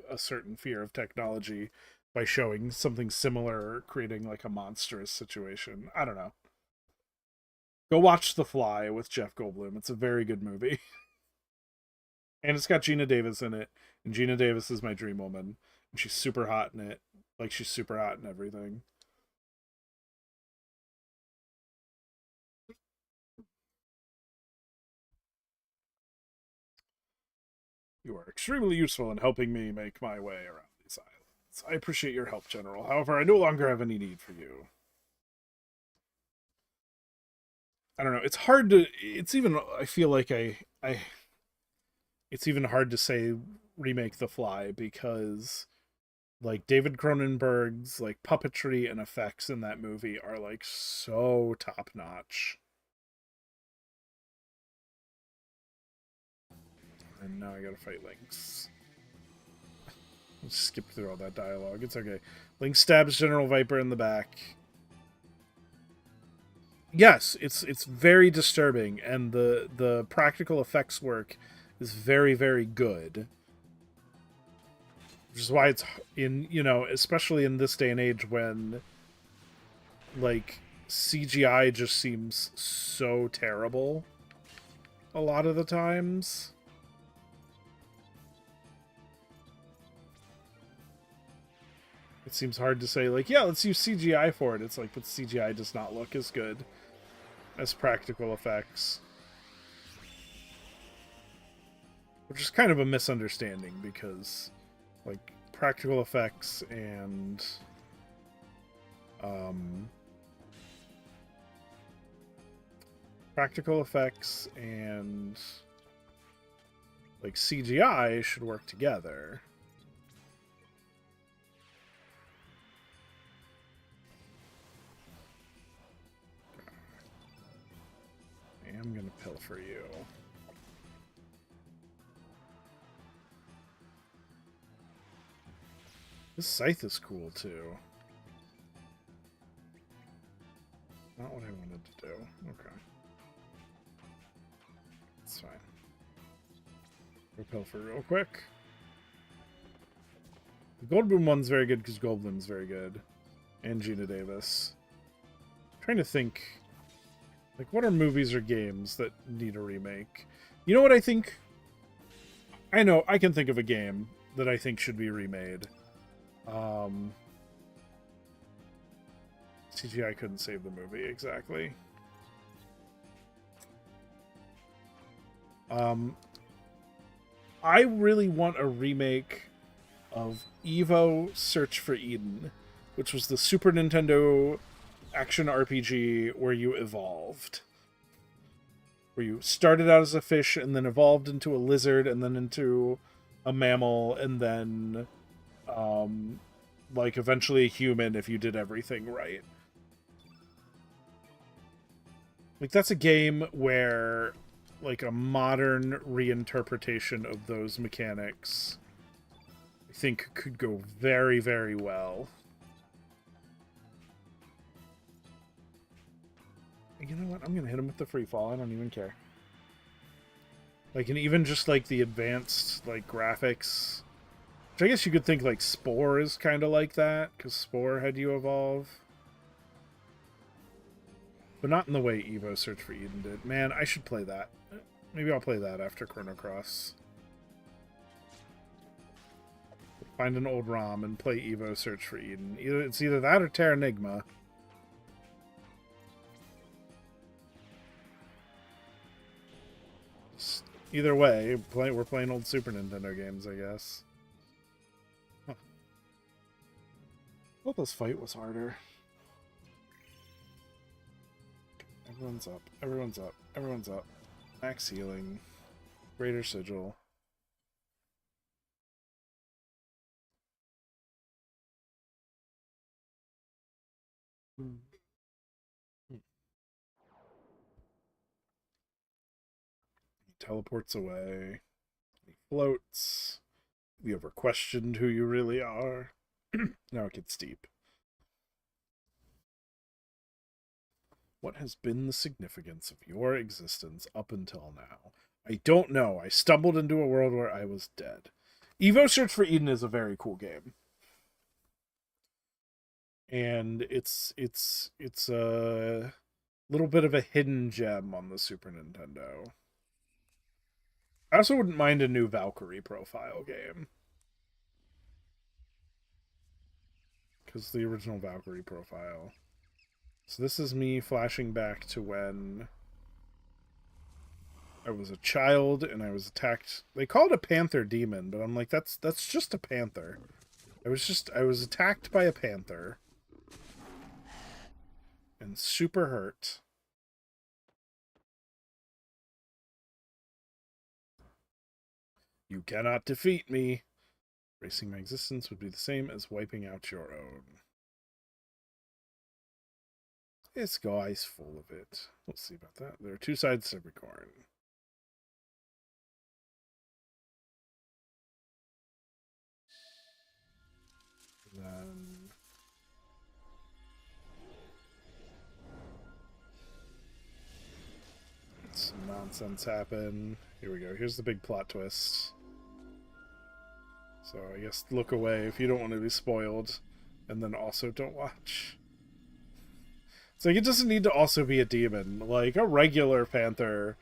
a certain fear of technology by showing something similar or creating, like, a monstrous situation. I don't know. Go watch The Fly with Jeff Goldblum. It's a very good movie. And it's got Gina Davis in it. And Gina Davis is my dream woman. And she's super hot in it. Like, she's super hot in everything. You are extremely useful in helping me make my way around these islands. I appreciate your help, General. However, I no longer have any need for you. I don't know. It's hard to... It's even... I feel like it's even hard to say remake The Fly because, like, David Cronenberg's, like, puppetry and effects in that movie are, like, so top-notch. And now I gotta fight Lynx. Let's skip through all that dialogue. It's okay. Lynx stabs General Viper in the back. Yes, it's very disturbing, and the practical effects work is very, very good. Which is why it's in, you know, especially in this day and age when, like, CGI just seems so terrible a lot of the times. It seems hard to say, like, yeah, let's use CGI for it. It's like, but CGI does not look as good as practical effects. Which is kind of a misunderstanding because, like, practical effects and like CGI should work together. I'm gonna pilfer you. This scythe is cool too. Not what I wanted to do. Okay. It's fine. Go pilfer real quick. The Goldblum one's very good because Goldblum's very good. And Gina Davis. I'm trying to think, like, what are movies or games that need a remake? You know what I think? I know, I can think of a game that I think should be remade. CGI couldn't save the movie, exactly. I really want a remake of Evo Search for Eden, which was the Super Nintendo action RPG where you evolved. where you started out as a fish and then evolved into a lizard and then into a mammal and then like eventually a human if you did everything right. Like that's a game where like a modern reinterpretation of those mechanics I think could go very, very well. You know what? I'm gonna hit him with the free fall. I don't even care. Like, and even just like the advanced like graphics, which I guess you could think like Spore is kind of like that because Spore had you evolve, but not in the way Evo Search for Eden did. Man, I should play that. Maybe I'll play that after Chrono Cross. Find an old ROM and play Evo Search for Eden. It's either that or Terranigma. Either way, we're playing old Super Nintendo games, I guess. Huh. Well, this fight was harder. Everyone's up. Everyone's up. Everyone's up. Max healing. Greater Sigil. He teleports away. He floats. You ever questioned who you really are? Now it gets deep. What has been the significance of your existence up until now? I don't know. I stumbled into a world where I was dead. Evo Search for Eden is a very cool game. And it's a little bit of a hidden gem on the Super Nintendo. I also wouldn't mind a new Valkyrie profile game. Because the original Valkyrie profile. So this is me flashing back to when I was a child and I was attacked. They call it a panther demon, but I'm like, that's just a panther. I was attacked by a panther. And super hurt. You cannot defeat me. Erasing my existence would be the same as wiping out your own. This guy's full of it. We'll see about that. There are two sides to every coin. Then some nonsense happen. Here we go. Here's the big plot twist. So I guess look away if you don't want to be spoiled. And then also don't watch. It's like it doesn't need to also be a demon. Like a regular panther.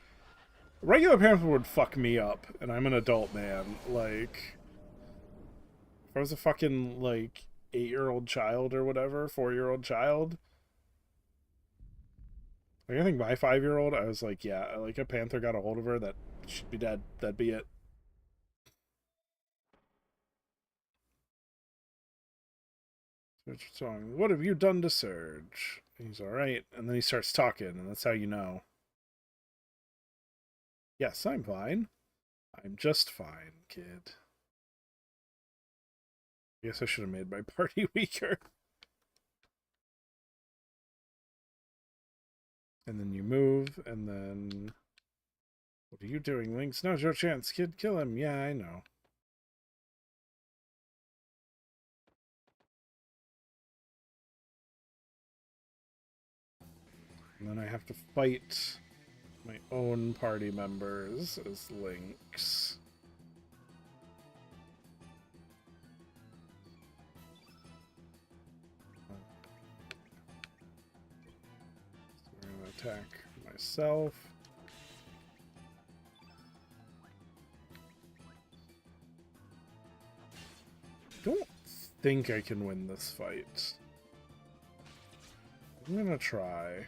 A regular panther would fuck me up. And I'm an adult man. Like if I was a fucking like 8-year-old child or whatever, 4-year-old child. Like I think my 5-year-old, I was like, yeah, like a panther got a hold of her, that should be dead. That'd be it. Song. What have you done to Surge? He's alright. And then he starts talking, and that's how you know. Yes, I'm fine. I'm just fine, kid. I guess I should have made my party weaker. And then you move, and then... What are you doing, Lynx? Now's your chance, kid. Kill him. Yeah, I know. And then I have to fight my own party members as Lynx. So I'm going to attack myself. I don't think I can win this fight. I'm going to try.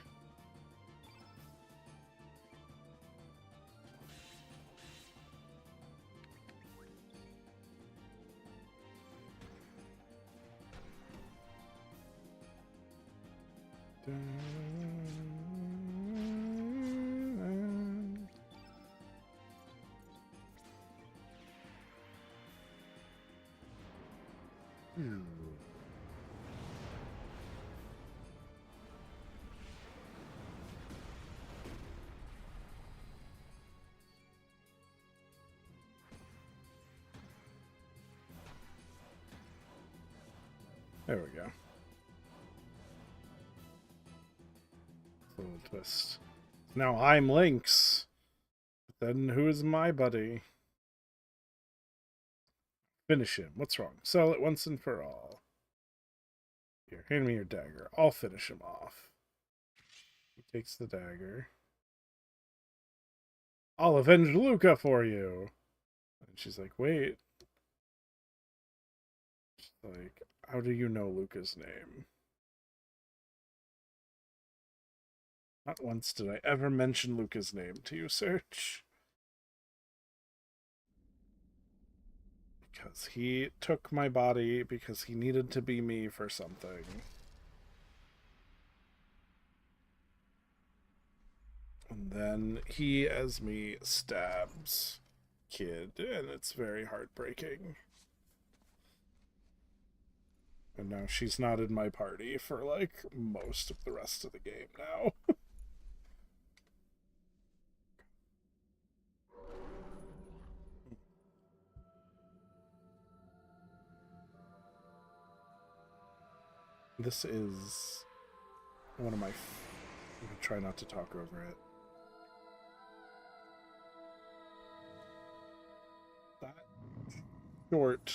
There we go. Little twist. Now I'm Lynx. Then who is my buddy? Finish him. What's wrong? Sell it once and for all. Here, hand me your dagger. I'll finish him off. He takes the dagger. I'll avenge Luca for you. And she's like, wait. She's like, how do you know Luca's name? Not once did I ever mention Luca's name to you, Serge. Because he took my body because he needed to be me for something. And then he, as me, stabs Kid, and it's very heartbreaking. And now she's not in my party for, like, most of the rest of the game now. This is one of my... I'm going to try not to talk over it. That short,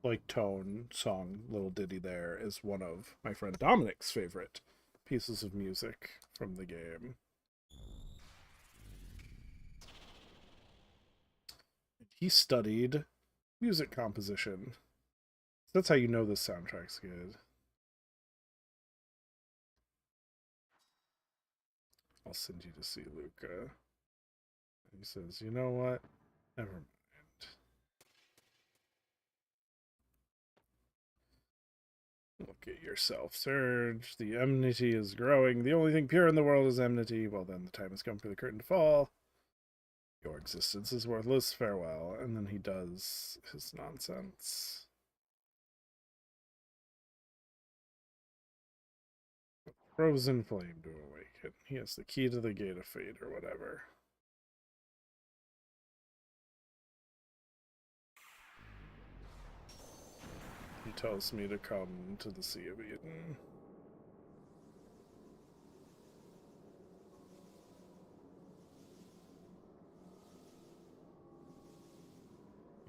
like, tone song, little ditty there, is one of my friend Dominic's favorite pieces of music from the game. He studied music composition. That's how you know this soundtrack's good. I'll send you to see Luca. He says, you know what? Never mind. Look at yourself, Surge. The enmity is growing. The only thing pure in the world is enmity. Well, then the time has come for the curtain to fall. Your existence is worthless. Farewell. And then he does his nonsense. Frozen flame to awaken. He has the key to the gate of fate or whatever. He tells me to come to the Sea of Eden.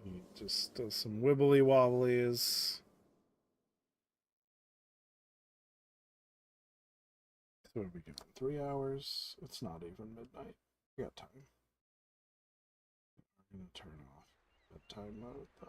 He just does some wibbly wobblies. So what are we giving? 3 hours? It's not even midnight. We got time. I'm going to turn off bedtime mode though.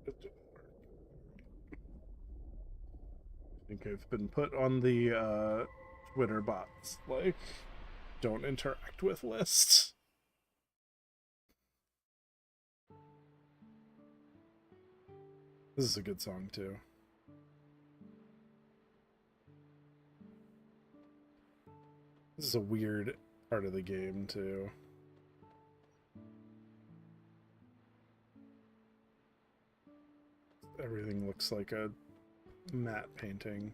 It didn't work. I think I've been put on the Twitter bots, like, don't interact with lists. This is a good song too. This is a weird part of the game too. Everything looks like a matte painting.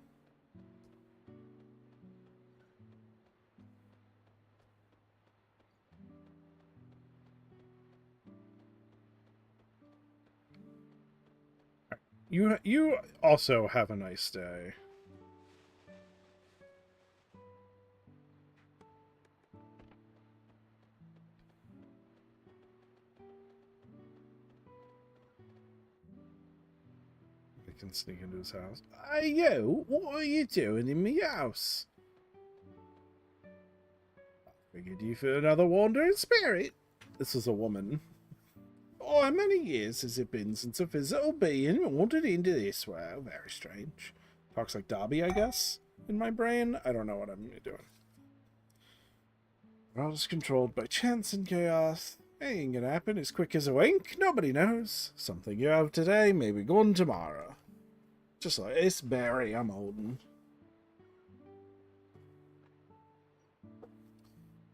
You also have a nice day. I can sneak into his house. Hey, you! What are you doing in my house? I figured you for another wandering spirit. This is a woman. Oh, how many years has it been since a physical being wandered into this world? Very strange. Talks like Dobby, I guess, in my brain. I don't know what I'm doing. The world is controlled by chance and chaos. Ain't gonna happen as quick as a wink. Nobody knows. Something you have today may be gone tomorrow. Just like this berry I'm holding.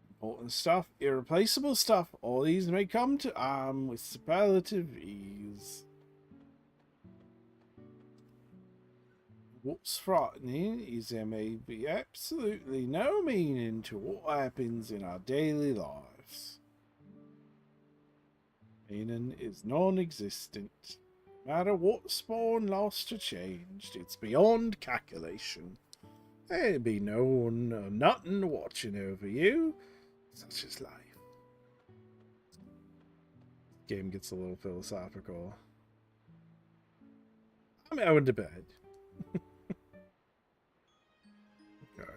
Important stuff, irreplaceable stuff. All these may come to arm with superlative ease. What's frightening is there may be absolutely no meaning to what happens in our daily lives. Meaning is non-existent. No matter what spawn lost or changed, it's beyond calculation. There'd be no one or nothing watching over you. Such is life. Game gets a little philosophical. I'm going to bed. Okay.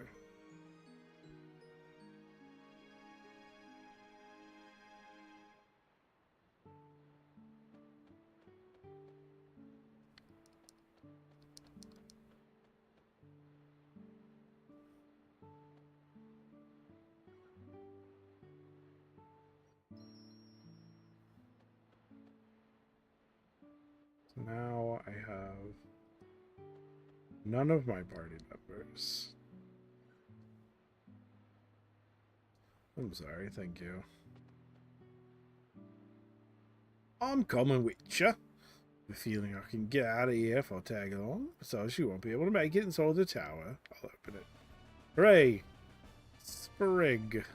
So now I have none of my party members. I'm sorry, thank you. I'm coming with you. The feeling I can get out of here if I tag along. Besides, you won't be able to make it inside the tower. I'll open it. Hooray! Sprig.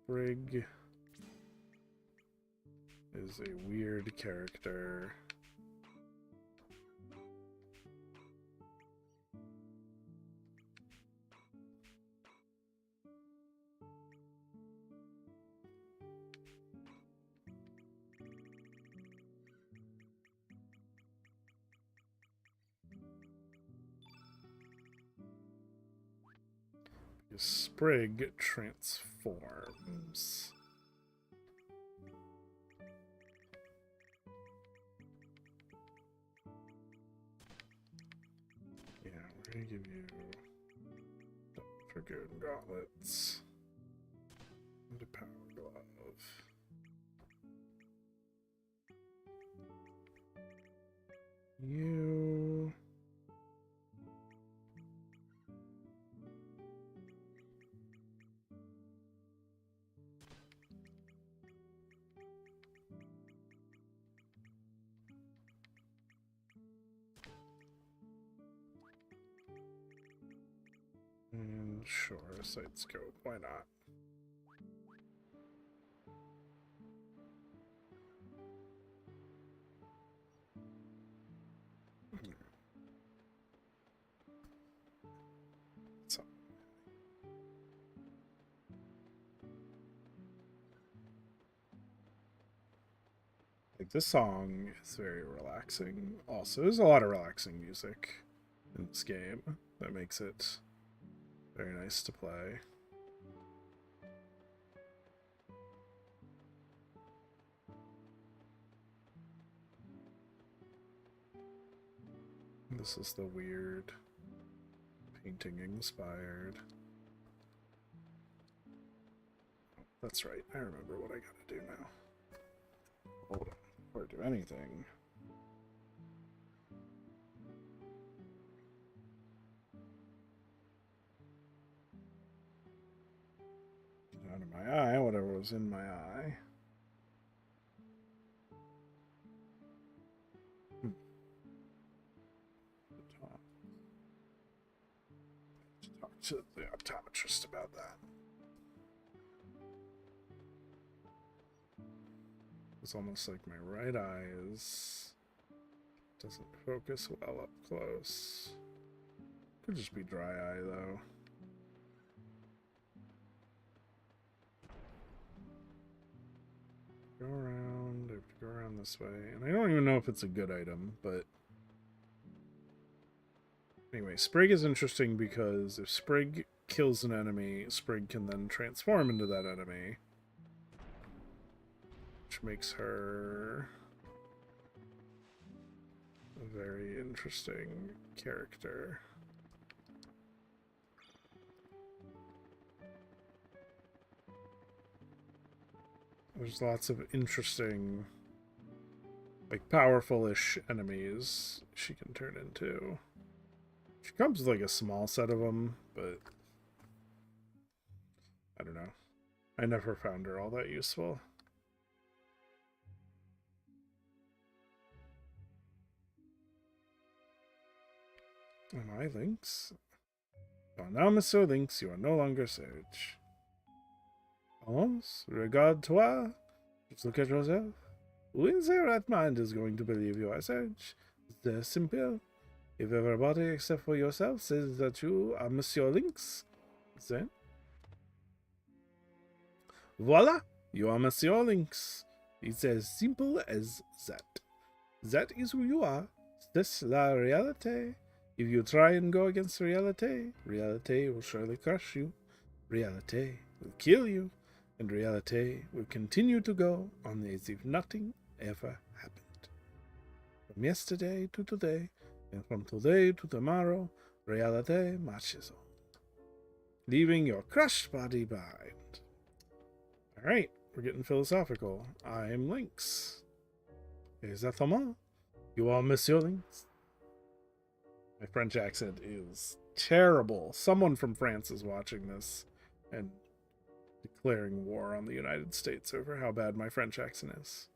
Sprig is a weird character. Sprig transforms. Yeah, we're gonna give you Forgotten Gauntlets and a Power Glove. You... And sure, side scope, why not? So. Like, this song is very relaxing. Also, there's a lot of relaxing music in this game that makes it very nice to play. This is the weird painting inspired. That's right, I remember what I gotta do now. Hold on, before I do anything. Get out of my eye, whatever was in my eye. Talk to the optometrist about that. It's almost like my right eye doesn't focus well up close. Could just be dry eye though. Go around, I have to go around this way. And I don't even know if it's a good item, but anyway, Sprig is interesting because if Sprig kills an enemy, Sprig can then transform into that enemy. Which makes her a very interesting character. There's lots of interesting, like, powerful-ish enemies she can turn into. She comes with, like, a small set of them, but I don't know. I never found her all that useful. Am I Lynx? Oh, now, Monsieur Lynx, you are no longer Sage. Almost. Regarde toi. Just look at yourself. Who in their right mind is going to believe you are Sage? It's simple. If everybody except for yourself says that you are Monsieur Lynx, then voila, you are Monsieur Lynx. It's as simple as that. That is who you are. This la reality. If you try and go against reality, reality will surely crush you. Reality will kill you. And reality will continue to go on as if nothing ever happened. From yesterday to today, and from today to tomorrow, reality marches on, leaving your crushed body behind. Alright, we're getting philosophical. I am Lynx. Exactement. You are Monsieur Lynx. My French accent is terrible. Someone from France is watching this and declaring war on the United States over how bad my French accent is.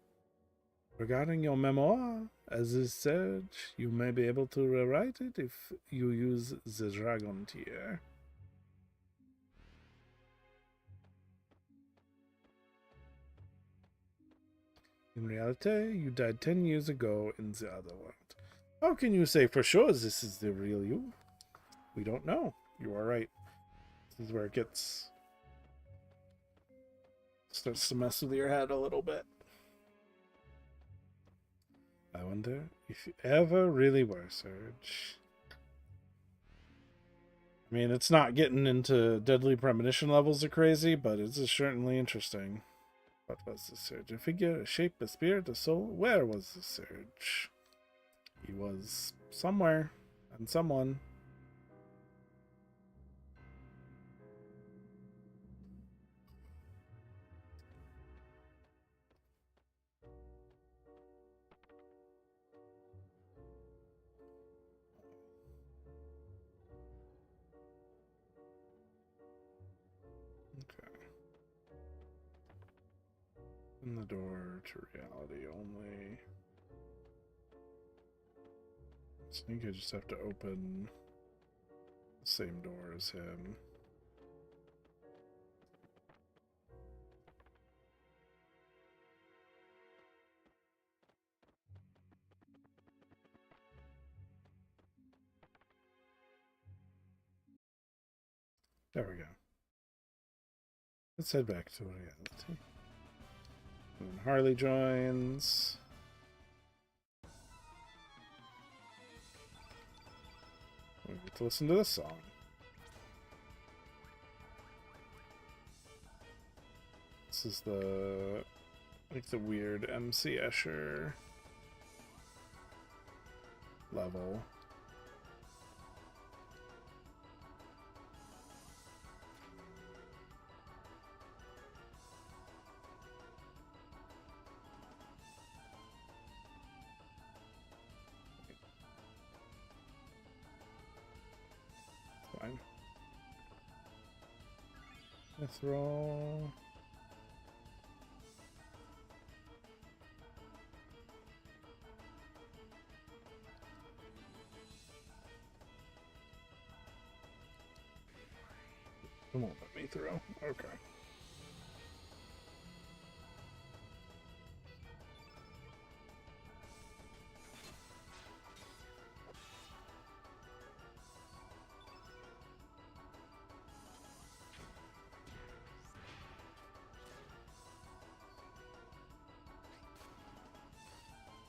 Regarding your memoir, as is said, you may be able to rewrite it if you use the dragon tier. In reality, you died 10 years ago in the other world. How can you say for sure this is the real you? We don't know. You are right. This is where it starts to mess with your head a little bit. I wonder if you ever really were, Serge. I mean, it's not getting into deadly premonition levels of crazy, but it's certainly interesting. What was the Surge? A figure, a shape, a spirit, a soul? Where was the Surge? He was somewhere and someone. Okay. In the door to reality only. So I think I just have to open the same door as him. There we go. Let's head back to reality. And Harley joins. We get to listen to this song. This is the weird MC Escher level. Fine. Mithril. It won't let me through. Okay.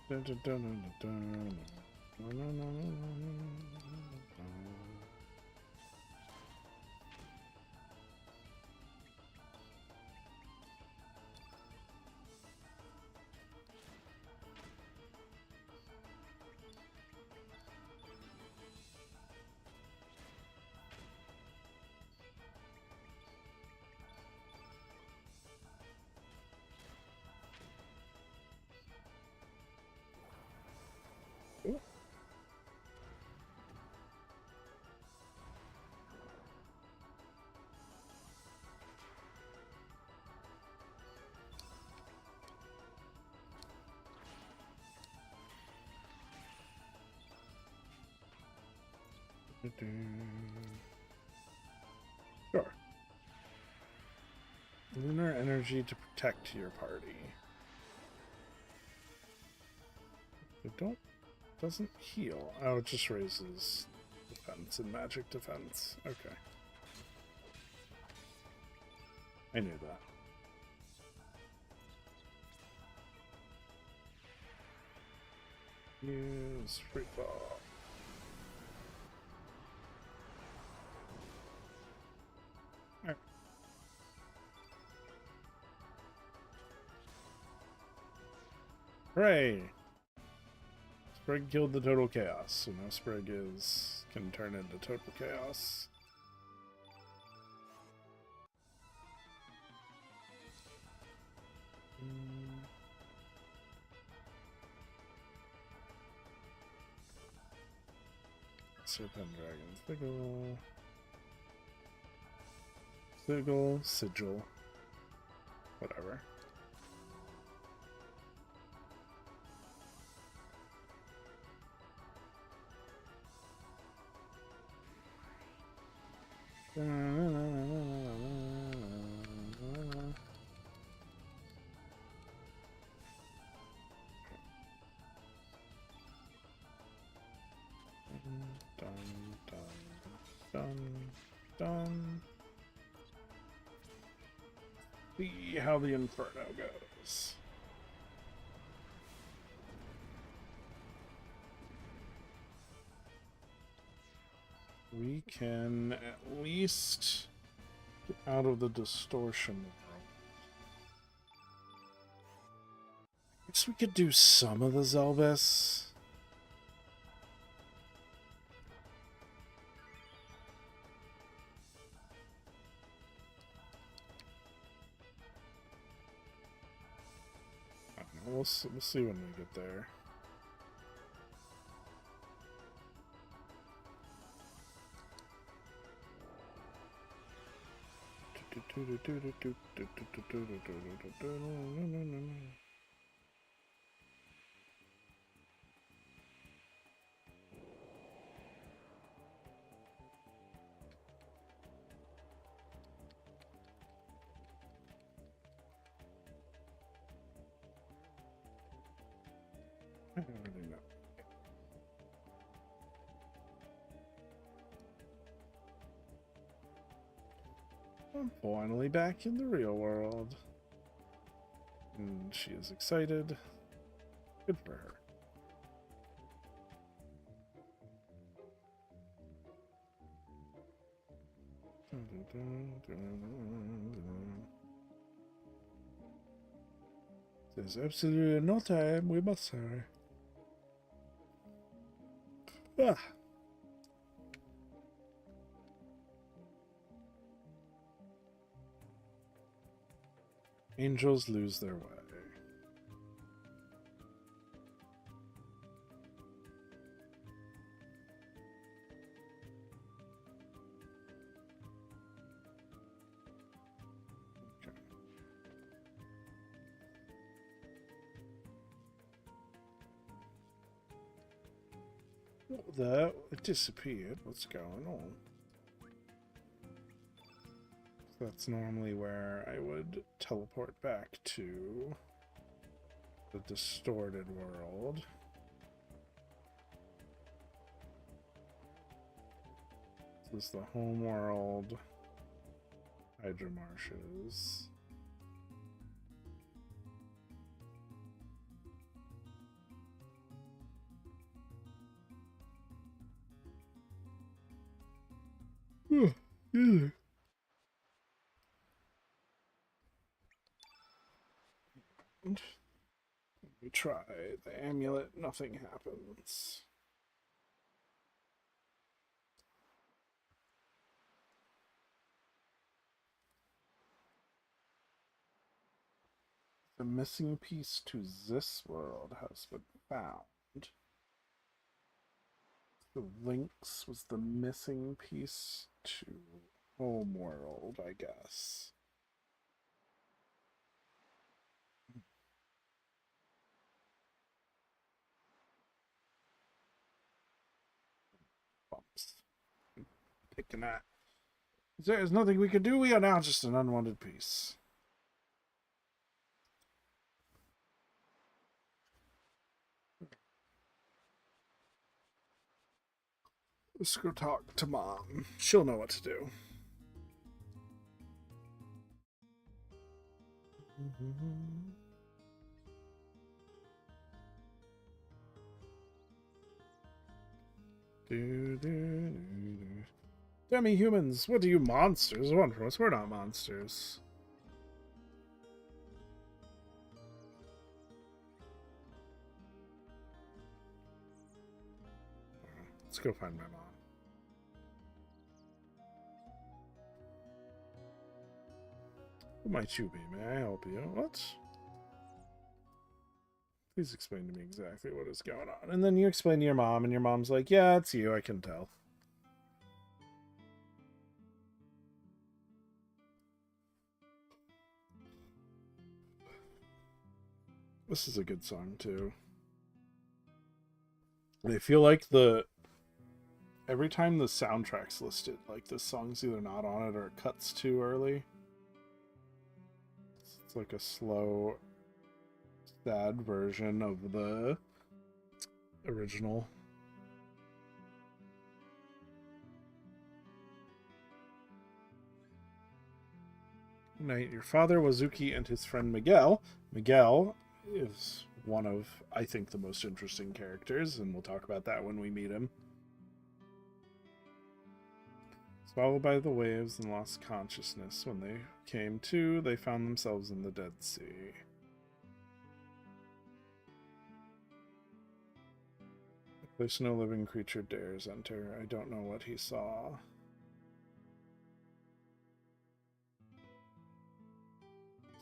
Dun, dun, dun, dun, dun, dun, dun, dun, dun, dun. Sure. Lunar energy to protect your party. It doesn't heal. Oh, it just raises defense and magic defense. Okay. I knew that. Use free fall. Alright. Hooray! Sprig killed the total chaos, so now Sprig can turn into total chaos. Serpent Dragon, Sigil, whatever. Done. See how the Inferno goes. We can at least get out of the distortion world. I guess we could do some of the Zelbus. I don't know, we'll see when we get there. I don't really know. I'm finally back in the real world. And she is excited. Good for her. There's absolutely no time. We must hurry. Ah. Angels lose their way. Okay. What the? It disappeared. What's going on? That's normally where I would teleport back to the distorted world. This is the home world. Hydra Marshes. Yeah. We try the amulet, nothing happens. The missing piece to this world has been found. The Lynx was the missing piece to Homeworld, I guess. Bumps. picking at. There is nothing we could do. We are now just an unwanted piece. Let's go talk to Mom. She'll know what to do. Damn me humans, what are you monsters? One from us, we're not monsters. Let's go find my mom. Who might you be? May I help you? What? Please explain to me exactly what is going on. And then you explain to your mom, and your mom's like, yeah, it's you, I can tell. This is a good song, too. I feel like every time the soundtrack's listed, like this song's either not on it or it cuts too early. It's like a slow, sad version of the original. Night, your father, Wazuki, and his friend Miguel. Miguel is one of, I think, the most interesting characters, and we'll talk about that when we meet him. Swallowed by the waves and lost consciousness. When they came to, they found themselves in the Dead Sea. A place no living creature dares enter. I don't know what he saw.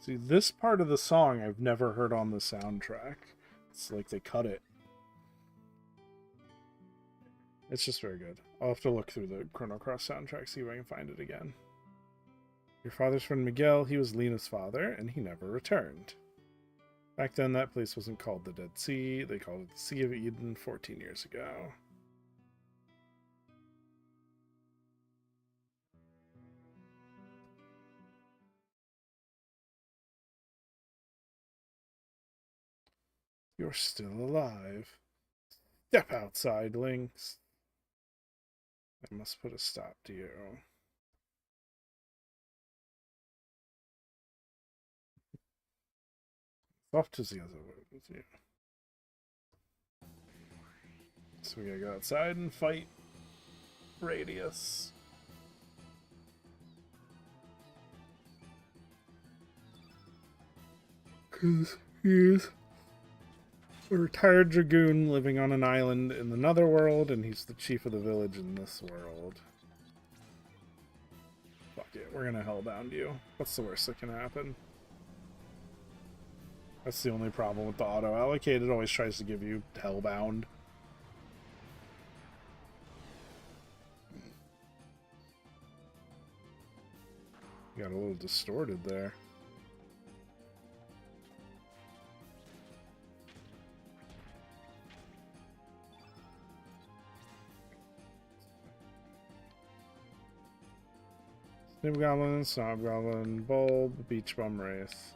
See, this part of the song I've never heard on the soundtrack. It's like they cut it. It's just very good. I'll have to look through the Chrono Cross soundtrack, see if I can find it again. Your father's friend Miguel, he was Lena's father, and he never returned. Back then, that place wasn't called the Dead Sea. They called it the Sea of Eden 14 years ago. You're still alive. Step outside, Lynx. I must put a stop to you. Off to the other way with you. So we gotta go outside and fight Radius. Because he is a retired dragoon living on an island in the Netherworld, and he's the chief of the village in this world. Fuck it, we're gonna hellbound you. What's the worst that can happen? That's the only problem with the auto-allocate. It always tries to give you hellbound. Got a little distorted there. Snib Goblin, Snob Goblin, Bulb, Beach Bum Wraith.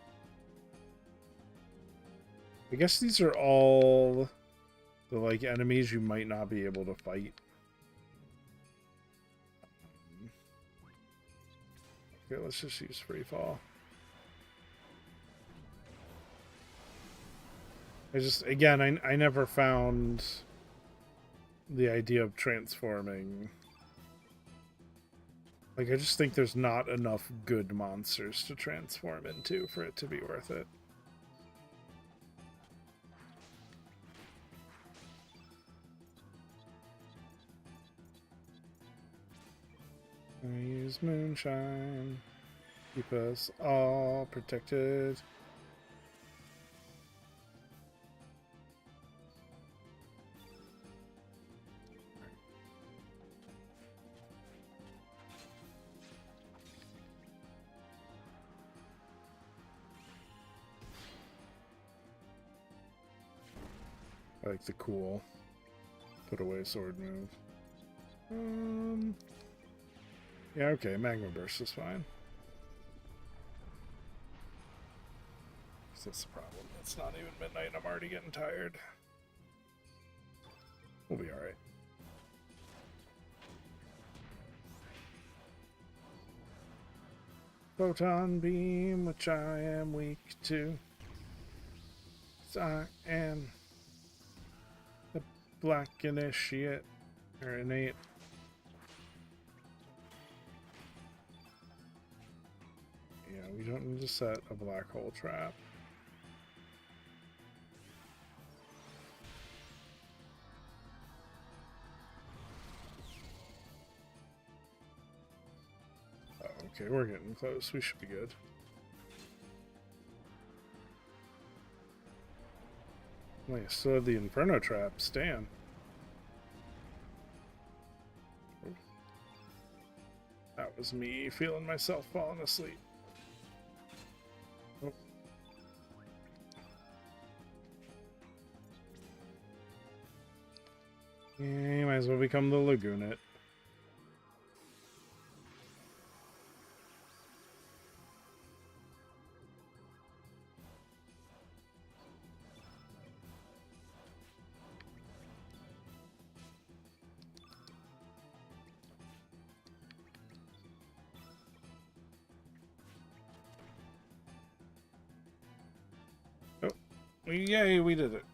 I guess these are all the like enemies you might not be able to fight. Okay, let's just use Free Fall. I never found the idea of transforming. Like, I just think there's not enough good monsters to transform into for it to be worth it. I use moonshine. Keep us all protected. I like the cool put away sword move. Yeah, okay, magma burst is fine. That's the problem. It's not even midnight and I'm already getting tired. We'll be alright. Photon beam, which I am weak to. I am the black initiate, or innate. Yeah, we don't need to set a black hole trap. Oh, okay, we're getting close. We should be good. Oh, you still have the Inferno traps. Damn. That was me feeling myself falling asleep. Oh. Yeah, you might as well become the Lagoonit. Oh, yay, we did it.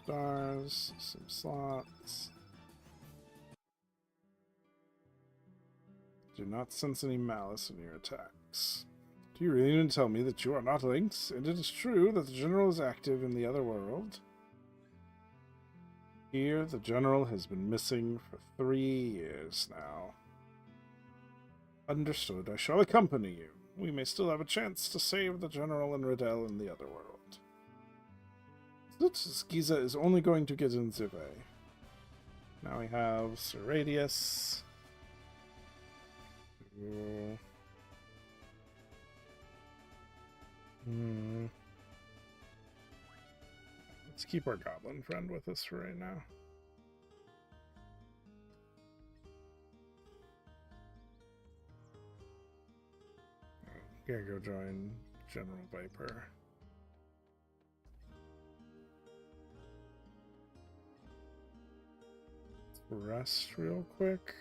Stars, some slots. Do not sense any malice in your attacks. Do you really mean to tell me that you are not Lynx, and it is true that the General is active in the other world? Here, the General has been missing for 3 years now. Understood. I shall accompany you. We may still have a chance to save the General and Riddell in the other world. Giza is only going to get in the way. Now we have Sir Radius. Let's keep our goblin friend with us for right now. Gotta go join General Viper. Rest real quick.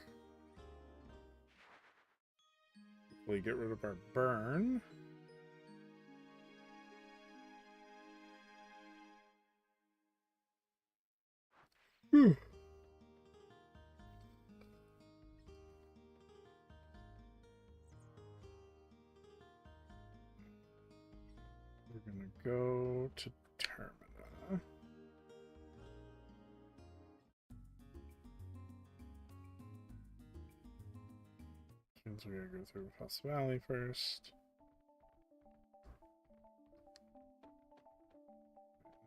Hopefully get rid of our burn. Whew. We're gonna go to Termina. Means we gotta go through Foss Valley first.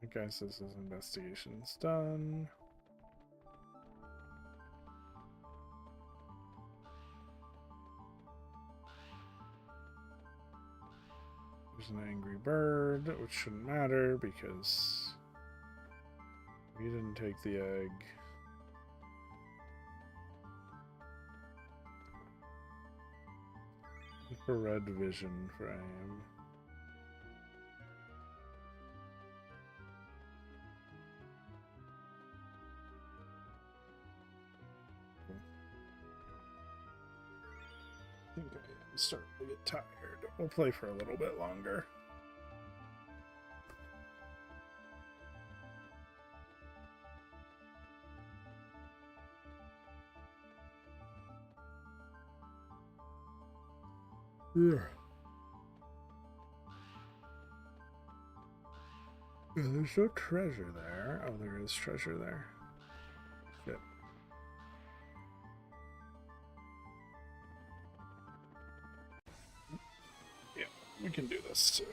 I guess this is investigation's done. There's an angry bird, which shouldn't matter because we didn't take the egg. For red vision frame. I think I am starting to get tired. We'll play for a little bit longer. Yeah. There's no treasure there. Oh, there is treasure there. Shit. Yeah, we can do this too.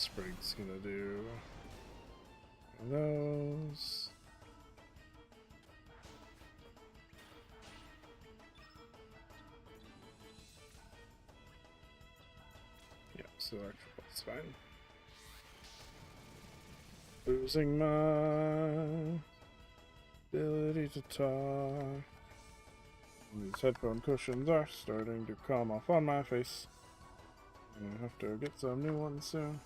Sprig's gonna do one of those. Yeah, so that's fine. Losing my ability to talk. These headphone cushions are starting to come off on my face. I'm gonna have to get some new ones soon.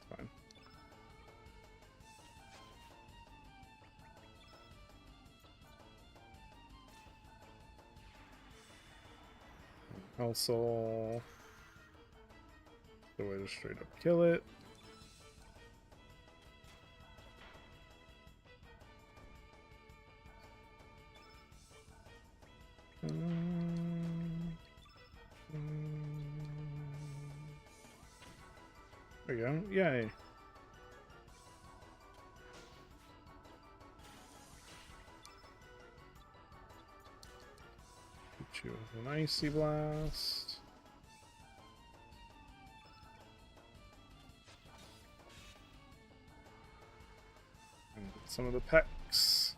Fine. Also, the way to straight up kill it. There we go. Yay. Hit you with an icy blast. And get some of the pecs.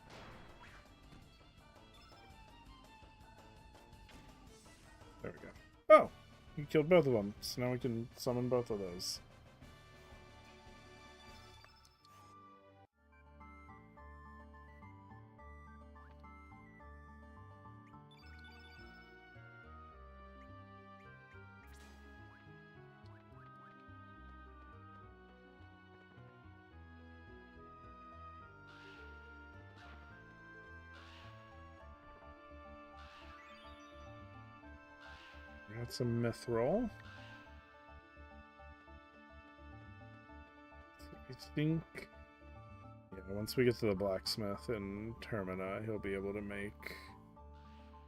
There we go. Oh! You killed both of them, so now we can summon both of those. That's a mithril. I think, yeah, once we get to the blacksmith in Termina, he'll be able to make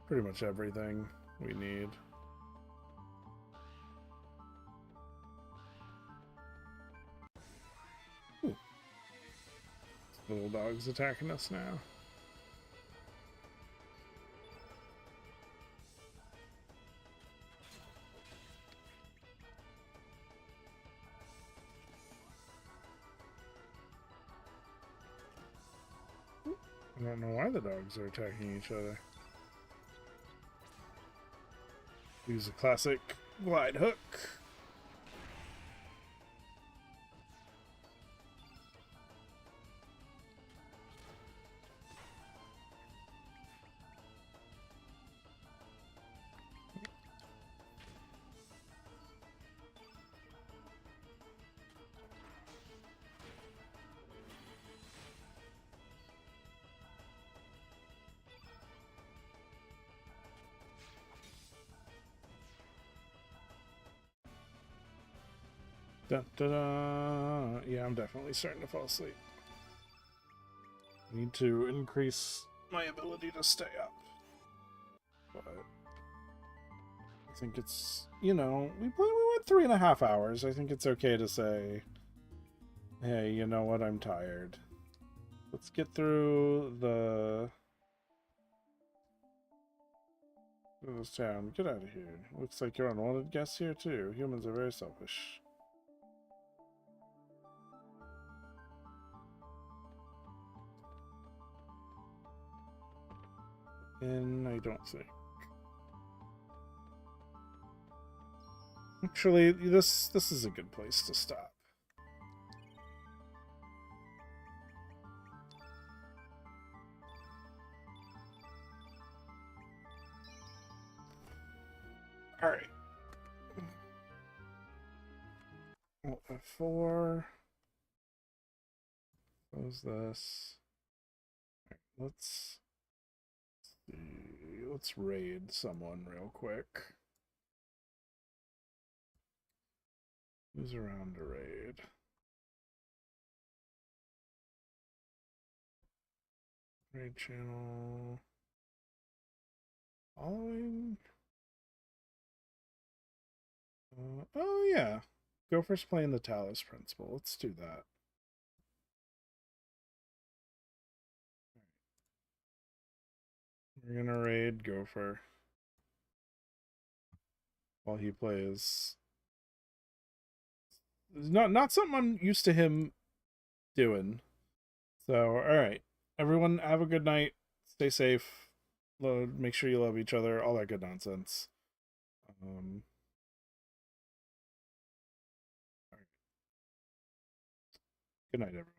pretty much everything we need. Ooh. Little dog's attacking us now. I don't know why the dogs are attacking each other. Use a classic glide hook. Da, da, da. Yeah, I'm definitely starting to fall asleep. I need to increase my ability to stay up. But I think it's, you know, we went 3.5 hours. I think it's okay to say, hey, you know what, I'm tired. Let's get through this town. Get out of here. Looks like you're unwanted guests here too. Humans are very selfish. And I don't think. Actually, this is a good place to stop. All right. Alt F4. Close this. Right, let's see. Let's raid someone real quick. Who's around to raid? Raid channel. Following. Oh yeah. Gopher's playing the Talos Principle. Let's do that. We're gonna raid Gopher while he plays. It's not something I'm used to him doing. So, alright. Everyone have a good night. Stay safe. Make sure you love each other. All that good nonsense. Good night, everyone.